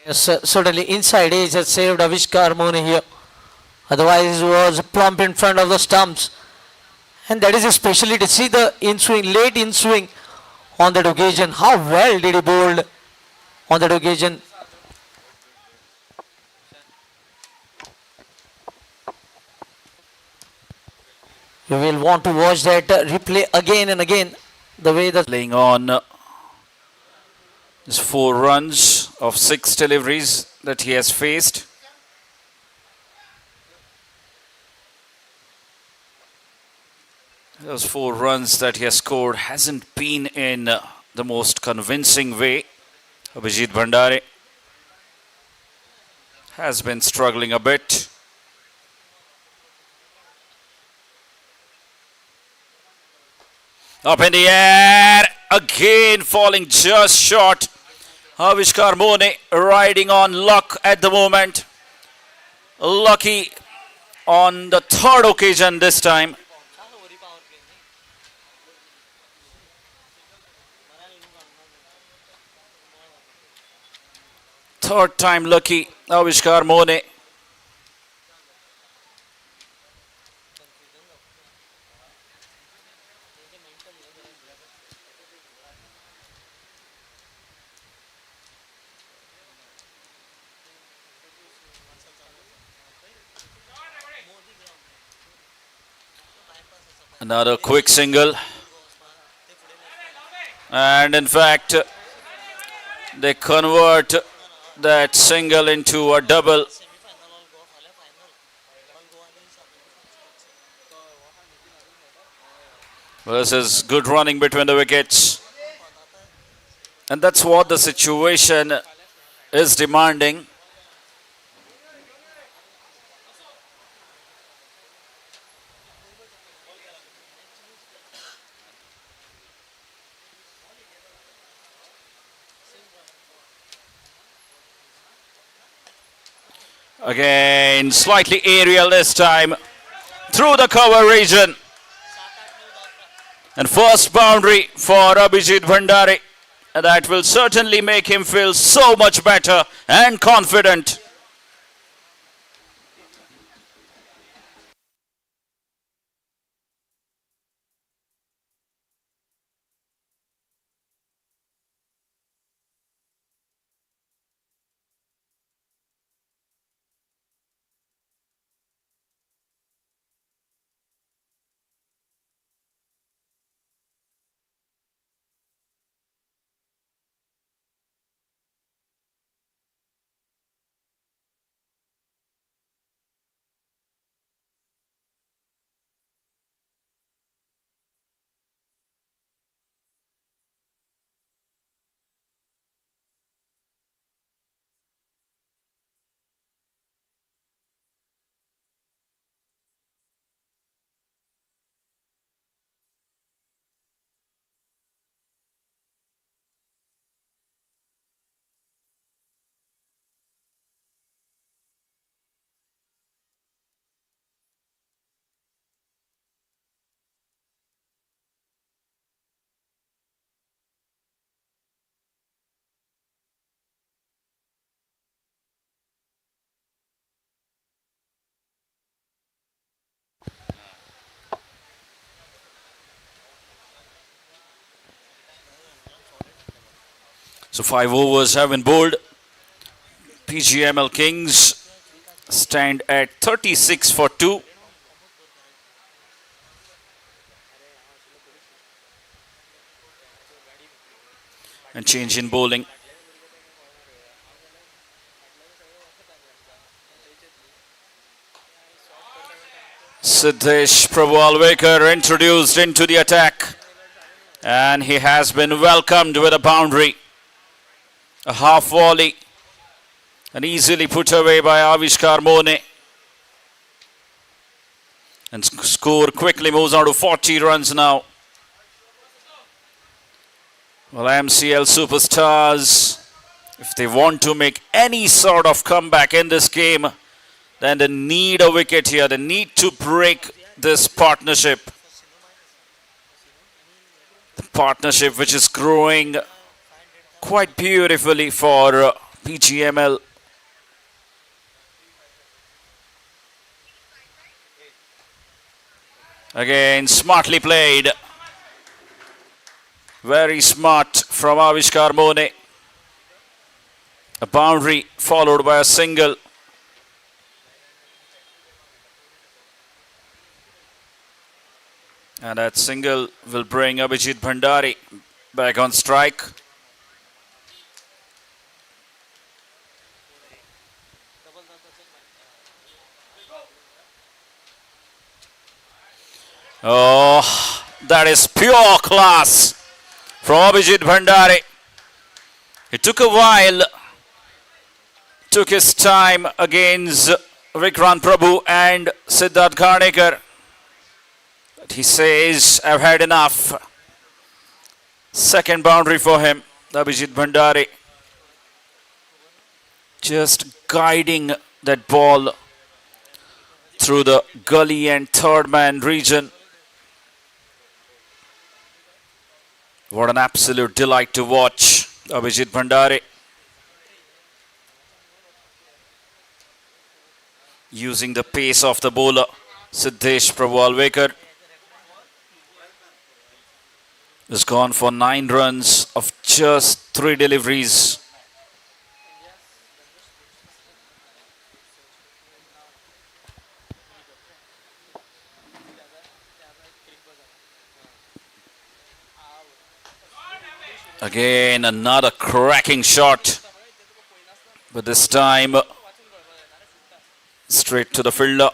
Yes, certainly inside edge has saved Avishkar Mone here. Otherwise, he was plump in front of the stumps. And that is especially to see the in-swing, late in-swing on that occasion. How well did he bowl on that occasion? You will want to watch that replay again and again. The way that Playing on just 4 runs of 6 deliveries that he has faced. Those 4 runs that he has scored hasn't been in the most convincing way. Abhijit Bhandare has been struggling a bit. Up in the air, again falling just short. Avishkar Mone riding on luck at the moment. Lucky on the 3rd occasion this time. Third time lucky, Avishkar Mone. Another quick single. And in fact, they convert that single into a double. This is good running between the wickets. And that's what the situation is demanding. Again, slightly aerial this time, through the cover region. And first boundary for Abhijit Bhandari. And that will certainly make him feel so much better and confident. So 5 overs have been bowled. PGML Kings stand at 36 for 2. And change in bowling. Siddhesh Prabhu Alvekar introduced into the attack. And he has been welcomed with a boundary. A half volley. And easily put away by Avishkar Mone. And score quickly moves on to 40 runs now. Well, MCL superstars, if they want to make any sort of comeback in this game, then they need a wicket here. They need to break this partnership. The partnership which is growing quite beautifully for PGML. Again, smartly played. Very smart from Avishkar Mone. A boundary followed by a single. And that single will bring Abhijit Bhandari back on strike. Oh, that is pure class from Abhijit Bhandari. It took a while, took his time against Vikrant Prabhu and Siddharth Ghanekar. But he says, I've had enough. Second boundary for him, Abhijit Bhandari. Just guiding that ball through the gully and third man region. What an absolute delight to watch, Abhijit Bhandari. using the pace of the bowler, Siddesh Verlekar. Has gone for 9 runs of just 3 deliveries. Again, another cracking shot. But this time, straight to the fielder.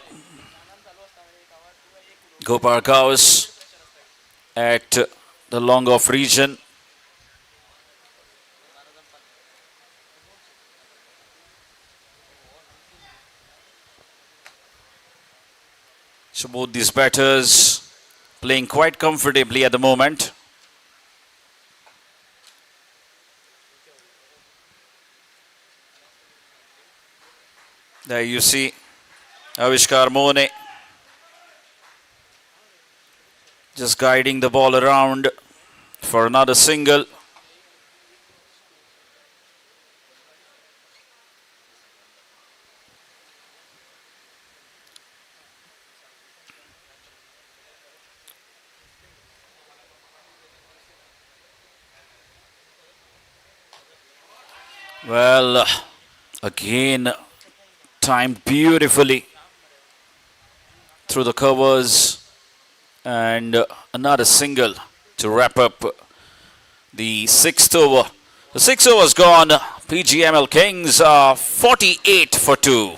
Gopar Gauss at the long off region. So both these batters playing quite comfortably at the moment. There you see Avishkar Mone just guiding the ball around for another single. Well, again, timed beautifully through the covers, and another single to wrap up the 6th over. The 6th over's gone. PGML Kings are 48 for 2.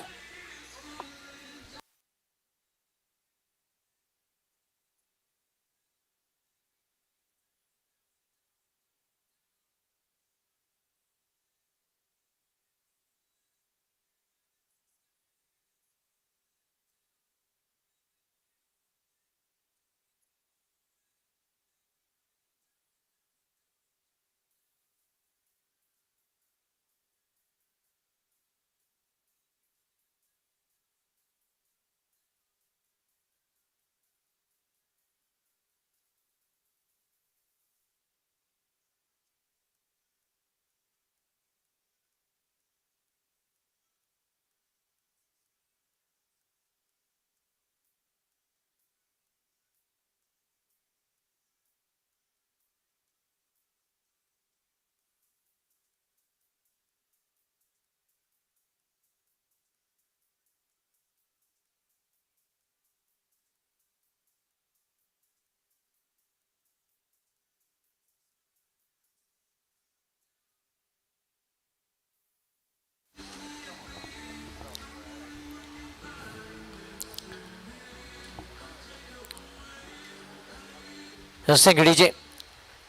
Yes, thank you, DJ.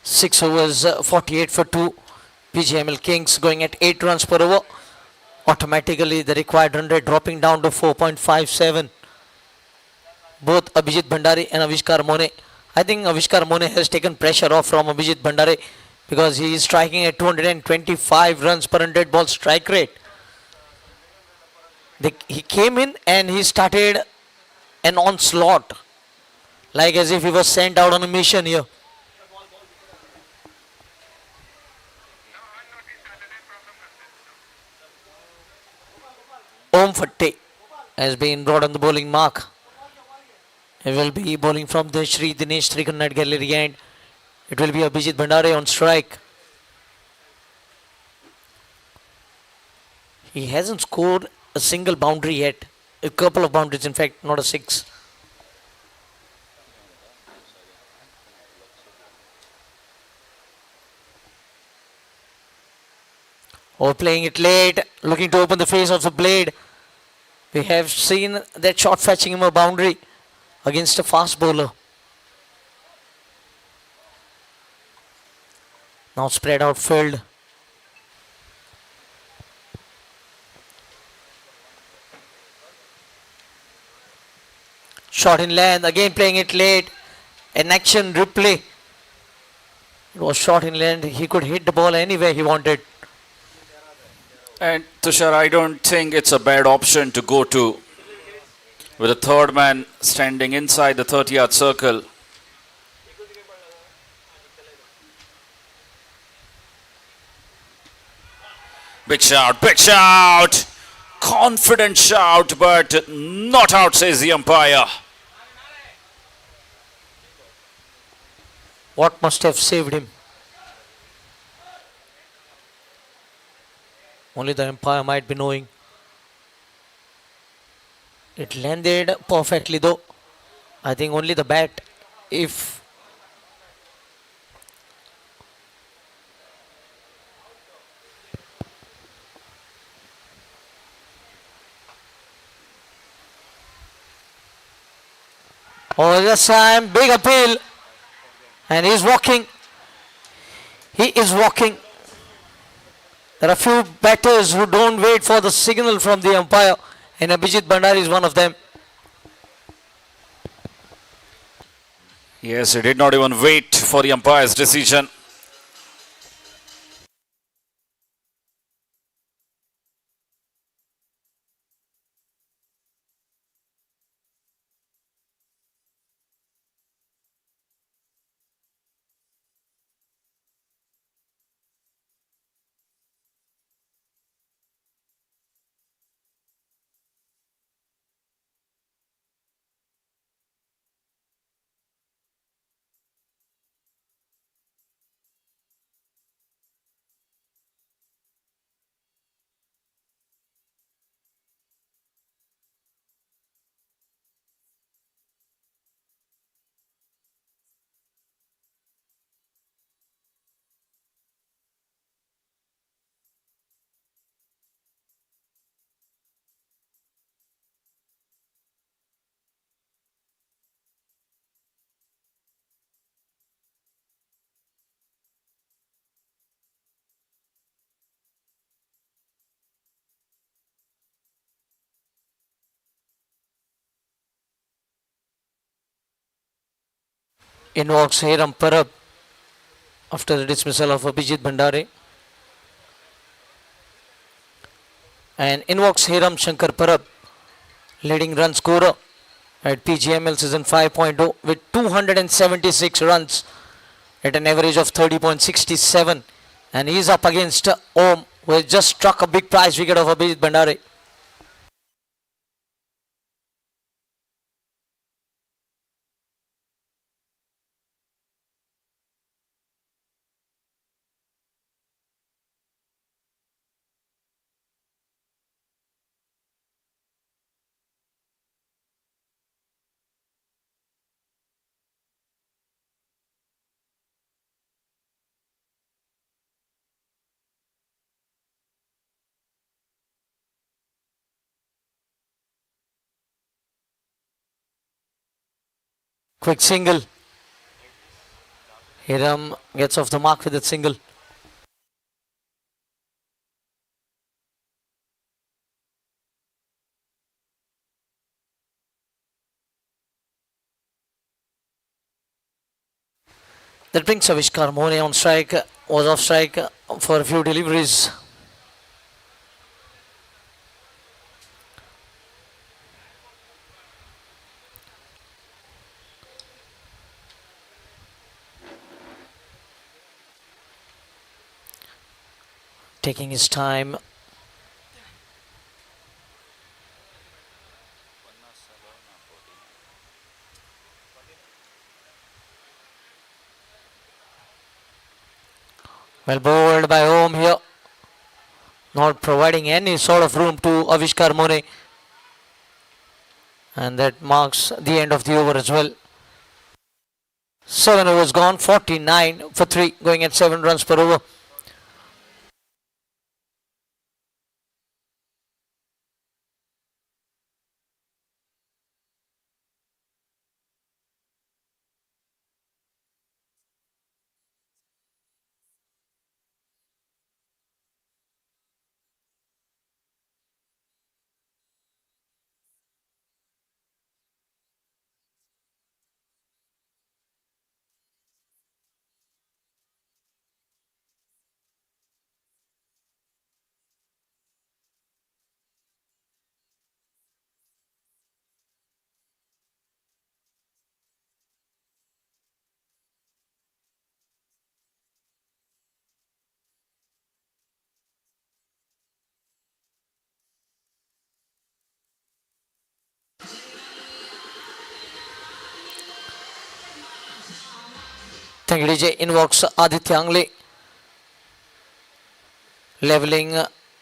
6 overs, 48 for 2. PGML Kings going at 8 runs per over. Automatically, the required run rate dropping down to 4.57. Both Abhijit Bhandari and Avishkar Mone. I think Avishkar Mone has taken pressure off from Abhijit Bhandari because he is striking at 225 runs per 100 ball strike rate. He came in and he started an onslaught, like as if he was sent out on a mission here. Om Fatte has been brought on the bowling mark. He will be bowling from the Shri Dinesh Trikanad gallery, and it will be Abhijit Bhandari on strike. He hasn't scored a single boundary yet. A couple of boundaries, in fact, not a 6. Playing it late, looking to open the face of the blade. We have seen that shot fetching him a boundary against a fast bowler. Now spread out field. Shot in length, again playing it late. An action replay. It was shot in length. He could hit the ball anywhere he wanted. And Tushar, I don't think it's a bad option to go to with a third man standing inside the 30-yard circle. Big shout, big shout! confident shout, but not out, says the umpire. What must have saved him? Only the umpire might be knowing. It landed perfectly though. I think only the bat, if oh, this time big appeal, and he's walking. He is walking. There are few batters who don't wait for the signal from the umpire, and Abhijit Bhandari is one of them. Yes, he did not even wait for the umpire's decision. In walks Hiram Parab after the dismissal of Abhijit Bhandari. And in walks Hiram Shankar Parab, leading run scorer at PGML season 5.0 with 276 runs at an average of 30.67. And he's up against Om, who has just struck a big prize wicket of Abhijit Bhandari. Quick single. Hiram gets off the mark with that single. That brings Avishkar Mohne on strike, was off strike for a few deliveries. Taking his time. Well bowled by Om here. Not providing any sort of room to Avishkar Mohne. And that marks the end of the over as well. 7 overs gone, 49 for 3, going at 7 runs per over. Thank you, DJ. In walks Aditya Angle, leveling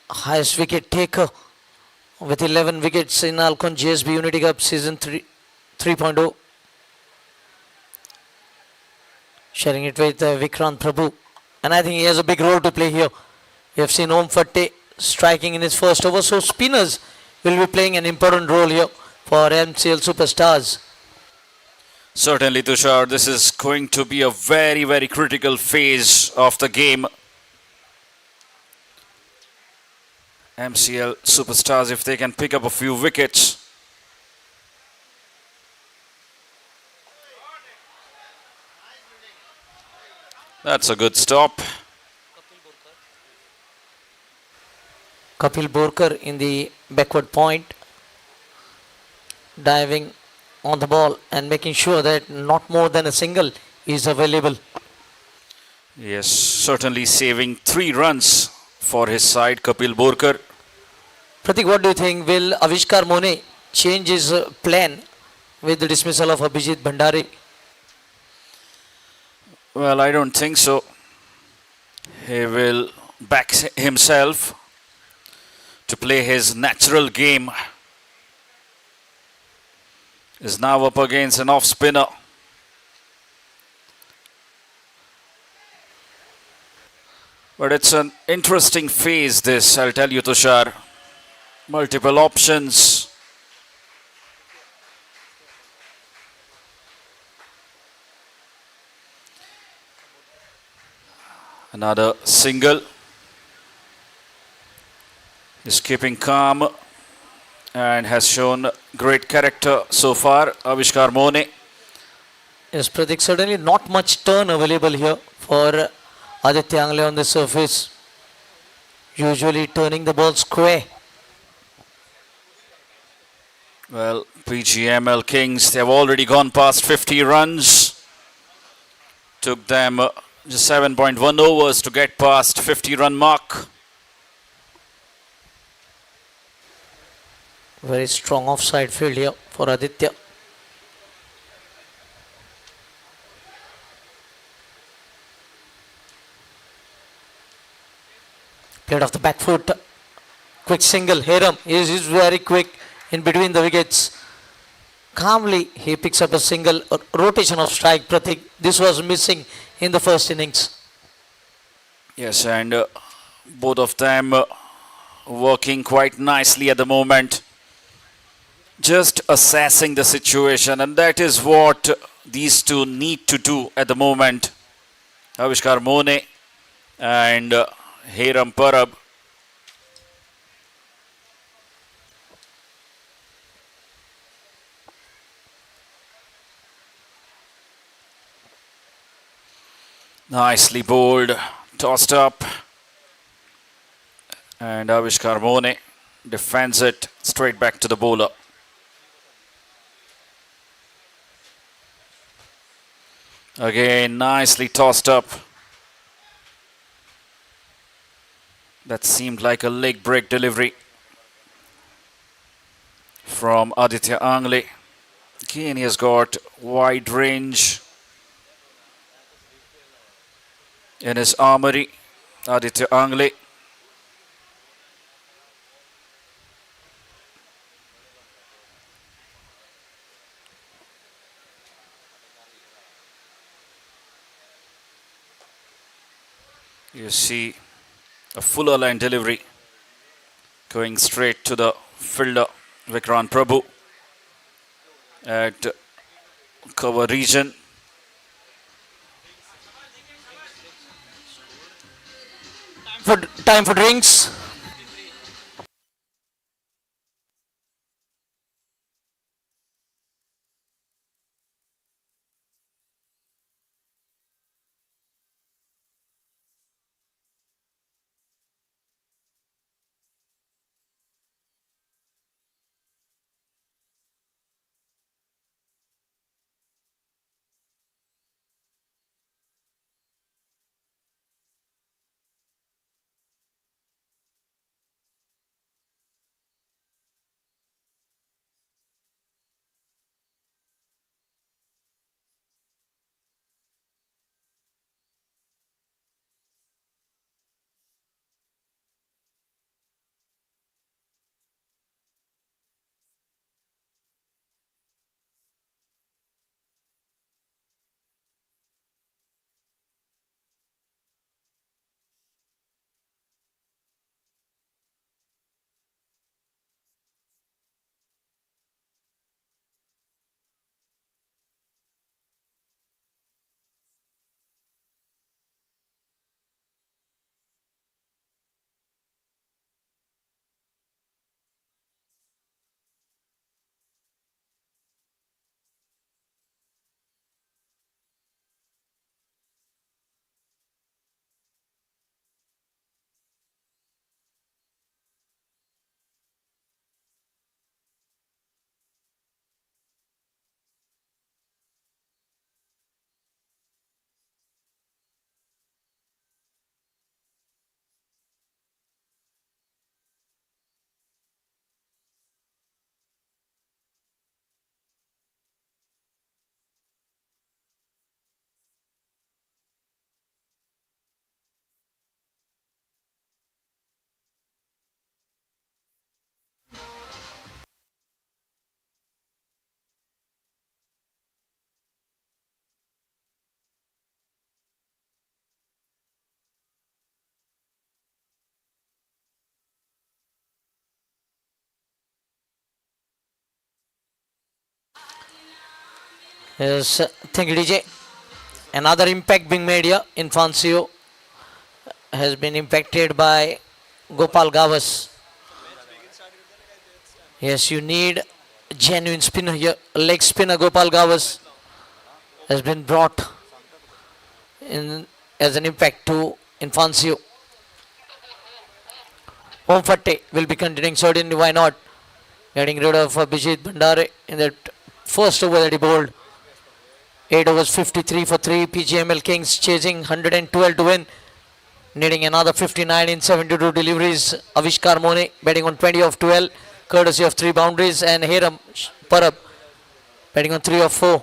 highest wicket taker with 11 wickets in Alcon GSB Unity Cup Season 3.0. Sharing it with Vikrant Prabhu. And I think he has a big role to play here. We have seen Om Fatte striking in his first over. So spinners will be playing an important role here for MCL Superstars. Certainly, Tushar, this is going to be a very, very critical phase of the game. MCL Superstars, if they can pick up a few wickets. That's a good stop. Kapil Borkar in the backward point, diving on the ball and making sure that not more than a single is available. Yes, certainly saving 3 runs for his side, Kapil Borkar. Pratik, what do you think? Will Avishkar Mone change his plan with the dismissal of Abhijit Bhandari? Well, I don't think so. He will back himself to play his natural game. Is now up against an off spinner. But it's an interesting phase this, I'll tell you, Tushar. Multiple options. Another single. Is keeping calm and has shown great character so far, Avishkar Mone. Yes, Pratik, certainly not much turn available here for Aditya Angle on the surface. Usually turning the ball square. Well, PGML Kings, they've already gone past 50 runs. Took them just 7.1 overs to get past 50 run mark. Very strong offside field here for Aditya. Played off the back foot. Quick single. Hiram is very quick in between the wickets. Calmly he picks up a single. Rotation of strike, Pratik. This was missing in the first innings. Yes, and both of them working quite nicely at the moment. Just assessing the situation, and that is what these two need to do at the moment. Avishkar Mone and Hiram Parab. Nicely bowled, tossed up, and Avishkar Mone defends it straight back to the bowler. Again, nicely tossed up. That seemed like a leg break delivery from Aditya Angle. Again, he has got wide range in his armory, Aditya Angle. You see a fuller line delivery going straight to the fielder Vikrant Prabhu at cover region. Time for drinks. Yes, thank you, DJ. Another impact being made here. Infancio has been impacted by Gopal Gavas. Yes, you need a genuine spinner here. Leg spinner Gopal Gavas has been brought in as an impact to Infancio. Om Fatte will be continuing, certainly, why not? Getting rid of Bijit Bhandare in that first over that he bowled. 8 overs 53 for 3. PGML Kings chasing 112 to win. Needing another 59 in 72 deliveries. Avishkar Mone batting on 20 of 12. Courtesy of 3 boundaries. And Hiram Parab batting on 3 of 4.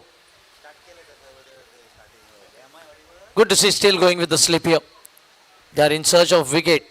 Good to see still going with the slip here. They are in search of wicket.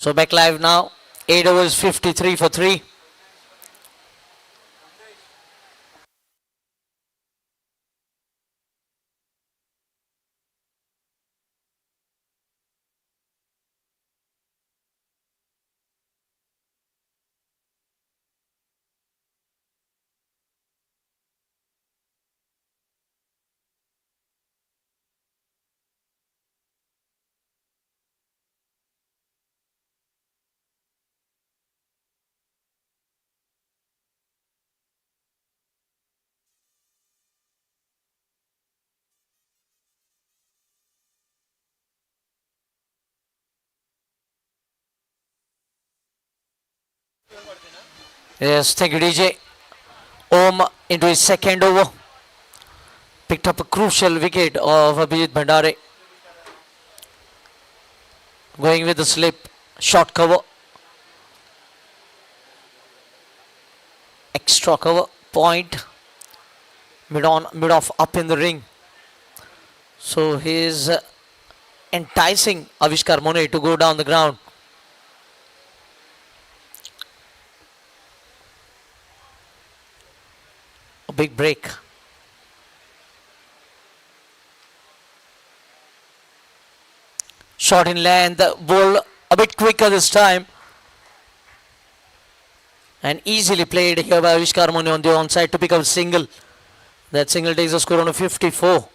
So back live now. 8 overs, 53 for 3. Yes, thank you, DJ. Om into his second over. Picked up a crucial wicket of Abhijit Bhandare. Going with the slip. Short cover. Extra cover. Point. Mid on, mid off, up in the ring. So he is enticing Avishkar Mone to go down the ground. A big break. Shot in length, ball a bit quicker this time. And easily played here by Avishkar Mone on the onside to pick up a single. That single takes a score on a 54.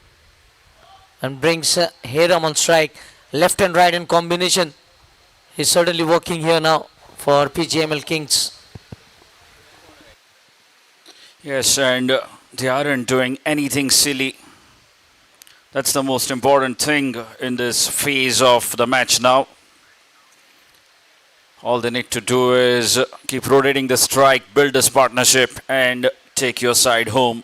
And brings Hiram on strike. Left and right in combination. He's certainly working here now for PGML Kings. Yes, and they aren't doing anything silly. That's the most important thing in this phase of the match now. All they need to do is keep rotating the strike, build this partnership, and take your side home.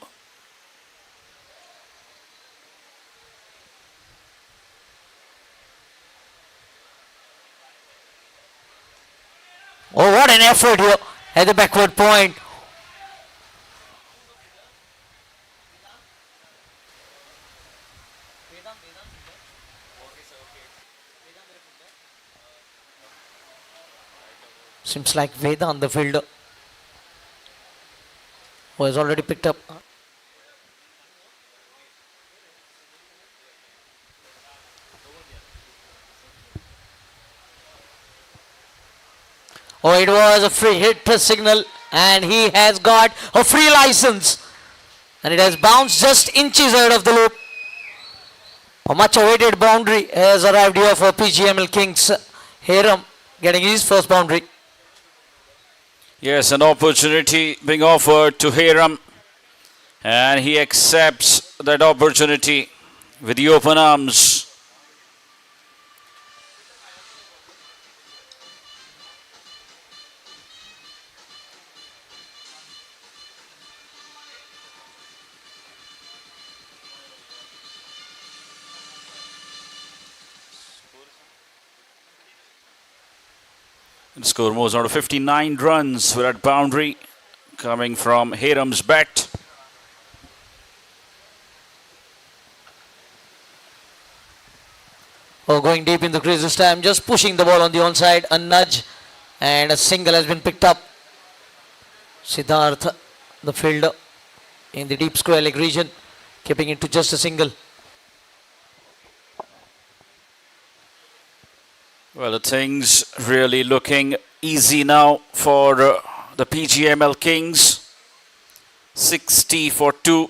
Oh, what an effort here at the backward point. Seems like Vedant, the fielder, who has already picked up. Oh, it was a free hit signal, and he has got a free license. And it has bounced just inches out of the loop. A much awaited boundary has arrived here for PGML Kings. Hiram getting his first boundary. Yes, an opportunity being offered to Hiram, and he accepts that opportunity with the open arms. The score moves on to 59 runs with that boundary coming from Hiram's bat. Oh, going deep in the crease this time, just pushing the ball on the onside, a nudge, and a single has been picked up. Siddharth, the fielder, in the deep square leg region, keeping it to just a single. Well, the things really looking easy now for the PGML Kings. 60 for 2.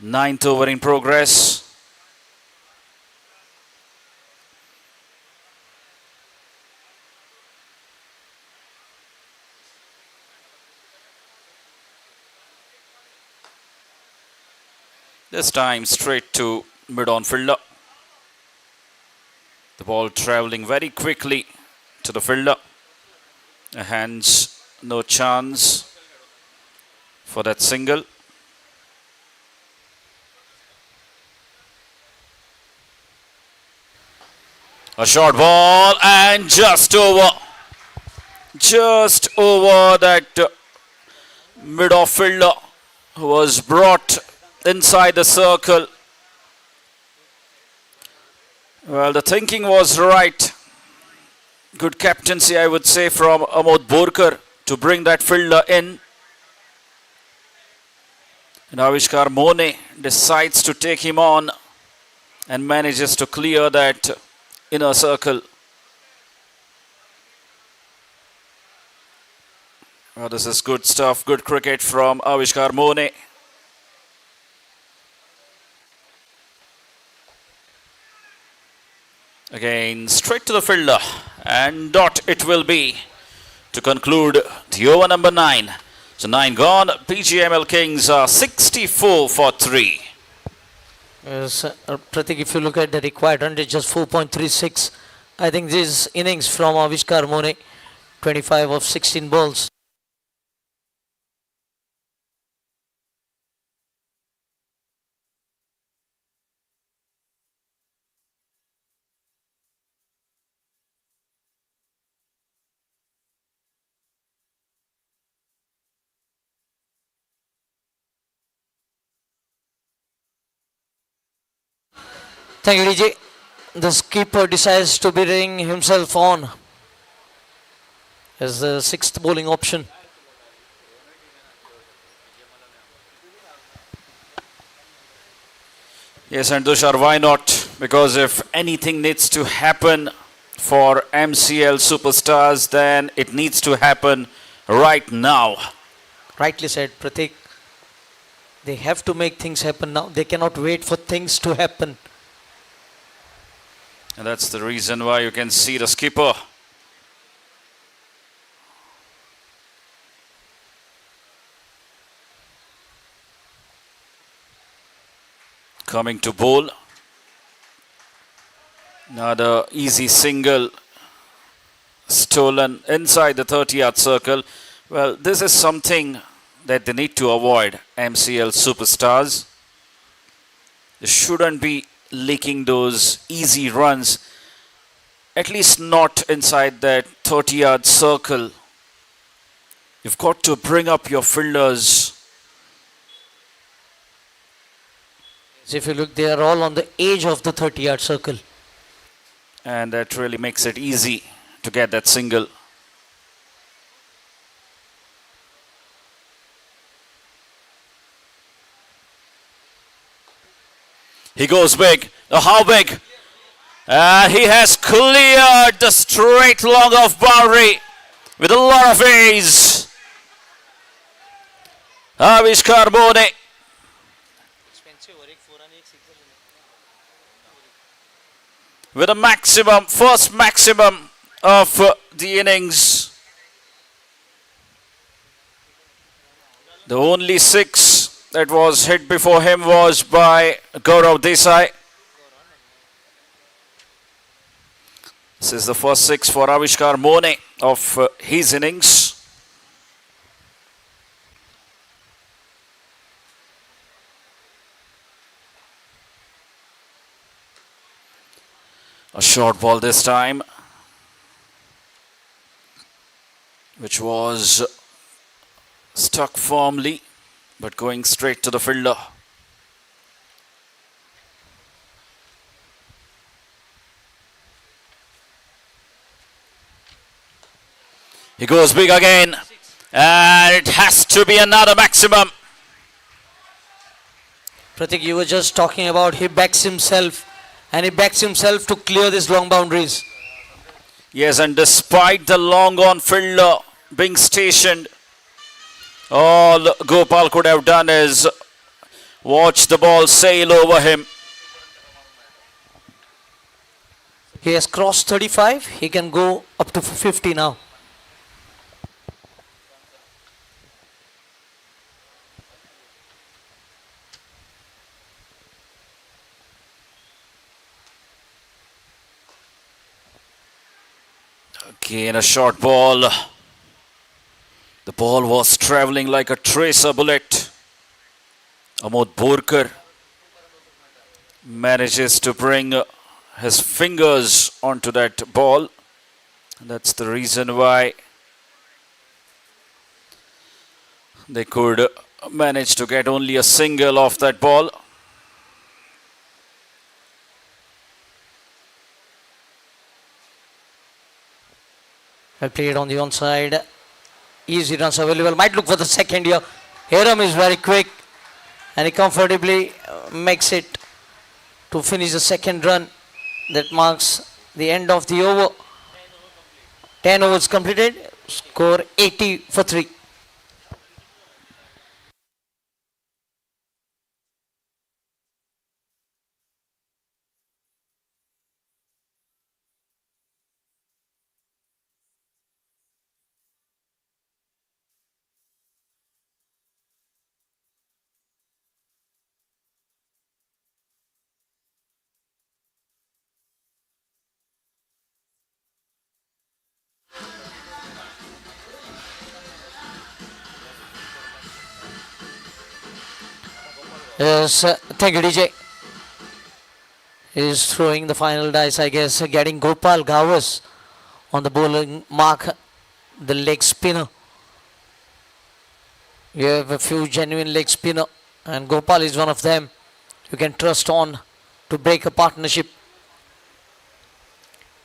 Ninth over in progress. This time straight to mid-on fielder. The ball traveling very quickly to the fielder. Hence, no chance for that single. A short ball and just over. Just over that mid-off fielder who was brought inside the circle. Well, the thinking was right. Good captaincy, I would say, from Amod Borkar to bring that fielder in. And Avishkar Mone decides to take him on and manages to clear that inner circle. Well, this is good stuff, good cricket from Avishkar Mone. Again, straight to the fielder, and dot it will be to conclude the over number 9. So 9 gone, PGML Kings are 64 for 3. Yes, Pratik, if you look at the required run rate, just 4.36. I think this innings from Avishkar Mone, 25 of 16 balls. Thank you, DJ. The skipper decides to bring himself on as the 6th bowling option. Yes, and Tushar, why not? Because if anything needs to happen for MCL Superstars, then it needs to happen right now. Rightly said, Pratik. They have to make things happen now. They cannot wait for things to happen. And that's the reason why you can see the skipper coming to bowl. Another easy single stolen inside the 30-yard circle. Well, this is something that they need to avoid, MCL Superstars. They shouldn't be leaking those easy runs, at least not inside that 30-yard circle. You've got to bring up your fielders. If you look, they are all on the edge of the 30-yard circle. And that really makes it easy to get that single. He goes big. Now how big? He has cleared the straight long off boundary with a lot of ease. Avishkar Mone. With a maximum, first maximum of the innings. The only 6 that was hit before him was by Gaurav Desai. This is the first 6 for Avishkar Mone of his innings. A short ball this time, which was stuck firmly, but going straight to the fielder. He goes big again, and it has to be another maximum. Pratik, you were just talking about he backs himself, and he backs himself to clear these long boundaries. Yes, and despite the long on fielder being stationed, all Gopal could have done is watch the ball sail over him. He has crossed 35. He can go up to 50 now. Again, a short ball. The ball was traveling like a tracer bullet. Amod Borkar manages to bring his fingers onto that ball. That's the reason why they could manage to get only a single off that ball. Well played on the onside. Easy runs available. Might look for the second here. Hiram is very quick and he comfortably makes it to finish the second run. That marks the end of the over. 10 overs completed. Score 80 for 3. Yes, thank you, DJ. Is throwing the final dice, I guess, getting Gopal Gavas on the bowling mark, the leg spinner. You have a few genuine leg spinner, and Gopal is one of them. You can trust on to break a partnership.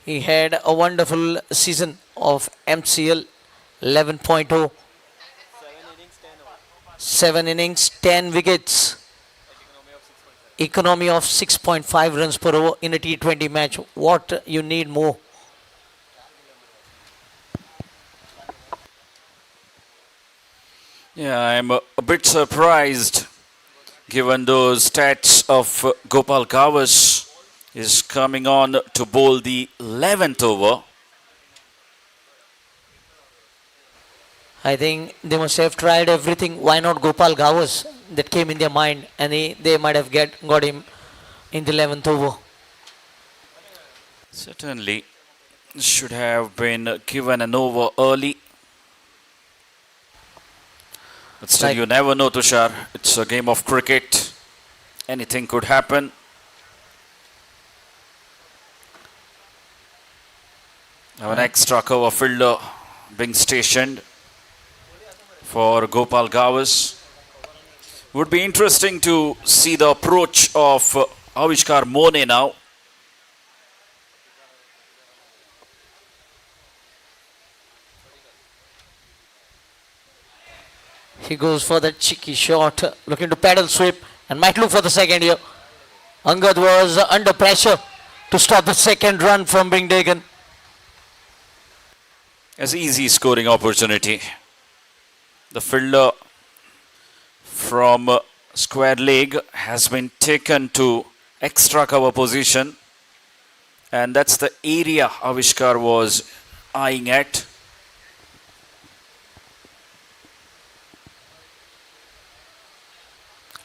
He had a wonderful season of MCL 11.0. 7 innings, 10 wickets. Economy of 6.5 runs per over in a T20 match. What you need more? Yeah, I'm a bit surprised given those stats of Gopal Gavas is coming on to bowl the 11th over. I think they must have tried everything. Why not Gopal Gavas? That came in their mind, and they might have got him in the 11th over. Certainly should have been given an over early. But still, you never know, Tushar. It's a game of cricket. Anything could happen. Now an extra cover fielder being stationed for Gopal Gavas. Would be interesting to see the approach of Avishkar Mone now. He goes for the cheeky shot, looking to paddle sweep, and might look for the second here. Angad was under pressure to stop the second run from being taken. As easy scoring opportunity. The fielder from square leg has been taken to extra cover position, and that's the area Avishkar was eyeing at.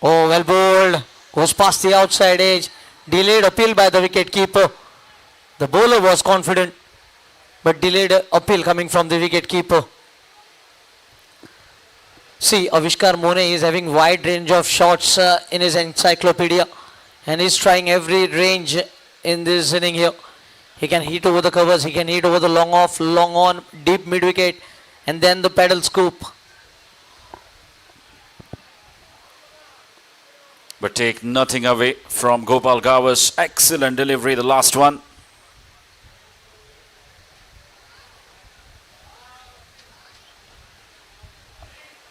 Oh, well bowled. Goes past the outside edge. Delayed appeal by the wicket keeper. The bowler was confident, but delayed appeal coming from the wicket keeper. See, Avishkar Mone is having wide range of shots in his encyclopedia, and he's trying every range in this inning here. He can hit over the covers, he can hit over the long off, long on, deep mid wicket, and then the pedal scoop. But take nothing away from Gopal Gavas. Excellent delivery, the last one.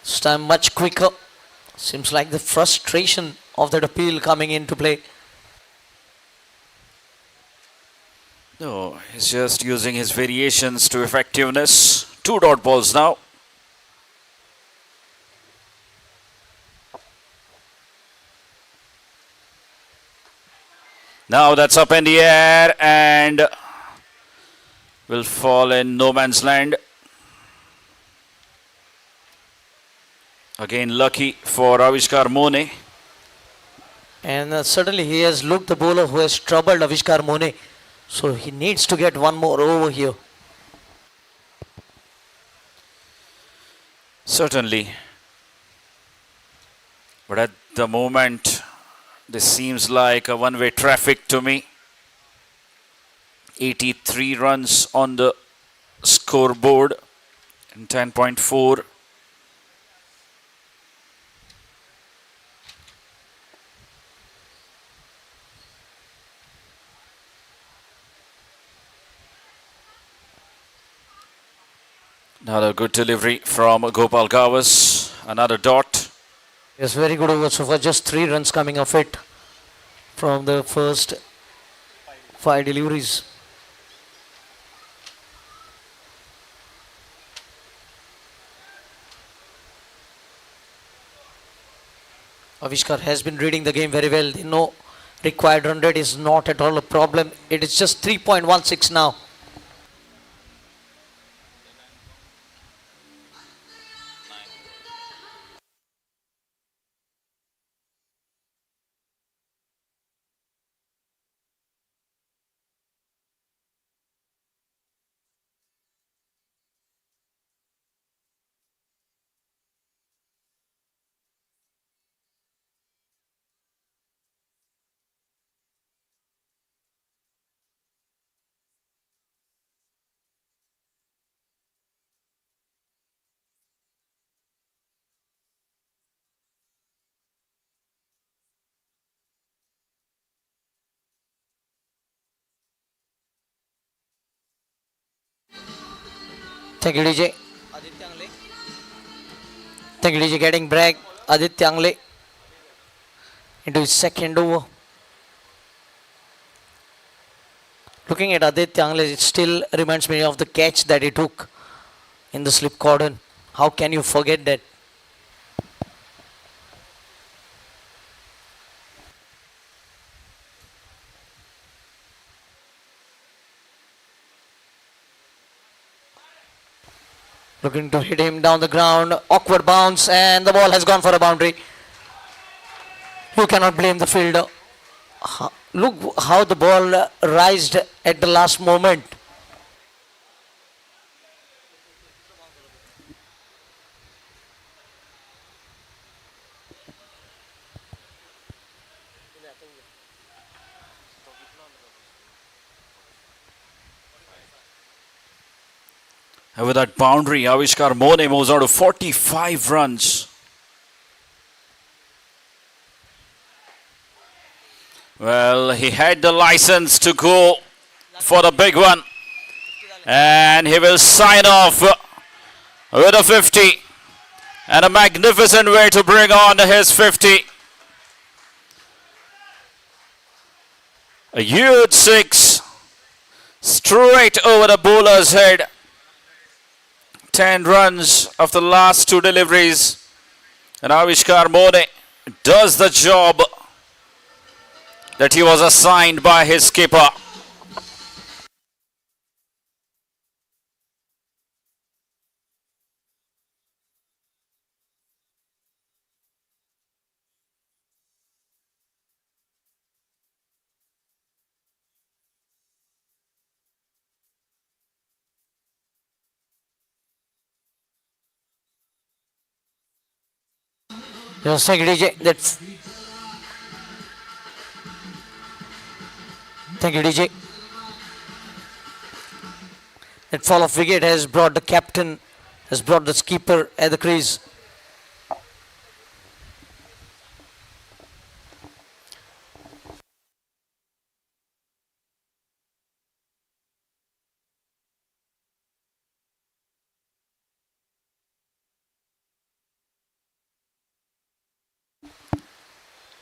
This time much quicker. Seems like the frustration of that appeal coming into play. No, he's just using his variations to effectiveness. 2 dot balls now. Now that's up in the air and will fall in no man's land. Again lucky for Avishkar Mone. And certainly he has looked the bowler who has troubled Avishkar Mone. So he needs to get one more over here. Certainly. But at the moment, this seems like a one-way traffic to me. 83 runs on the scoreboard and 10.4. Another good delivery from Gopal Gavas. Another dot. Yes, very good over so far. Just 3 runs coming off it from the first 5 deliveries. Avishkar has been reading the game very well. They know required run rate is not at all a problem. It is just 3.16 now. Thank you, DJ. Thank you, DJ. Getting brag. Aditya Angle into his second over. Looking at Aditya Angle, it still reminds me of the catch that he took in the slip cordon. How can you forget that? Looking to hit him down the ground. Awkward bounce and the ball has gone for a boundary. You cannot blame the fielder. Look how the ball rised at the last moment. And with that boundary, Avishkar Mone moves on to 45 runs. Well, he had the license to go for the big one. And he will sign off with a 50. And a magnificent way to bring on his 50. A huge 6 straight over the bowler's head. 10 runs of the last 2 deliveries. And Avishkar Mone does the job that he was assigned by his skipper. Yes, thank you, DJ. Thank you, DJ. That fall of wicket has brought the captain, has brought the skipper at the crease.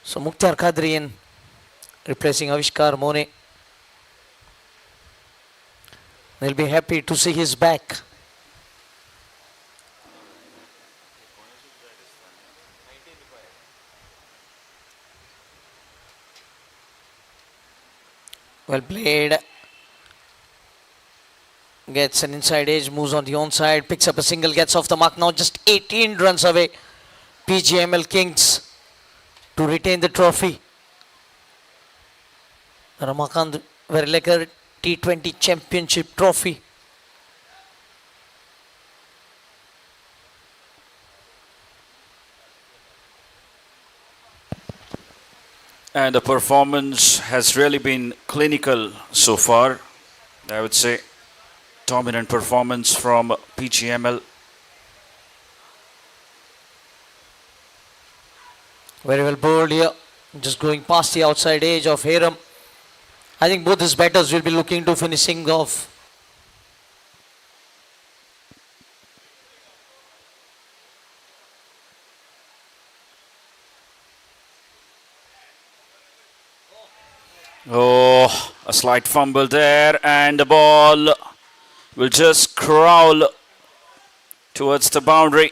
So Mukhtar Kadri replacing Avishkar Mone. They'll be happy to see his back. Well played. Gets an inside edge, moves on the onside, picks up a single, gets off the mark. Now just 18 runs away. PGML Kings to retain the trophy. Ramakant Verlekar T20 Championship Trophy. And the performance has really been clinical so far. I would say dominant performance from PGML. Very well bowled here. Just going past the outside edge of Hiram. I think both his batters will be looking to finishing off. Oh, a slight fumble there, and the ball will just crawl towards the boundary.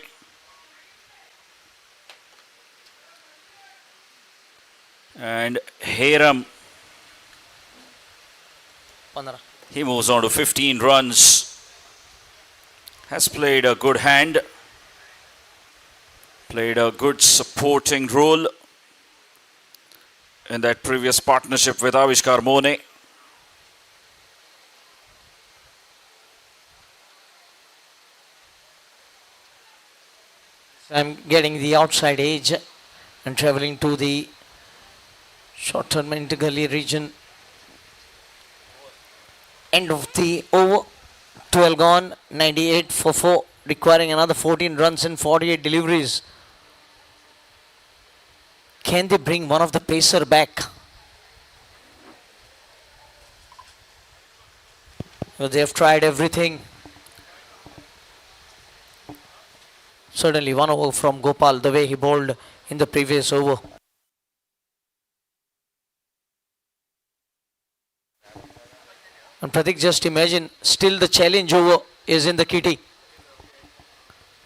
And Hiram, he moves on to 15 runs. Has played a good hand, played a good supporting role in that previous partnership with Avishkar Mone. I'm getting the outside edge and traveling to the short tournament gully region. End of the over. 12 gone, 98 for 4, requiring another 14 runs and 48 deliveries. Can they bring one of the pacer back? Well, they have tried everything. Certainly one over from Gopal, the way he bowled in the previous over. And Pratik, just imagine, still the challenge over is in the kitty.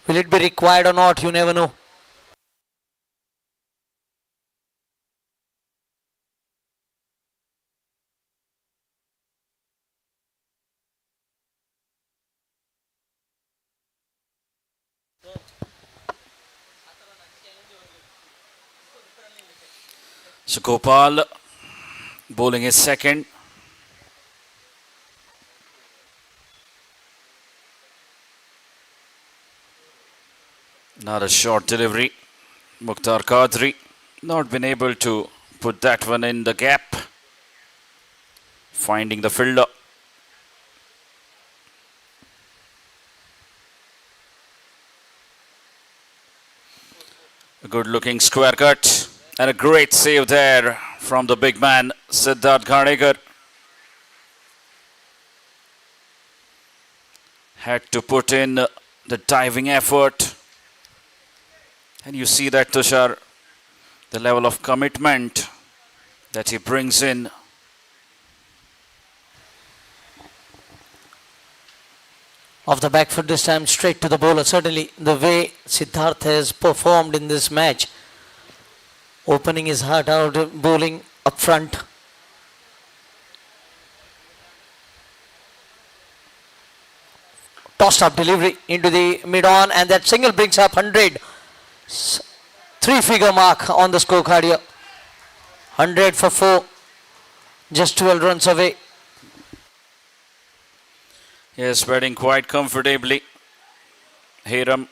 Will it be required or not? You never know. So Gopal bowling his second. Not a short delivery. Mukhtar Qadri not been able to put that one in the gap. Finding the fielder. A good looking square cut and a great save there from the big man Siddharth Ghanekar. Had to put in the diving effort. And you see that, Tushar, the level of commitment that he brings in. Off the back foot this time, straight to the bowler. Certainly the way Siddharth has performed in this match, opening his heart out, bowling up front. Tossed up delivery into the mid-on, and that single brings up 100. Three-figure mark on the scorecard here. 100 for 4. Just 12 runs away. Yes, batting quite comfortably. Hiram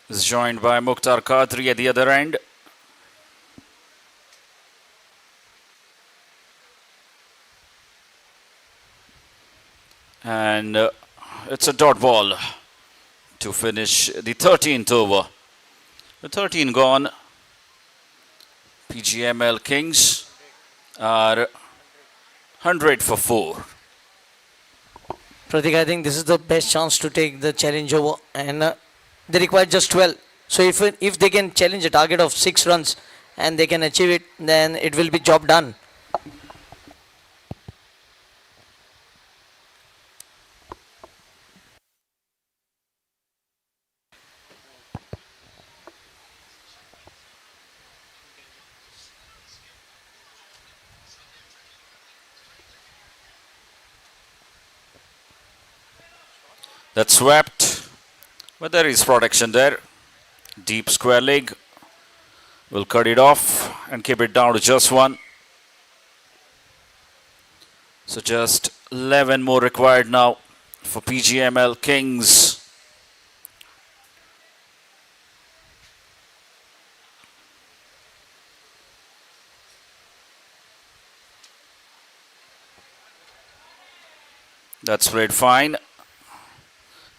is joined by Mukhtar Qadri at the other end. And it's a dot ball to finish the 13th over. The 13 gone. PGML Kings are 100 for 4. Pratik, I think this is the best chance to take the challenge over, and they require just 12. So if they can challenge a target of 6 runs and they can achieve it, then it will be job done. That's swept, but there is protection there. Deep square leg will cut it off and keep it down to just 1. So just 11 more required now for PGML Kings. That's played fine.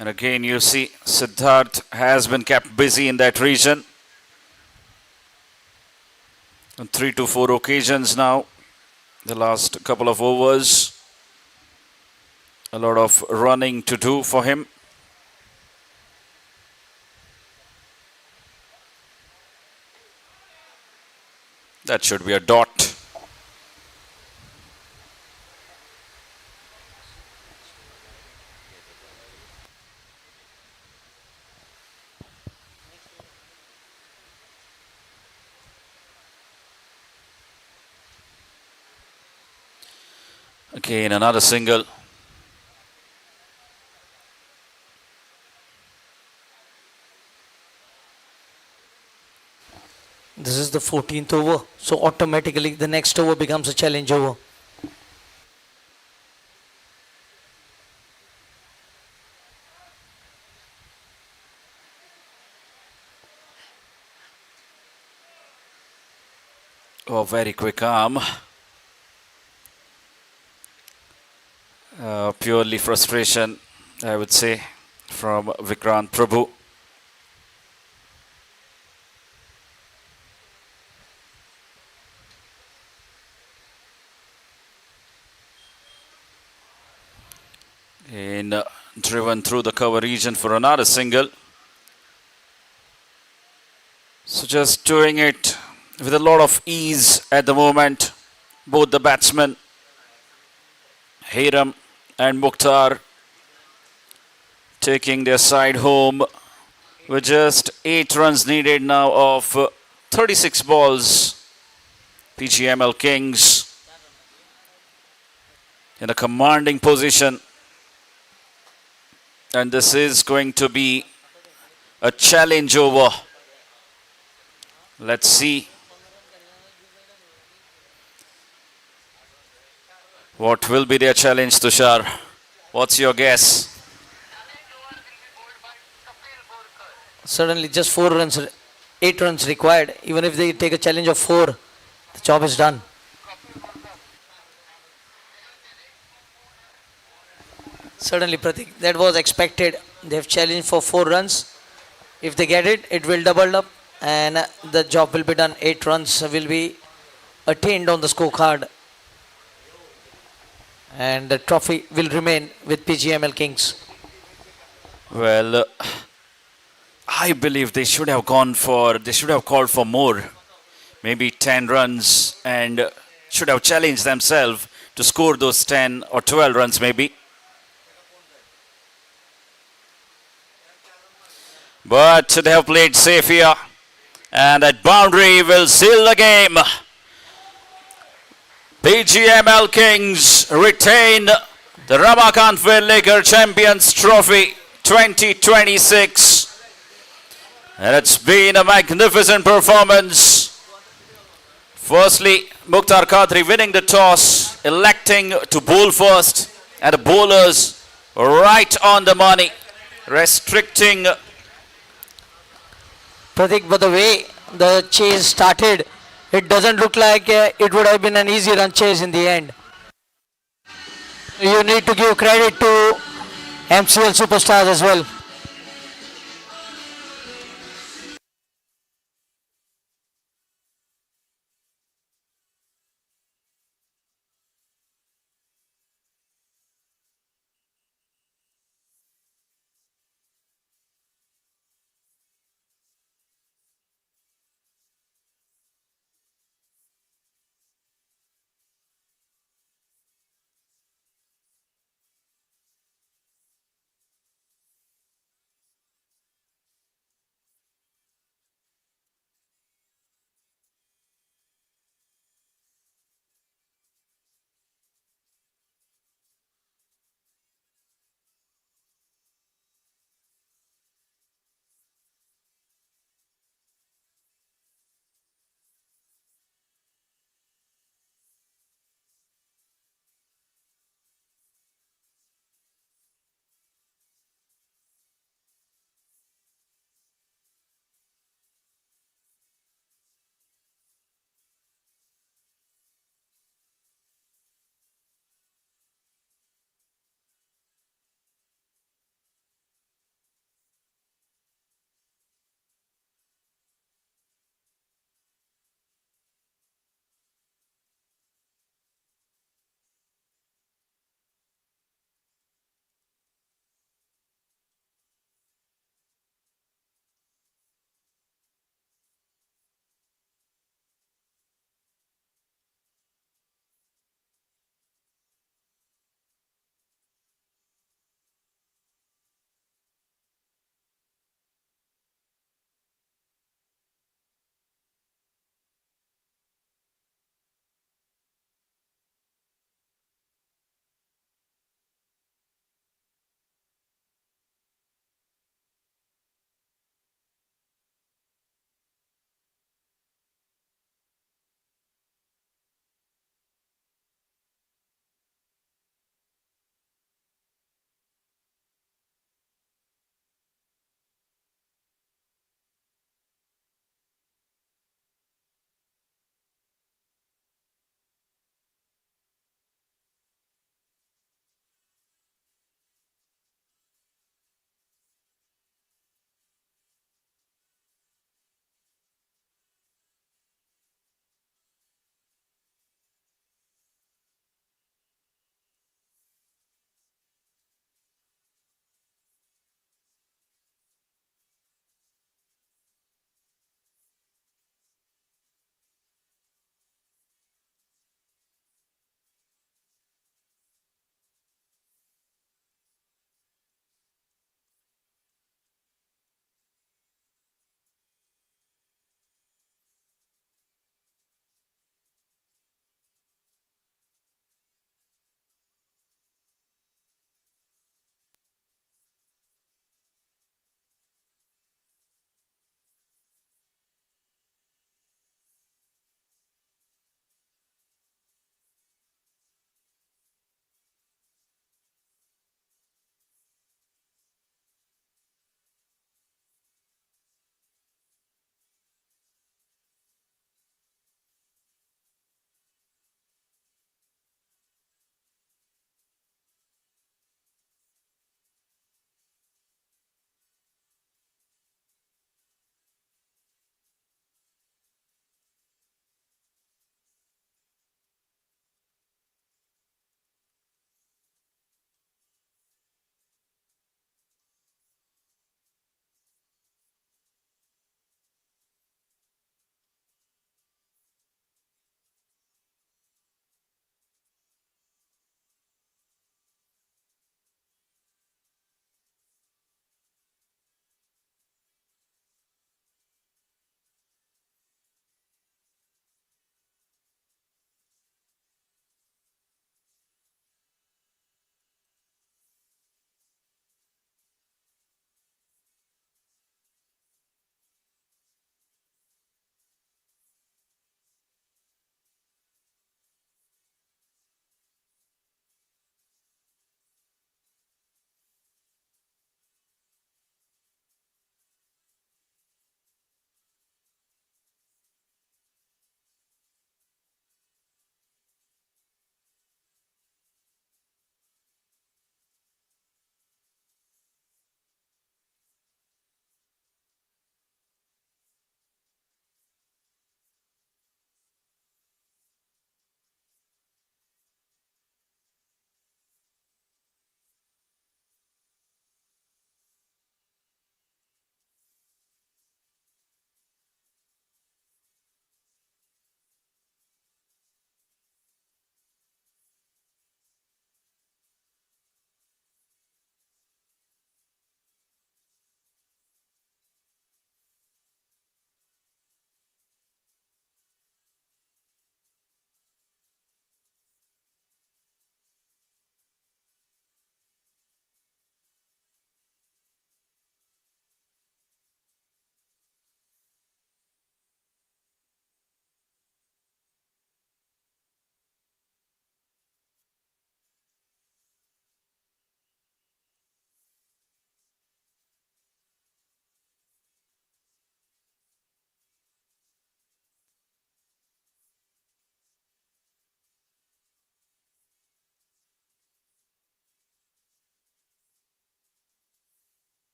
And again, you see Siddharth has been kept busy in that region on 3 to 4 occasions now. The last couple of overs. A lot of running to do for him. That should be a dot. Again, another single. This is the 14th over, so automatically the next over becomes a challenge over. Oh, very quick arm. Purely frustration, I would say, from Vikrant Prabhu. And driven through the cover region for another single. So just doing it with a lot of ease at the moment. Both the batsmen, Hiram and Mukhtar, taking their side home with just 8 runs needed now of 36 balls. PGML Kings in a commanding position. And this is going to be a challenge over. Let's see what will be their challenge, Tushar. What's your guess? Certainly just 4 runs, 8 runs required. Even if they take a challenge of 4, the job is done. Certainly, Pratik, that was expected. They have challenged for 4 runs. If they get it, it will double up and the job will be done. 8 runs will be attained on the scorecard. And the trophy will remain with PGML Kings. Well, I believe they should have called for more. Maybe 10 runs and should have challenged themselves to score those 10 or 12 runs maybe. But they have played safe here. And that boundary will seal the game. PGML Kings retain the Ramakant Verlekar Champions Trophy 2026. And it's been a magnificent performance. Firstly, Mukhtar Kadri winning the toss, electing to bowl first. And the bowlers right on the money, restricting. Pratik, but the way the chase started, it doesn't look like it would have been an easy run chase in the end. You need to give credit to MCL superstars as well.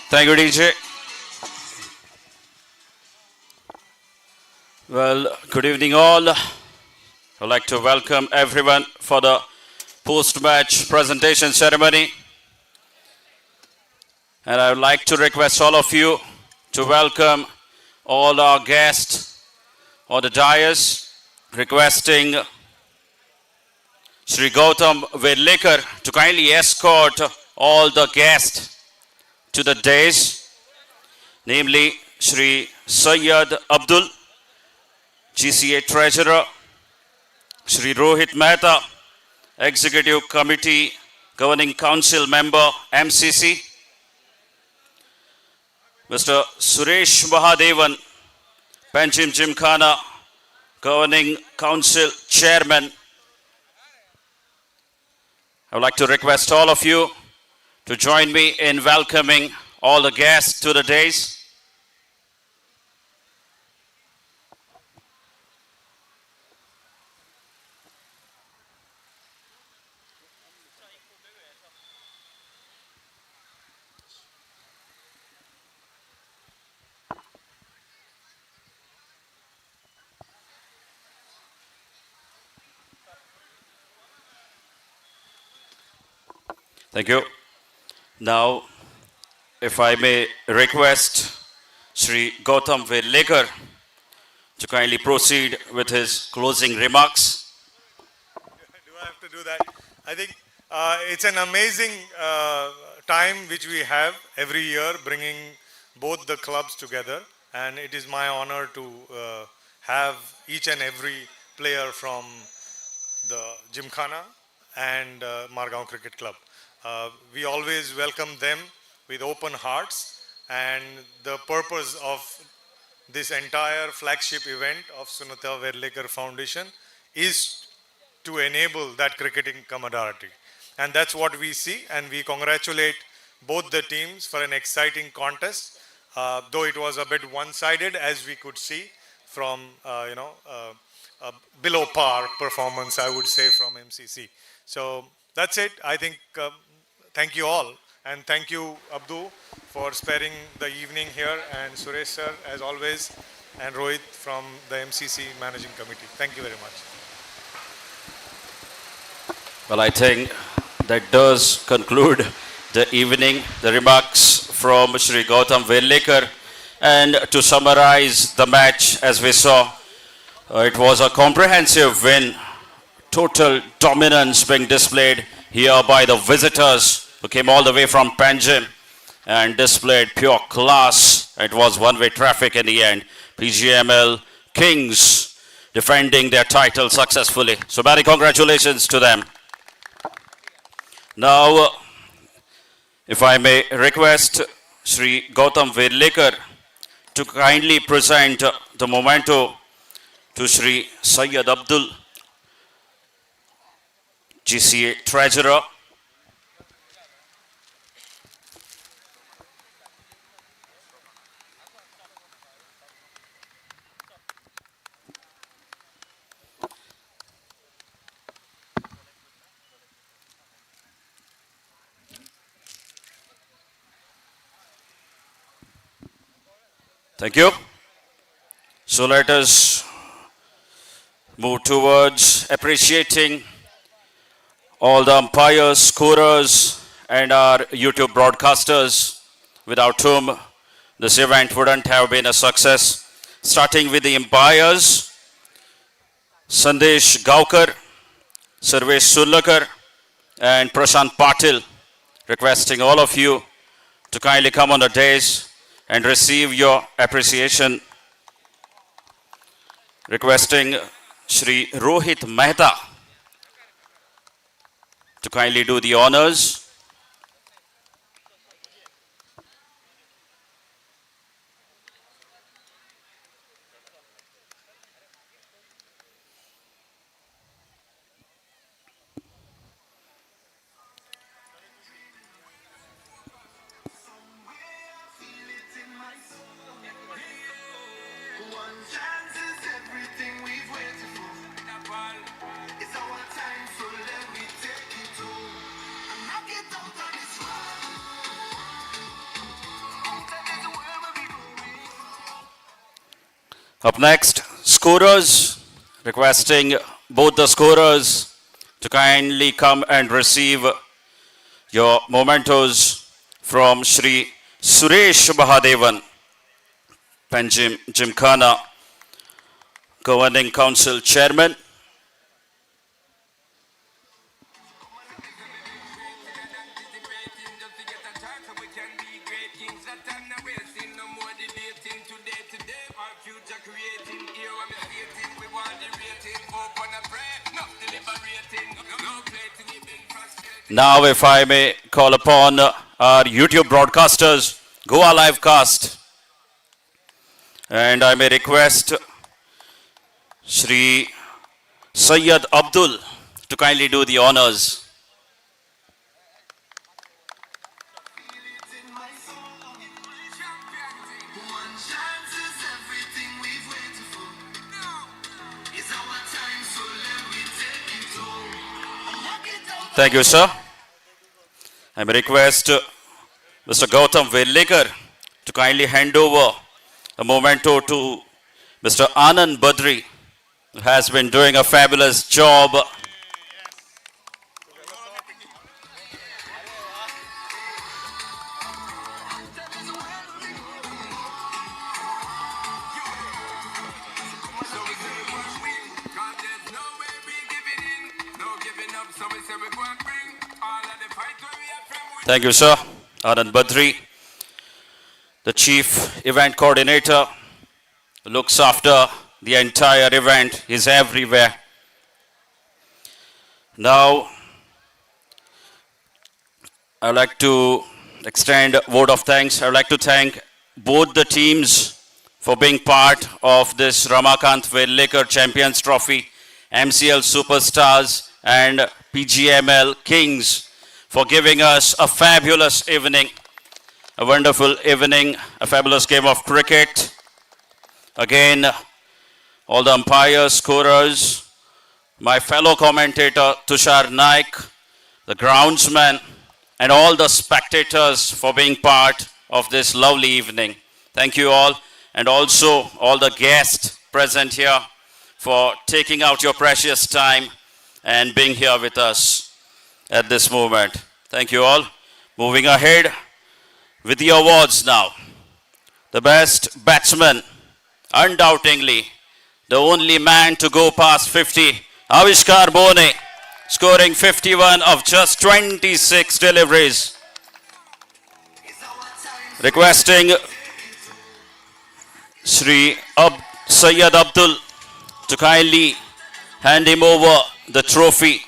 Thank you, DJ. Well, good evening, all. I'd like to welcome everyone for the post-match presentation ceremony. And I would like to request all of you to welcome all our guests on the dais, requesting Sri Gautam Verlekar to kindly escort all the guests to the dais, namely Sri Sayyid Abdul, GCA Treasurer, Sri Rohit Mehta, Executive Committee Governing Council Member, MCC, Mr. Suresh Mahadevan, Panchim Gymkhana Governing Council Chairman. I would like to request all of you to join me in welcoming all the guests to the dais. Thank you. Now, if I may request Sri Gautam Verlekar to kindly proceed with his closing remarks. Do I have to do that? I think it's an amazing time which we have every year, bringing both the clubs together, and it is my honor to have each and every player from the Gymkhana and Madgao Cricket Club. We always welcome them with open hearts, and the purpose of this entire flagship event of Sunita Verlekar Foundation is to enable that cricketing camaraderie. And that's what we see, and we congratulate both the teams for an exciting contest, though it was a bit one-sided, as we could see from, below par performance, I would say, from MCC. So that's it. I think, thank you all. And thank you, Abdu, for sparing the evening here, and Suresh sir, as always, and Rohit from the MCC Managing Committee. Thank you very much. Well, I think that does conclude the evening, the remarks from Sri Gautam Verlekar. And to summarize the match, as we saw, it was a comprehensive win, total dominance being displayed here by the visitors who came all the way from Panjim and displayed pure class. It was one-way traffic in the end. PGML Kings defending their title successfully. So many congratulations to them. Now, if I may request Sri Gautam Verlekar to kindly present the memento to Sri Sayyid Abdul, GCA Treasurer. Thank you. So let us move towards appreciating all the umpires, scorers, and our YouTube broadcasters, without whom this event wouldn't have been a success. Starting with the umpires, Sandesh Gaukar, Sarvesh Sulakar, and Prashant Patil, requesting all of you to kindly come on the dais and receive your appreciation. Requesting Sri Rohit Mehta to kindly do the honors. Up next, scorers. Requesting both the scorers to kindly come and receive your mementos from Shri Suresh Mahadevan, Panjim Gymkhana, Governing Council Chairman. Now, if I may call upon our YouTube broadcasters, Goa Livecast, and I may request Shri Sayyid Abdul to kindly do the honors. Thank you, sir. I may request Mr. Gautam Verlekar to kindly hand over a memento to Mr. Anand Badri, who has been doing a fabulous job. Thank you, sir. Anand Badri, the Chief Event Coordinator, looks after the entire event. He's everywhere. Now, I would like to extend a word of thanks. I would like to thank both the teams for being part of this Ramakant Verlekar Champions Trophy, MCL Superstars and PGML Kings, for giving us a fabulous evening, a wonderful evening, a fabulous game of cricket. Again, all the umpires, scorers, my fellow commentator Tushar Naik, the groundsman, and all the spectators for being part of this lovely evening. Thank you all, and also all the guests present here for taking out your precious time and being here with us at this moment. Thank you all. Moving ahead with the awards now. The best batsman, undoubtedly, the only man to go past 50, Avishkar Bone, scoring 51 of just 26 deliveries. Requesting Shri Sayyid Abdul to kindly hand him over the trophy.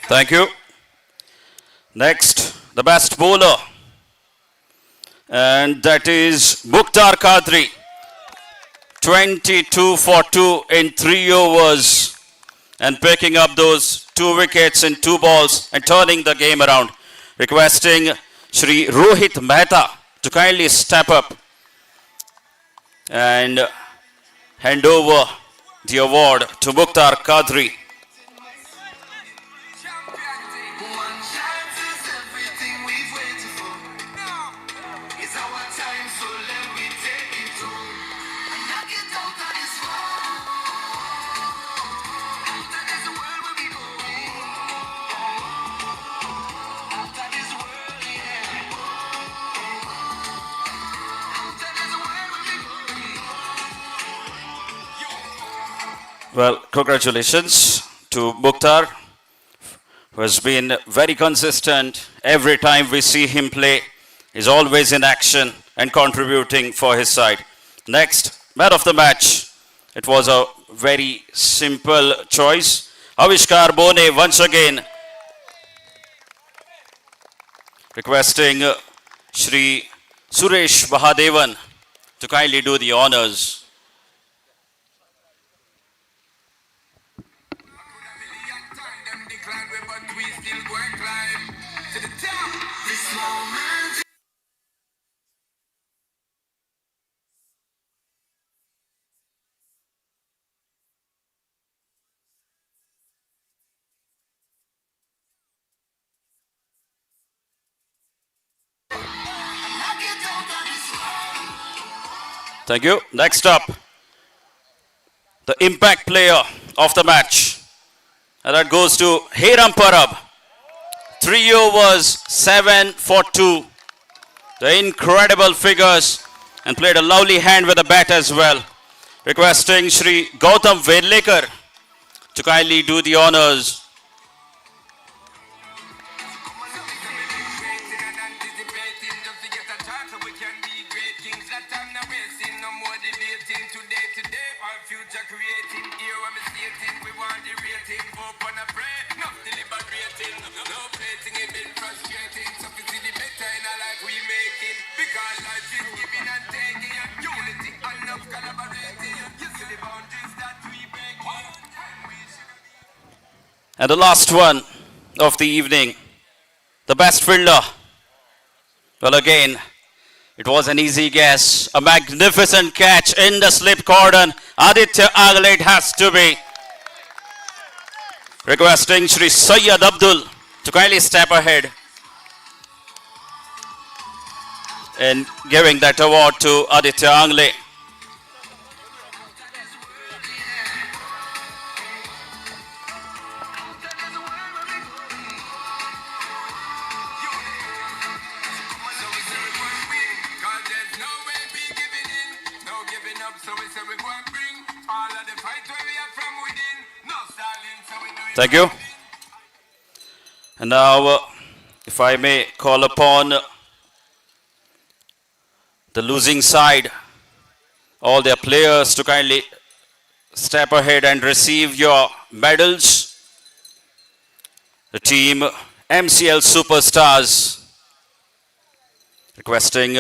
Thank you. Next, the best bowler, and that is Mukhtar Qadri, 22 for 2 in 3 overs, and picking up those 2 wickets in 2 balls and turning the game around. Requesting Shri Rohit Mehta to kindly step up and hand over the award to Mukhtar Qadri. Well, congratulations to Mukhtar, who has been very consistent. Every time we see him play, he's always in action and contributing for his side. Next, man of the match. It was a very simple choice. Avishkar Bone once again. Requesting Shri Suresh Mahadevan to kindly do the honors. Thank you. Next up, the impact player of the match. And that goes to Hiram Parab. 3 overs, 7 for 2. The incredible figures and played a lovely hand with the bat as well. Requesting Shri Gautam Verlekar to kindly do the honors. And the last one of the evening, the best fielder. Well, again, it was an easy guess. A magnificent catch in the slip cordon. Aditya Agle it has to be. Requesting Shri Sayyid Abdul to kindly step ahead in giving that award to Aditya Agle. Thank you. And now, if I may call upon the losing side, all their players to kindly step ahead and receive your medals. The team MCL Superstars requesting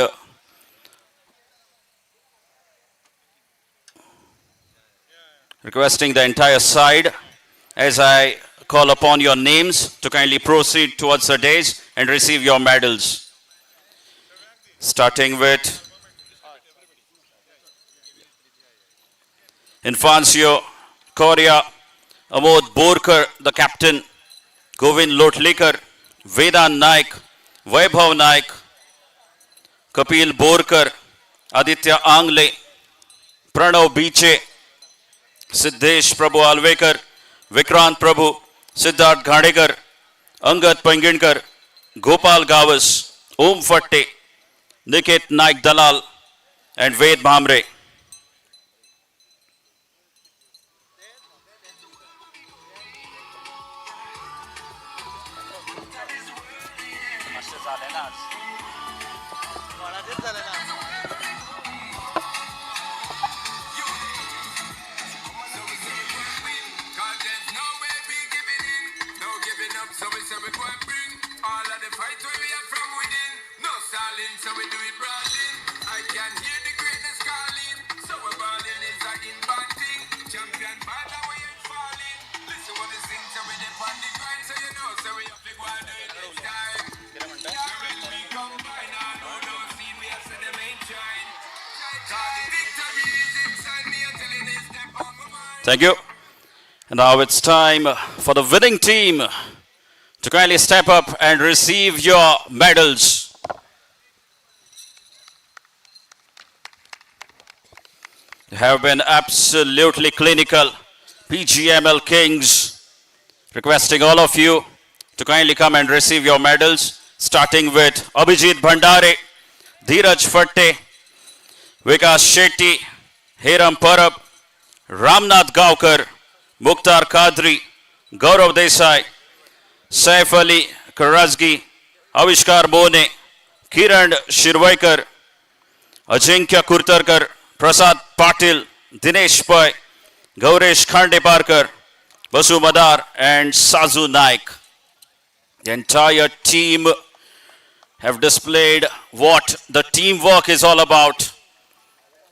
the entire side as I call upon your names to kindly proceed towards the dais and receive your medals. Starting with Infancio Korea, Amod Borkar, the captain, Govind Lotlikar, Vedan Naik, Vaibhav Naik, Kapil Borkar, Aditya Angle, Pranav Biche, Siddhesh Prabhu Alvekar, Vikrant Prabhu, Siddharth Ghadekar, Angad Panginkar, Gopal Gavas, Om Fatte, Nikit Naik Dalal, and Ved Bhamre. Thank you. And now it's time for the winning team to kindly step up and receive your medals. You have been absolutely clinical. PGML Kings requesting all of you to kindly come and receive your medals, starting with Abhijit Bhandare, Dheeraj Fatte, Vikas Shetty, Hiram Parab, Ramnath Gaukar, Mukhtar Kadri, Gaurav Desai, Saif Ali Karazgi, Avishkar Bone, Kiran Shirvaikar, Ajinkya Kurtarkar, Prasad Patil, Dinesh Pai, Gauresh Khandeparkar, Basu Madar, and Sazu Naik. The entire team have displayed what the teamwork is all about.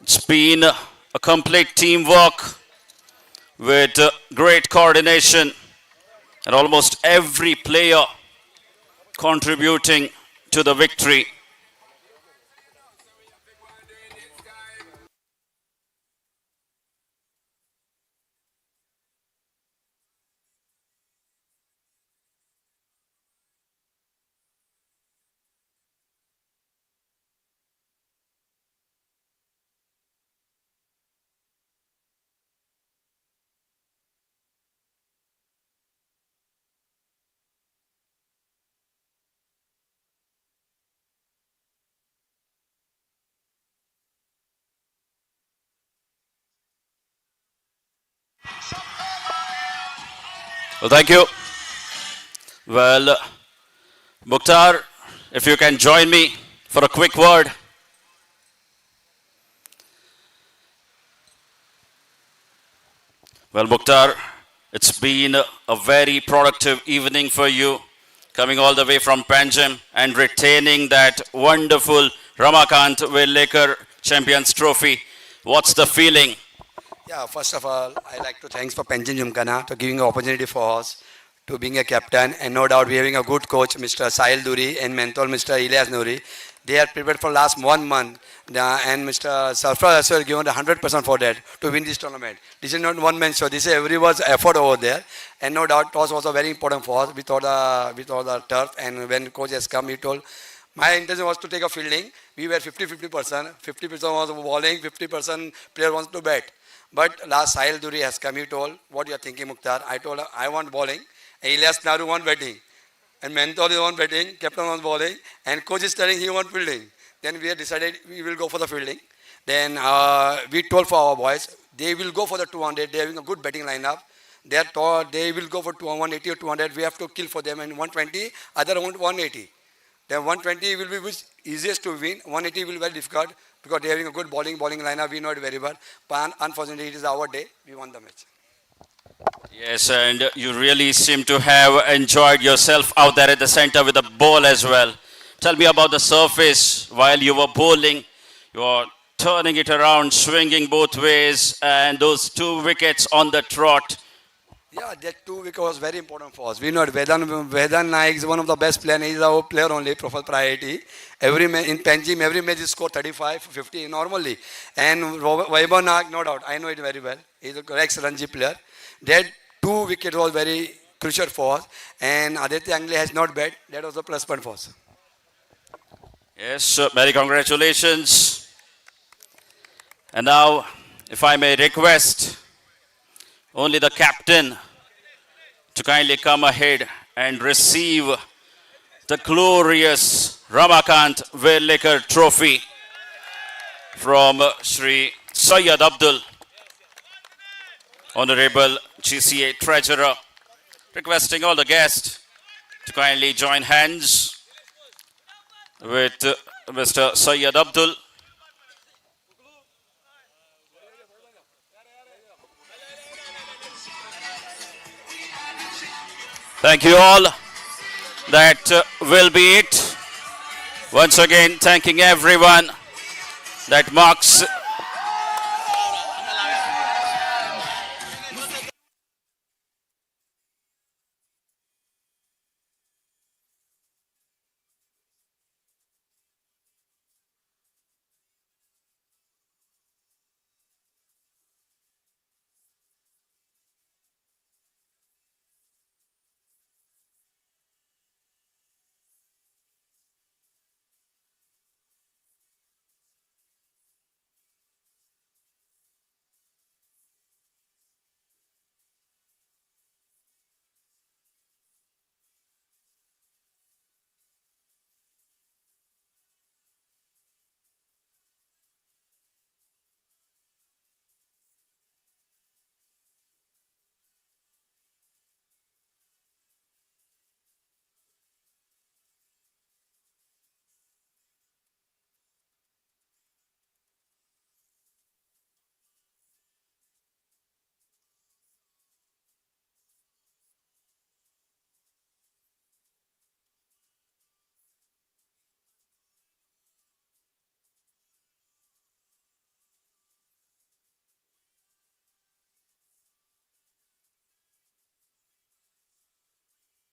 It's been a complete teamwork with great coordination and almost every player contributing to the victory. Well, thank you. Well, Mukhtar, if you can join me for a quick word. Well, Mukhtar, it's been a very productive evening for you, coming all the way from Panjim and retaining that wonderful Ramakant Verlekar Champions Trophy. What's the feeling? Yeah, first of all, I like to thanks for Panjim Gymkhana to giving an opportunity for us to being a captain. And no doubt we having a good coach, Mr. Sahil Duri, and mentor, Mr. Ilyas Nouri. They are prepared for last 1 month. And Mr. Sarfraz has also given 100% for that to win this tournament. This is not one man show. This is everyone's effort over there. And no doubt toss was also very important for us with all the turf. And when coach has come, he told, my intention was to take a fielding. We were 50-50%. 50% was bowling, 50% player wants to bat. But last Sahil Duri has come, he told, what you are thinking, Mukhtar? I told him, I want bowling. And Ilyas Naru want batting. And mentor is on batting, captain was bowling. And coach is telling he want fielding. Then we had decided we will go for the fielding. Then we told for our boys, they will go for the 200. They are having a good batting lineup. They will go for 180 or 200. We have to kill for them. And 120, other want 180. Then 120 will be which easiest to win. 180 will be very difficult because they are having a good bowling lineup. We know it very well. But unfortunately, it is our day. We won the match. Yes, and you really seem to have enjoyed yourself out there at the center with the ball as well. Tell me about the surface while you were bowling. You were turning it around, swinging both ways, and those 2 wickets on the trot. Yeah, that 2 wickets was very important for us. We know Vedan Naik is one of the best players. He is our player only, profile priority. In Panjim, every match he scored 35, 50 normally. And Vaibhav Naik, no doubt, I know it very well. He is a correct Ranji player. That 2 wickets was very crucial for us. And Aditya Angle has not bet. That was a plus point for us. Yes, many congratulations. And now, if I may request only the captain to kindly come ahead and receive the glorious Ramakant Verlekar Trophy from Shri Sayyid Abdul, Honorable GCA Treasurer, requesting all the guests to kindly join hands with Mr. Sayyid Abdul. Thank you all. That will be it. Once again, thanking everyone that marks